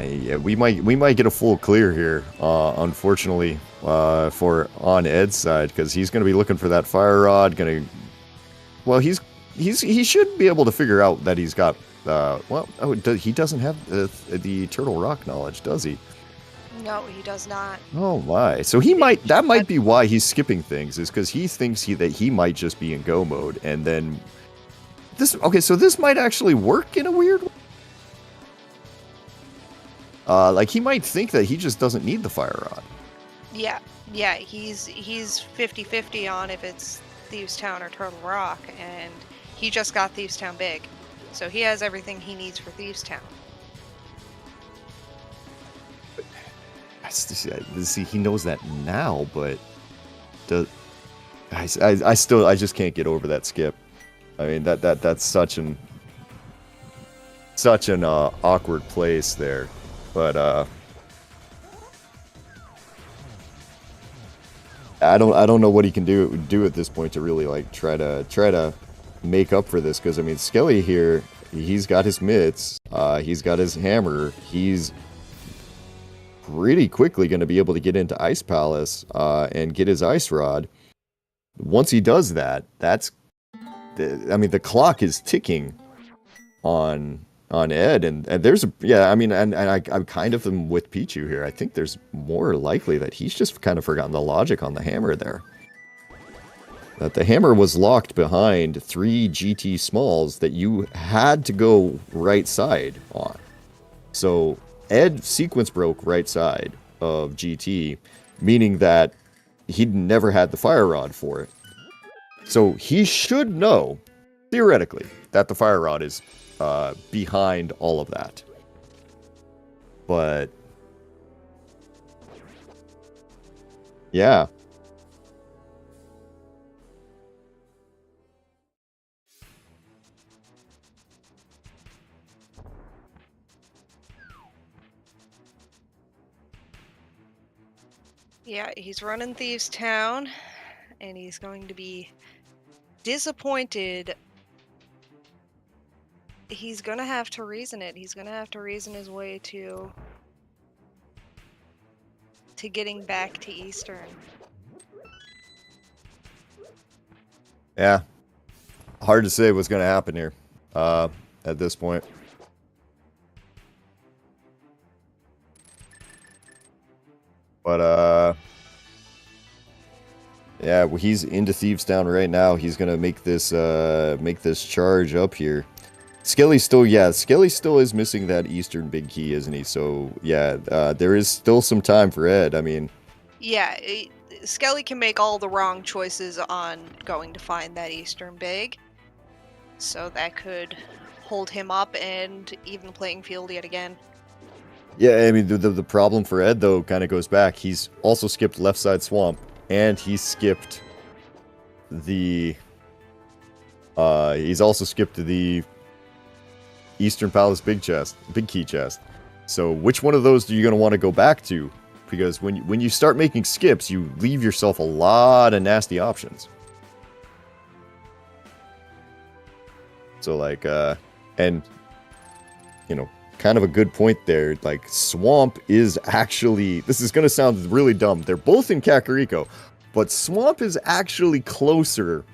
yeah, we might get a full clear here. Unfortunately, for on Ed's side, because he's going to be looking for that Fire Rod. He should be able to figure out that he's got. He doesn't have the Turtle Rock knowledge, does he? No, he does not. Oh my! So he might. That might be why he's skipping things, is because he thinks that he might just be in go mode, and then this. Okay, so this might actually work in a weird way. Like he might think that he just doesn't need the Fire Rod. Yeah, he's 50-50 on if it's Thieves Town or Turtle Rock, and he just got Thieves Town big, so he has everything he needs for Thieves Town. See, he knows that now, but I just can't get over that skip. I mean that's such an awkward place there. But I don't know what he can do at this point to really like try to make up for this, because I mean Skele here, he's got his mitts, he's got his hammer, he's pretty quickly going to be able to get into Ice Palace and get his Ice Rod. Once he does that, I mean the clock is ticking on Ed, and there's I mean, and I'm kind of with Pichu here. I think there's more likely that he's just kind of forgotten the logic on the hammer there. That the hammer was locked behind 3 GT smalls that you had to go right side on. So Ed sequence broke right side of GT, meaning that he'd never had the fire rod for it. So he should know, theoretically, that the fire rod is behind all of that. But yeah. Yeah, he's running Thieves Town, and he's going to be disappointed. He's gonna have to reason it. He's gonna have to reason his way to getting back to Eastern. Yeah. Hard to say what's going to happen here at this point. But yeah, well, he's into Thieves Town right now. He's going to make this charge up here. Skele still is missing that Eastern big key, isn't he? So, yeah, there is still some time for Ed. I mean, yeah, Skele can make all the wrong choices on going to find that Eastern big. So that could hold him up and even playing field yet again. yeah, I mean, the problem for Ed, though, kind of goes back. He's also skipped left side swamp, and he skipped the... he's also skipped the Eastern Palace big key chest. So which one of those are you going to want to go back to? Because when you start making skips, you leave yourself a lot of nasty options. So like, and you know, kind of a good point there. Like, Swamp is actually, this is going to sound really dumb. They're both in Kakariko, but Swamp is actually closer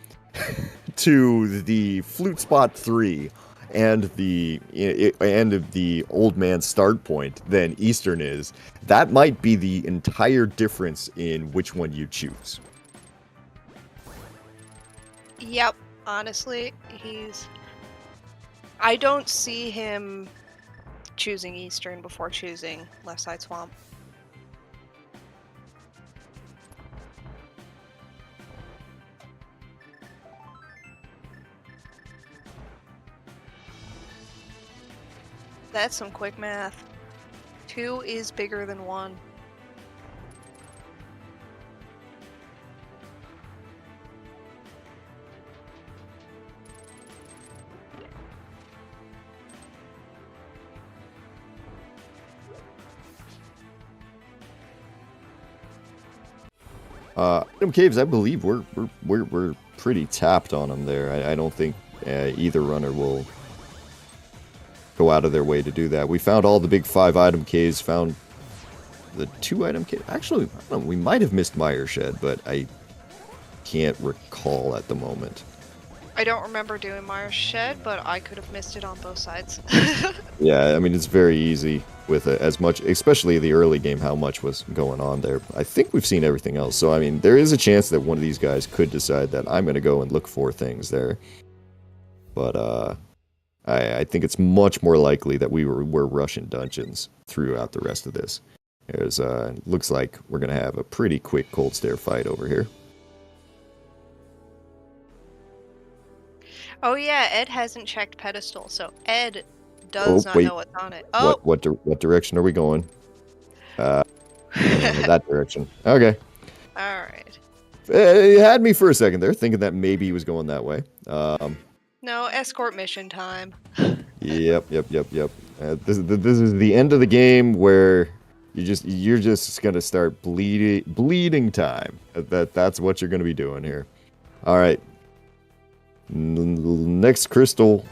to the Flute Spot 3 and the old man start point than Eastern is. That might be the entire difference in which one you choose. Yep, honestly, I don't see him choosing Eastern before choosing left side swamp. That's some quick math. 2 is bigger than 1. Item caves, I believe we're pretty tapped on them there. I don't think either runner will go out of their way to do that. We found all the big 5 item caves, found the 2 item caves. Actually, I don't know, we might have missed Mire Shed, but I can't recall at the moment. I don't remember doing Mire Shed, but I could have missed it on both sides. Yeah, I mean, it's very easy with as much, especially the early game, how much was going on there. I think we've seen everything else. So, I mean, there is a chance that one of these guys could decide that I'm going to go and look for things there. But, I think it's much more likely that we're rushing dungeons throughout the rest of this. There's, looks like we're going to have a pretty quick cold stare fight over here. Oh yeah, Ed hasn't checked pedestal, so Ed does not know what's on it. Oh, what direction are we going? That direction. Okay. All right. It had me for a second there, thinking that maybe he was going that way. No, escort mission time. Yep. This is the end of the game where You're just gonna start bleeding time. That's what you're gonna be doing here. All right. Next crystal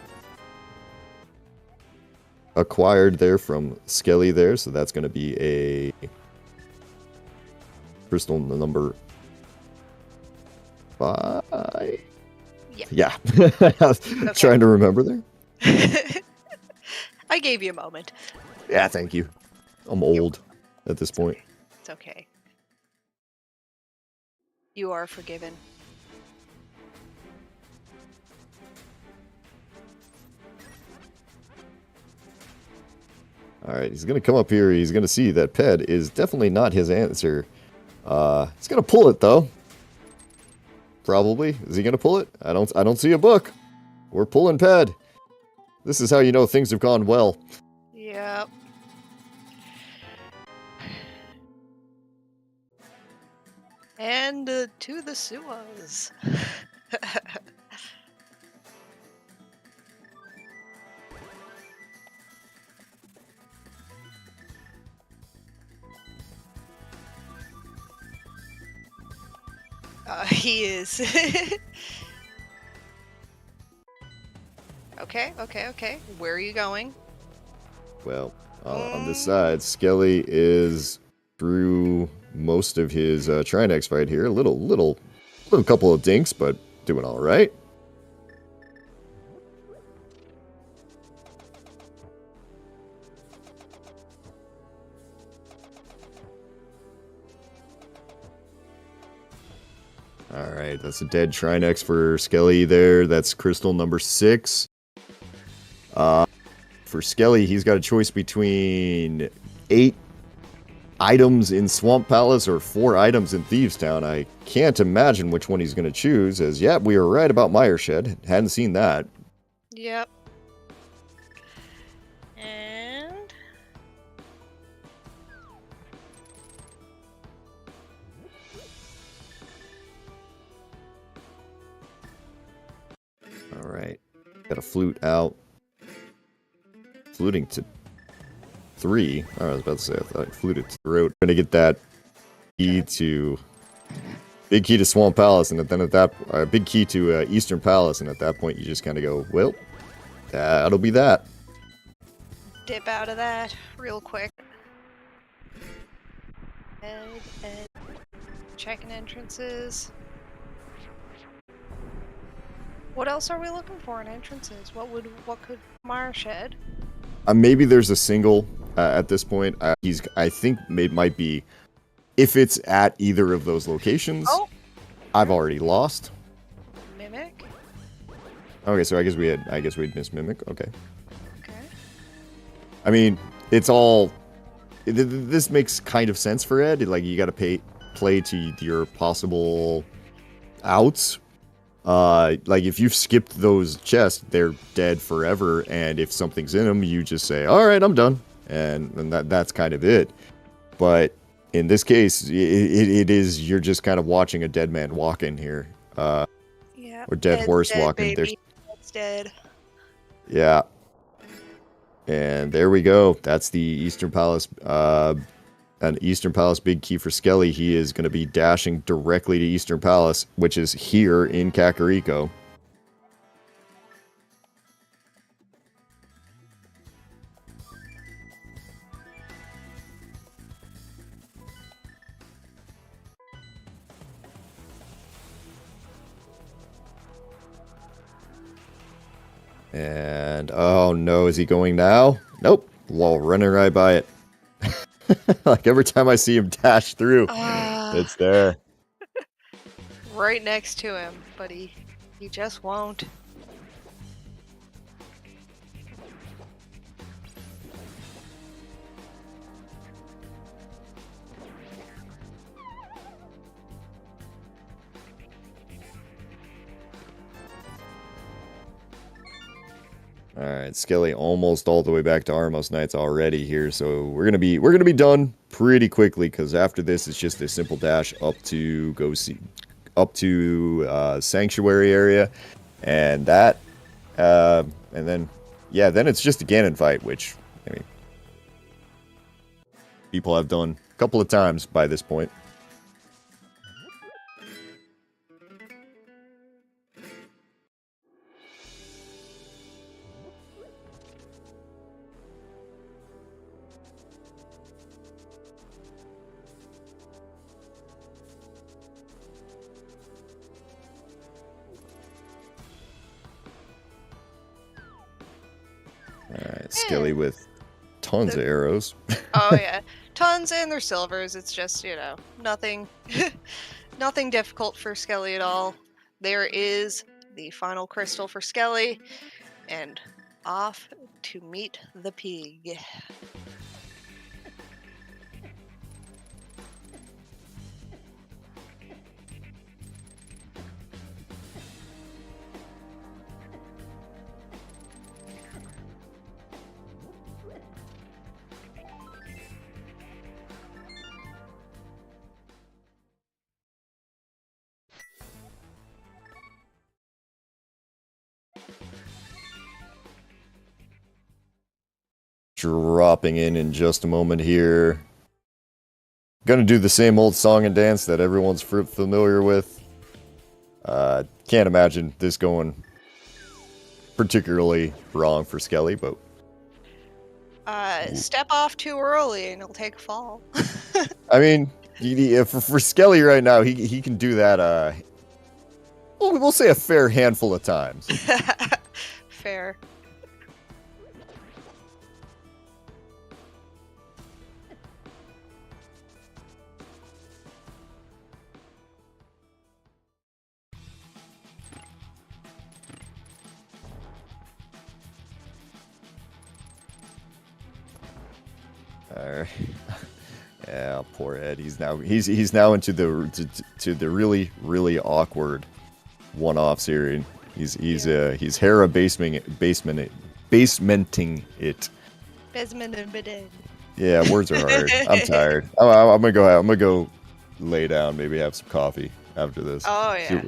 acquired there from Skele there, so that's gonna be a crystal number 5. Yeah. I was trying to remember there. I gave you a moment. Yeah, thank you. I'm old at this point. It's okay. You are forgiven. All right, he's gonna come up here. He's gonna see that Ped is definitely not his answer. He's gonna pull it though. Probably. Is he gonna pull it? I don't see a book. We're pulling Ped. This is how you know things have gone well. Yep. And to the sewers. He is. Okay. Where are you going? Well, on this side, Skele is through most of his Trinex fight here. A little couple of dinks, but doing all right. All right, that's a dead Trinex for Skele there. That's crystal number 6. For Skele, he's got a choice between 8 items in Swamp Palace or 4 items in Thieves Town. I can't imagine which one he's going to choose, as, yeah, we were right about Mireshed. Hadn't seen that. Yep. And... All right. Got a flute out. Fluting to 3. Oh, I was about to say, I thought I fluted to throat. Gonna get that key to... Big key to Swamp Palace, and then at that... big key to Eastern Palace, and at that point you just kind of go, well, that'll be that. dip out of that real quick. And checking entrances. What else are we looking for in entrances? What could Mireshed? Maybe there's a single at this point. I think it might be if it's at either of those locations. Oh. I've already lost. Mimic. Okay, so I guess we'd missed Mimic. Okay. Okay. I mean, it's all. This makes kind of sense for Ed. Like, you got to play to your possible outs. Like, if you've skipped those chests, they're dead forever, and if something's in them, you just say, all right, I'm done, and that's kind of it. But in this case, it is, you're just kind of watching a dead man walk in here, Yeah. or dead horse walking. Baby. It's dead. Yeah. And there we go. That's the Eastern Palace, an Eastern Palace big key for Skele. He is going to be dashing directly to Eastern Palace, which is here in Kakariko. And, oh no, is he going now? Nope. Well, running right by it. Like, every time I see him dash through, it's there. Right next to him, but he just won't. All right, Skele almost all the way back to Armos Knights already here, so we're gonna be done pretty quickly, because after this it's just a simple dash up to Sanctuary area, and that, and then yeah, then it's just a Ganon fight, which, I mean, people have done a couple of times by this point. Alright, Skele with tons of arrows. Oh yeah, tons, and they're silvers. It's just, you know, nothing, nothing difficult for Skele at all. There is the final crystal for Skele, and off to meet the pig. Dropping in just a moment here. Gonna do the same old song and dance that everyone's familiar with. Can't imagine this going particularly wrong for Skele, but... Step off too early and you'll take a fall. I mean, for Skele right now, he can do that, well, we'll say a fair handful of times. Fair. Yeah, poor Ed. He's now into the really awkward one-offs here. He's Hera basementing it. Basement and bidet. Yeah, words are hard. I'm tired. I'm gonna go lay down. Maybe have some coffee after this. Oh yeah.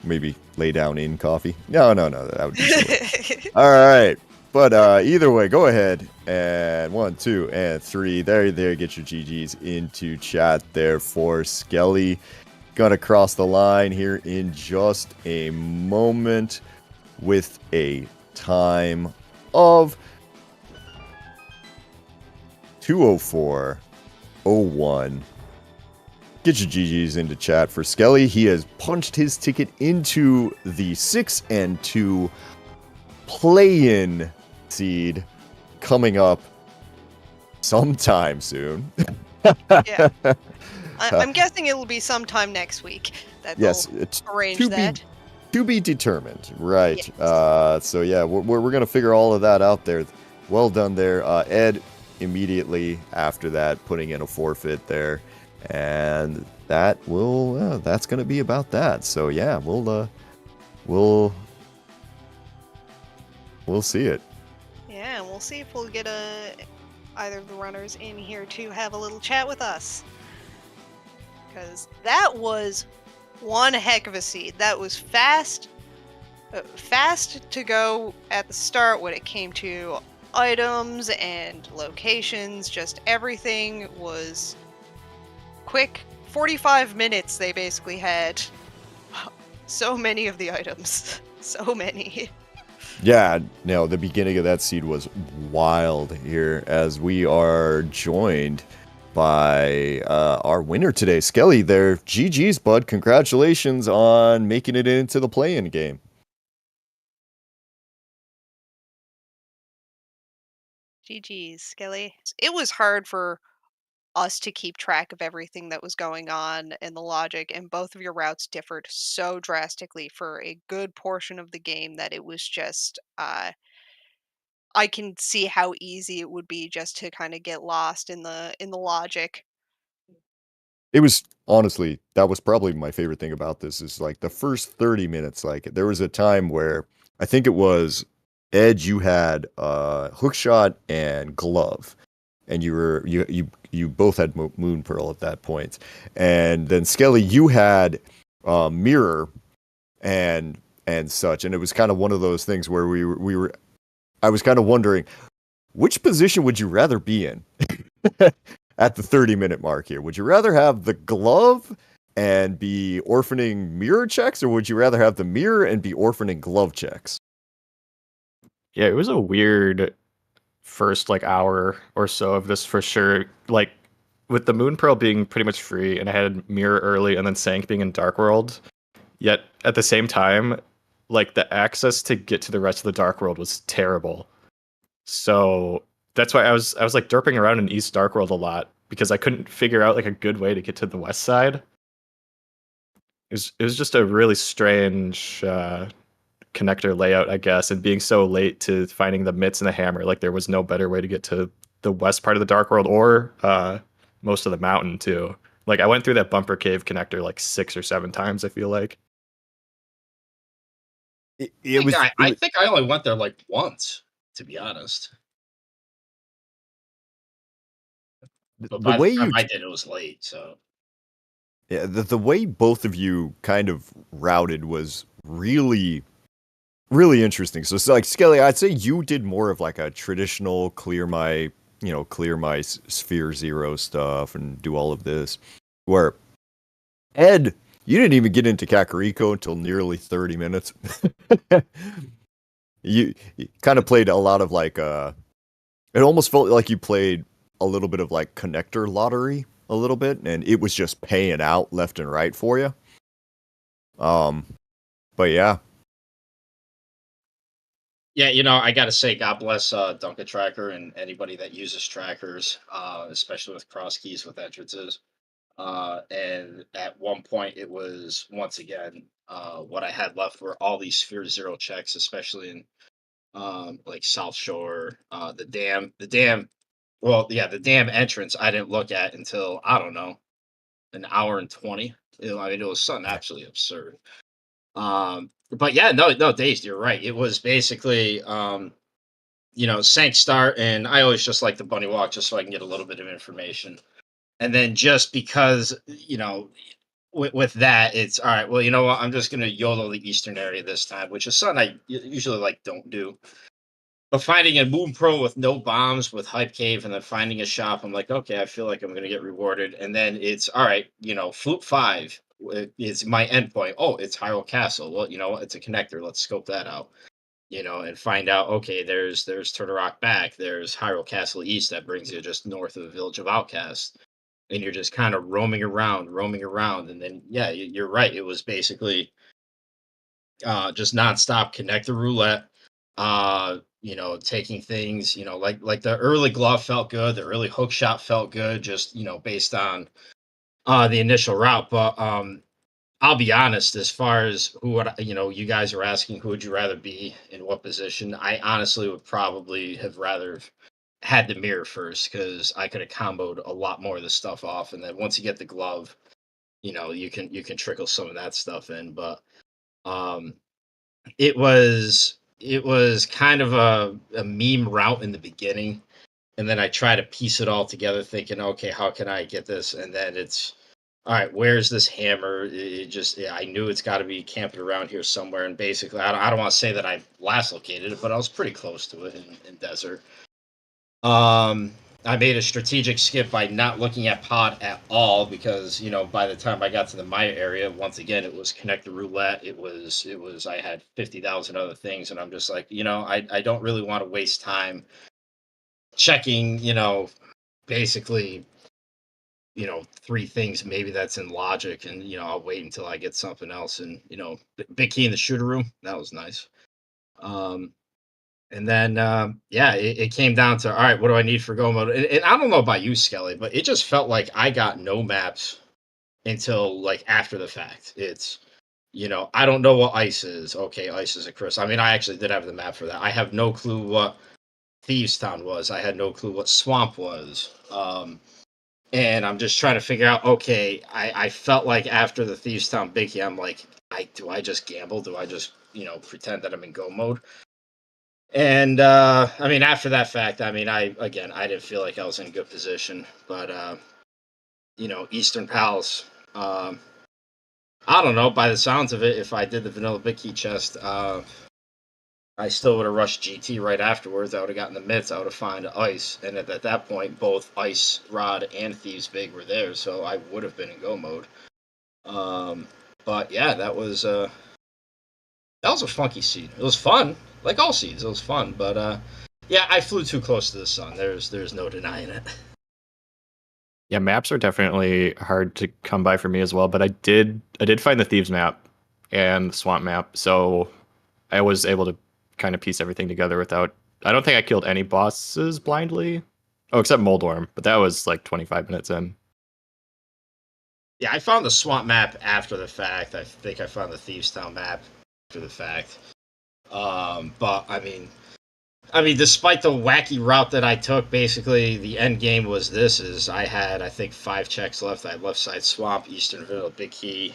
Maybe lay down in coffee. No, that would be silly. All right. But either way, go ahead and 1, 2, and 3. There, get your GGs into chat there for Skele. Gonna cross the line here in just a moment with a time of 2:04:01. Get your GGs into chat for Skele. He has punched his ticket into the 6-2 play-in seed coming up sometime soon. Yeah. I'm guessing it will be sometime next week that yes, they'll arrange that. To be determined, right? Yes. So yeah, we're gonna figure all of that out there. Well done there, Ed. Immediately after that, putting in a forfeit there, and that will that's gonna be about that. So yeah, we'll see it. Yeah, and we'll see if we'll get either of the runners in here to have a little chat with us. Because that was one heck of a seed. That was fast to go at the start when it came to items and locations. Just everything was quick. 45 minutes they basically had. So many of the items. So many. Yeah, no, the beginning of that seed was wild here as we are joined by our winner today, Skele there. GG's, bud. Congratulations on making it into the play-in game. GG's, Skele. It was hard for us to keep track of everything that was going on and the logic, and both of your routes differed so drastically for a good portion of the game that it was just I can see how easy it would be just to kind of get lost in the logic. It was honestly, that was probably my favorite thing about this is like the first 30 minutes. Like there was a time where I think it was Ed, you had hookshot and glove, and you both had moon pearl at that point, and then Skele, you had mirror and such, and it was kind of one of those things where we were I was kind of wondering which position would you rather be in. at the 30-minute mark here. Would you rather have the glove and be orphaning mirror checks, or would you rather have the mirror and be orphaning glove checks? Yeah, it was a weird first like hour or so of this for sure. Like with the Moon Pearl being pretty much free, and I had mirror early, and then Sank being in Dark World. Yet at the same time, like the access to get to the rest of the Dark World was terrible. So that's why I was like derping around in East Dark World a lot because I couldn't figure out like a good way to get to the west side. It was just a really strange connector layout, I guess, and being so late to finding the mitts and the hammer, like there was no better way to get to the west part of the Dark World or most of the mountain too. Like I went through that bumper cave connector like 6 or 7 times, I feel like. I think I only went there like once, to be honest. But by the time I did, it was late. So yeah, the way both of you kind of routed was really, really interesting. So it's like Skele, I'd say you did more of like a traditional clear my sphere zero stuff and do all of this. Where Ed, you didn't even get into Kakariko until nearly 30 minutes. you kind of played a lot of like it almost felt like you played a little bit of like connector lottery a little bit, and it was just paying out left and right for you. But yeah. Yeah, I gotta say, God bless Dunkin' Tracker and anybody that uses trackers, especially with Crosskeys with entrances. And at one point, it was once again what I had left were all these Sphere Zero checks, especially in like South Shore, the dam. Well, yeah, the dam entrance I didn't look at until I don't know, an hour and 20. I mean, it was something absolutely absurd. But yeah, no, Dave, you're right. It was basically sank start, and I always just like the bunny walk just so I can get a little bit of information. And then just because, with that, it's all right. Well, you know what? I'm just gonna YOLO the eastern area this time, which is something I usually like don't do. But finding a Moon Pro with no bombs, with Hype Cave, and then finding a shop, I'm like, okay, I feel like I'm gonna get rewarded. And then it's all right. Flute 5 is my endpoint. Oh, it's Hyrule Castle. Well, you know what? It's a connector. Let's scope that out. And find out, okay, there's Turtle back, there's Hyrule Castle East that brings you just north of the village of Outcast. And you're just kind of roaming around. And then, yeah, you're right. It was basically just nonstop connector roulette, taking things, like the early glove felt good. The early hook shot felt good, just, based on the initial route. But I'll be honest, as far as you guys are asking, who would you rather be in what position? I honestly would probably have rather had the mirror first because I could have comboed a lot more of the stuff off. And then once you get the glove, you can trickle some of that stuff in. But um, it was kind of a meme route in the beginning. And then I try to piece it all together thinking, okay, how can I get this? And then it's, all right, where's this hammer? I knew it's got to be camping around here somewhere. And basically, I don't want to say that I last located it, but I was pretty close to it in desert. I made a strategic skip by not looking at pod at all because, by the time I got to the Maya area, once again, it was connector roulette. It was, I had 50,000 other things. And I'm just like, I don't really want to waste time checking, basically, 3 things maybe that's in logic, and I'll wait until I get something else. And big key in the shooter room, that was nice. And then it came down to, all right, what do I need for go mode? And I don't know about you, Skele, but it just felt like I got no maps until like after the fact. It's I don't know what ice is. Okay, ice is a crystal. I mean, I actually did have the map for that. I have no clue what Thieves Town was. I had no clue what Swamp was. And I'm just trying to figure out, okay, I felt like after the Thieves Town Biggie, I'm like, do I just gamble? Do I just, pretend that I'm in go mode? And, I mean, after that fact, I mean, I didn't feel like I was in a good position. But, Eastern Palace, I don't know, by the sounds of it, if I did the vanilla Big Key chest, I still would have rushed GT right afterwards. I would have gotten the myths. I would have found ice, and at that point, both ice rod and thieves big were there, so I would have been in go mode. But yeah, that was a funky seed. It was fun, like all seeds. It was fun, but yeah, I flew too close to the sun. There's no denying it. Yeah, maps are definitely hard to come by for me as well, but I did find the Thieves map and the Swamp map, so I was able to kind of piece everything together without. I don't think I killed any bosses blindly. Oh, except Moldorm, but that was like 25 minutes in. Yeah, I found the swamp map after the fact. I think I found the Thieves Town map after the fact. But I mean, despite the wacky route that I took, basically the end game was this: is I had, I think, 5 checks left. I had left side swamp, Easternville, Big Key,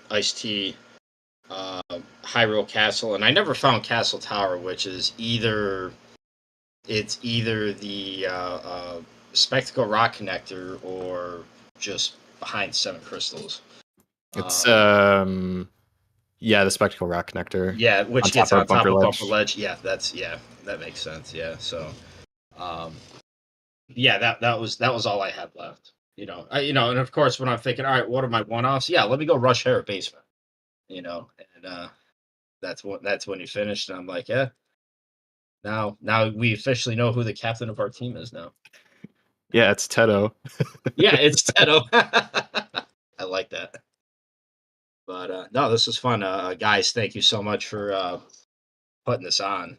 Ice Tea, Hyrule Castle, and I never found Castle Tower, which is either the Spectacle Rock Connector or just behind 7 crystals. It's yeah, the Spectacle Rock Connector. Yeah, which on gets on top of Ledge. Bumper Ledge. Yeah, that makes sense. Yeah, so yeah, that was all I had left. And of course when I'm thinking, all right, what are my one-offs? Yeah, let me go rush Harrah Basement. And that's when he finished, and I'm like, yeah. Now we officially know who the captain of our team is now. Yeah, it's Teto. Yeah, it's Teto. I like that. But no, this was fun. Guys, thank you so much for putting this on.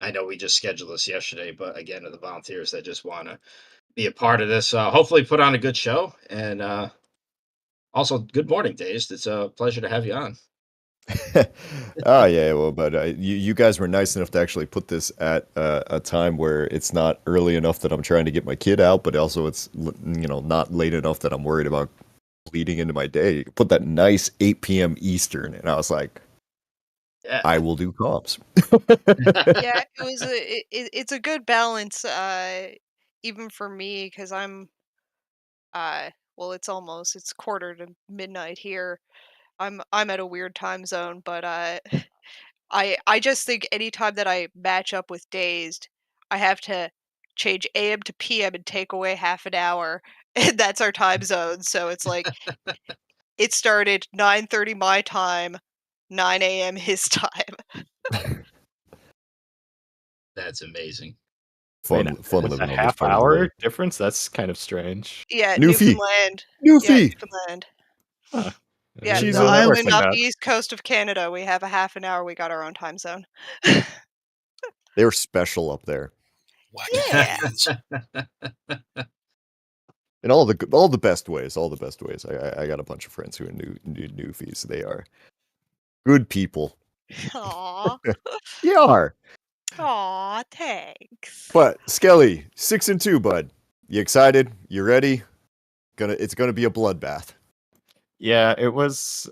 I know we just scheduled this yesterday, but again, to the volunteers that just want to be a part of this, hopefully put on a good show. And also, good morning, Dazed. It's a pleasure to have you on. Oh yeah, well, but you guys were nice enough to actually put this at a time where it's not early enough that I'm trying to get my kid out, but also it's not late enough that I'm worried about bleeding into my day. Put that nice 8 p.m. Eastern, and I was like, Yeah. I will do comps. Yeah, it's a good balance, even for me, because I'm well, it's quarter to midnight here. I'm at a weird time zone, but I just think anytime that I match up with Dazed, I have to change AM to PM and take away half an hour, and that's our time zone. So it's like it started 9:30 my time, 9 AM his time. That's amazing. Fun With living a on this half part of the hour world. difference. That's kind of strange. Yeah, Newfie. Newfoundland. Newfie. Yeah, Newfoundland. Huh. Yeah, She's the a- that works island like off that. the east coast of Canada, we have a half an hour, we got our own time zone. They're special up there, Wacky Yeah. Canadians. in all the best ways. All the best ways. I got a bunch of friends who are Newfies. They are good people. Aw. They are. Aw, thanks. But Skele, 6-2, bud. You excited? You ready? It's gonna be a bloodbath. Yeah, it was.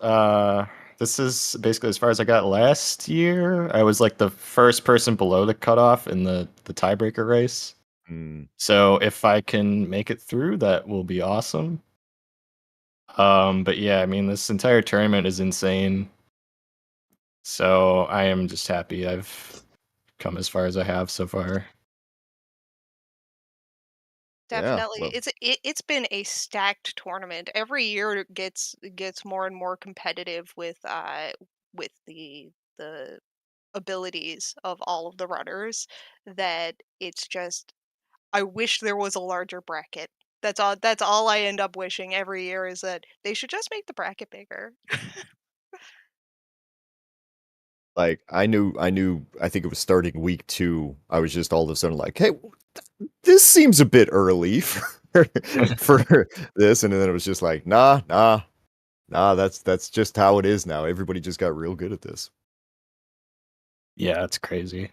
This is basically as far as I got last year. I was like the first person below the cutoff in the tiebreaker race. So if I can make it through, that will be awesome. But yeah, I mean, this entire tournament is insane. So I am just happy I've come as far as I have so far. Definitely. well. It's been a stacked tournament. Every year it gets more and more competitive with the abilities of all of the runners, that it's just, I wish there was a larger bracket. That's all I end up wishing every year, is that they should just make the bracket bigger. Like I knew I think it was starting week 2. I was just all of a sudden like, hey, this seems a bit early for this, and then it was just like, nah, that's just how it is now. Everybody just got real good at this. Yeah, it's crazy.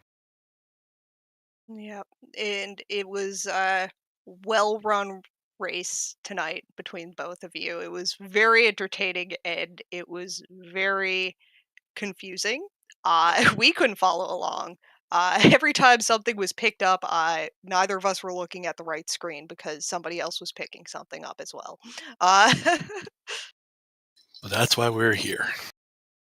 Yep. And it was a well-run race tonight between both of you. It was very entertaining, and it was very confusing. We couldn't follow along. Every time something was picked up, neither of us were looking at the right screen because somebody else was picking something up as well. But that's why we're here.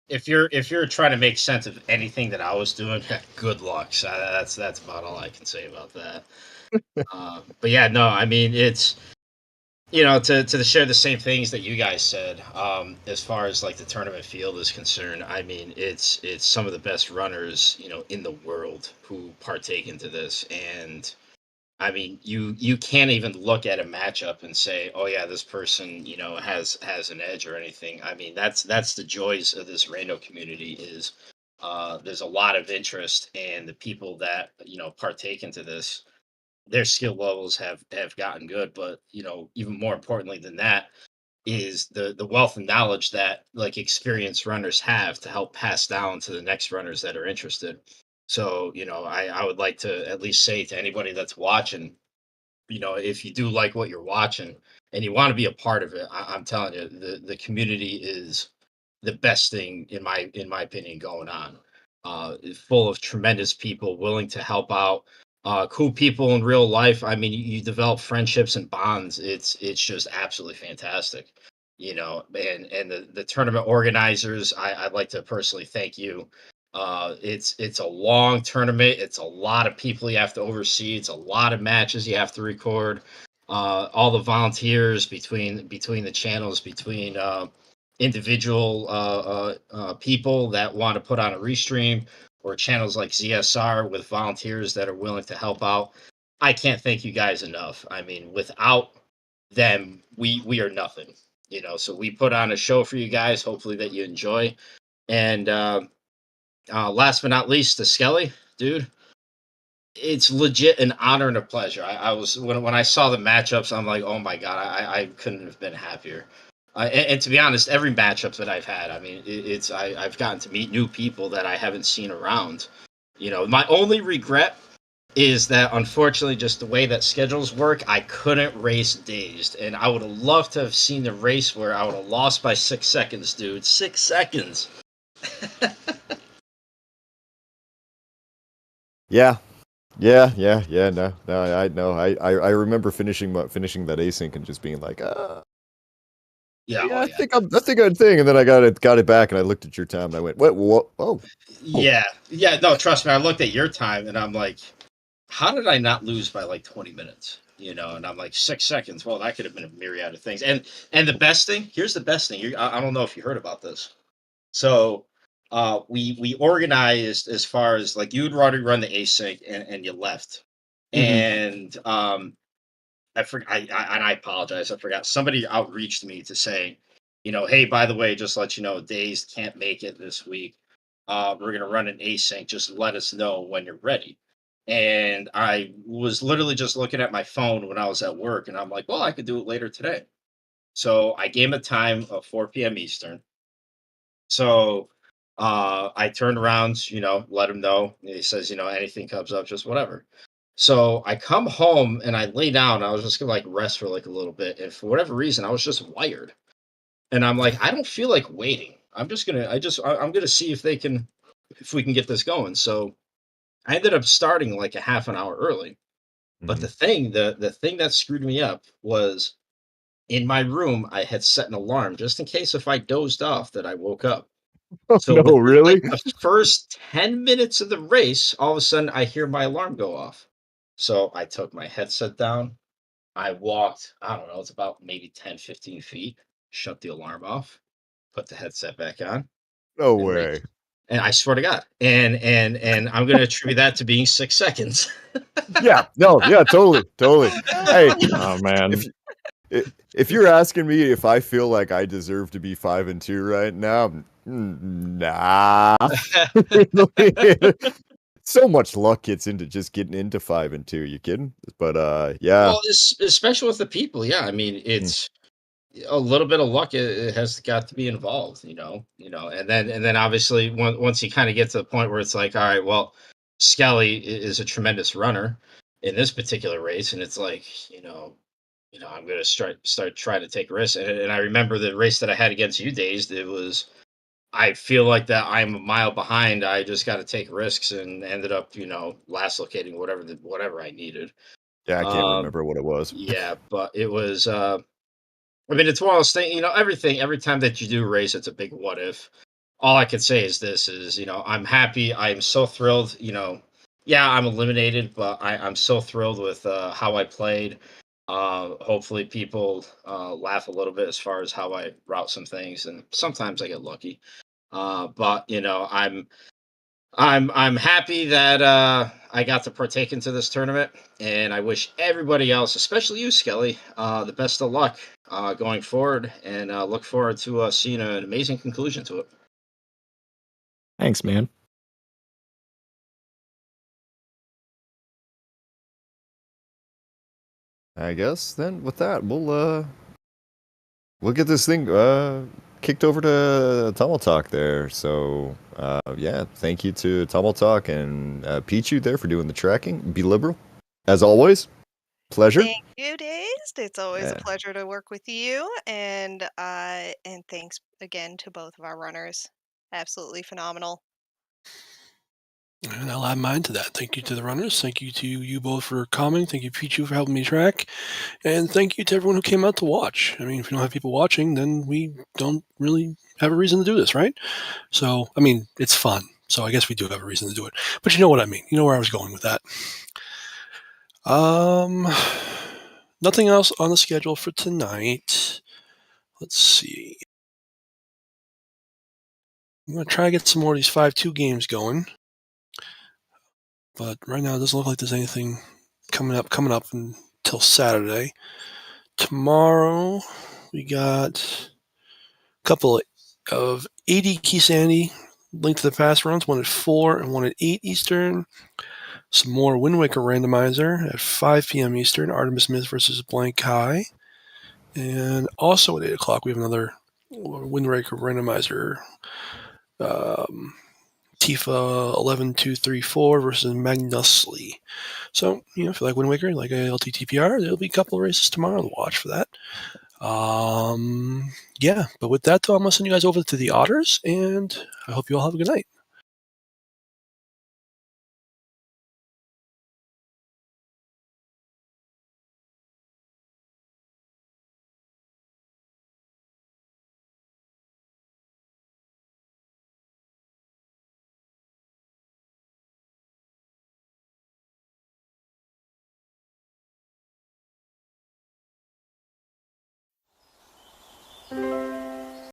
if you're trying to make sense of anything that I was doing, good luck. So that's about all I can say about that. But yeah, no, I mean it's to share the same things that you guys said. As far as like the tournament field is concerned, I mean it's some of the best runners in the world who partake into this, and I mean, you can't even look at a matchup and say, "Oh yeah, this person, has an edge" or anything. I mean, that's the joys of this rando community is there's a lot of interest, and the people that partake into this, their skill levels have gotten good. But even more importantly than that is the wealth of knowledge that like experienced runners have to help pass down to the next runners that are interested. So, I would like to at least say to anybody that's watching, if you do like what you're watching and you want to be a part of it, I'm telling you, the community is the best thing in my opinion going on. It's full of tremendous people willing to help out. Cool people in real life. I mean, you develop friendships and bonds. It's just absolutely fantastic. And the tournament organizers, I'd like to personally thank you. It's a long tournament. It's a lot of people you have to oversee. It's a lot of matches you have to record. All the volunteers between the channels, between individual people that want to put on a restream, or channels like ZSR with volunteers that are willing to help out. I can't thank you guys enough. I mean, without them, we are nothing. So we put on a show for you guys. Hopefully that you enjoy. And last but not least, the Skele, dude. It's legit an honor and a pleasure. I was when I saw the matchups, I'm like, oh my god, I couldn't have been happier. And to be honest, every matchup that I've had, I mean, I've gotten to meet new people that I haven't seen around. My only regret is that unfortunately, just the way that schedules work, I couldn't race Dazed, and I would have loved to have seen the race where I would have lost by 6 seconds, dude. 6 seconds. Yeah. Yeah. No, I know. I remember finishing that async and just being like, Yeah, yeah, oh, I think I'm thing, and then I got it back, and I looked at your time, and I went, what? Oh, yeah. No, trust me. I looked at your time, and I'm like, how did I not lose by like 20 minutes? And I'm like 6 seconds. Well, that could have been a myriad of things. And the best thing, here's the best thing. I don't know if you heard about this. So we organized as far as like you'd already run the async and you left. And I forgot. And I apologize. I forgot. Somebody outreached me to say, hey, by the way, just let you know, Dazed can't make it this week. We're gonna run an async. Just let us know when you're ready. And I was literally just looking at my phone when I was at work, and I'm like, well, I could do it later today. So I gave him a time of 4 p.m. Eastern. So I turned around, let him know. He says, anything comes up, just whatever. So I come home and I lay down. I was just gonna like rest for like a little bit, and for whatever reason, I was just wired. And I'm like, I don't feel like waiting. I'm gonna see if we can get this going. So I ended up starting like a half an hour early. But the thing that screwed me up was in my room. I had set an alarm just in case if I dozed off that I woke up. So no, within really? like the first 10 minutes of the race, all of a sudden I hear my alarm go off. So I took my headset down. I walked, I don't know, it's about maybe 10, 15 feet, shut the alarm off, put the headset back on, No and way. raced. And I swear to God. And I'm gonna attribute that to being 6 seconds. Yeah, no, yeah, totally. Hey, Oh man. if you're asking me if I feel like I deserve to be 5-2 right now, nah. So much luck gets into just getting into 5-2. You kidding? But yeah. Well, especially with the people, yeah. I mean, it's a little bit of luck. It has got to be involved, and then obviously once you kind of get to the point where it's like, all right, well, Skele is a tremendous runner in this particular race, and it's like, I'm gonna start trying to take risks. And I remember the race that I had against you, Dazed. It was, I feel like that I'm a mile behind. I just got to take risks, and ended up, last locating whatever I needed. Yeah, I can't Um, remember what it was. yeah, but it was. I mean, it's one of those things. Every time that you do a race, it's a big what if. all I could say is this: is I'm happy. I'm so thrilled. Yeah, I'm eliminated, but I'm so thrilled with how I played. Hopefully, people laugh a little bit as far as how I route some things, and sometimes I get lucky. But I'm happy that I got to partake into this tournament, and I wish everybody else, especially you, Skele, the best of luck going forward, and look forward to seeing an amazing conclusion to it. Thanks, man. I guess then with that, we'll get this thing kicked over to Tumble Talk there. So yeah, thank you to Tumble Talk and Pichu there for doing the tracking. Be liberal, as always. Pleasure. Thank you, Dazed. It's always a Yeah. pleasure to work with you, and thanks again to both of our runners. Absolutely phenomenal. And I'll add mine to that. Thank you to the runners. Thank you to you both for coming. Thank you, Pichu, for helping me track. And thank you to everyone who came out to watch. I mean, if you don't have people watching, then we don't really have a reason to do this, right? So, I mean, it's fun. So I guess we do have a reason to do it. But you know what I mean. You know where I was going with that. Nothing else on the schedule for tonight. Let's see. I'm going to try to get some more of these 5-2 games going. But right now, it doesn't look like there's anything coming up until Saturday. Tomorrow, we got a couple of 80 Key Sandy Link to the Past runs, one at 4 and one at 8 Eastern. Some more Wind Waker Randomizer at 5 p.m. Eastern, Artemis Myth versus Blank High. And also at 8 o'clock, we have another Wind Waker Randomizer, Tifa 11234 versus Magnusley. So, if you like Wind Waker, like ALttPR, there'll be a couple of races tomorrow to watch for that. Yeah, but with that, though, I'm going to send you guys over to the Otters, and I hope you all have a good night.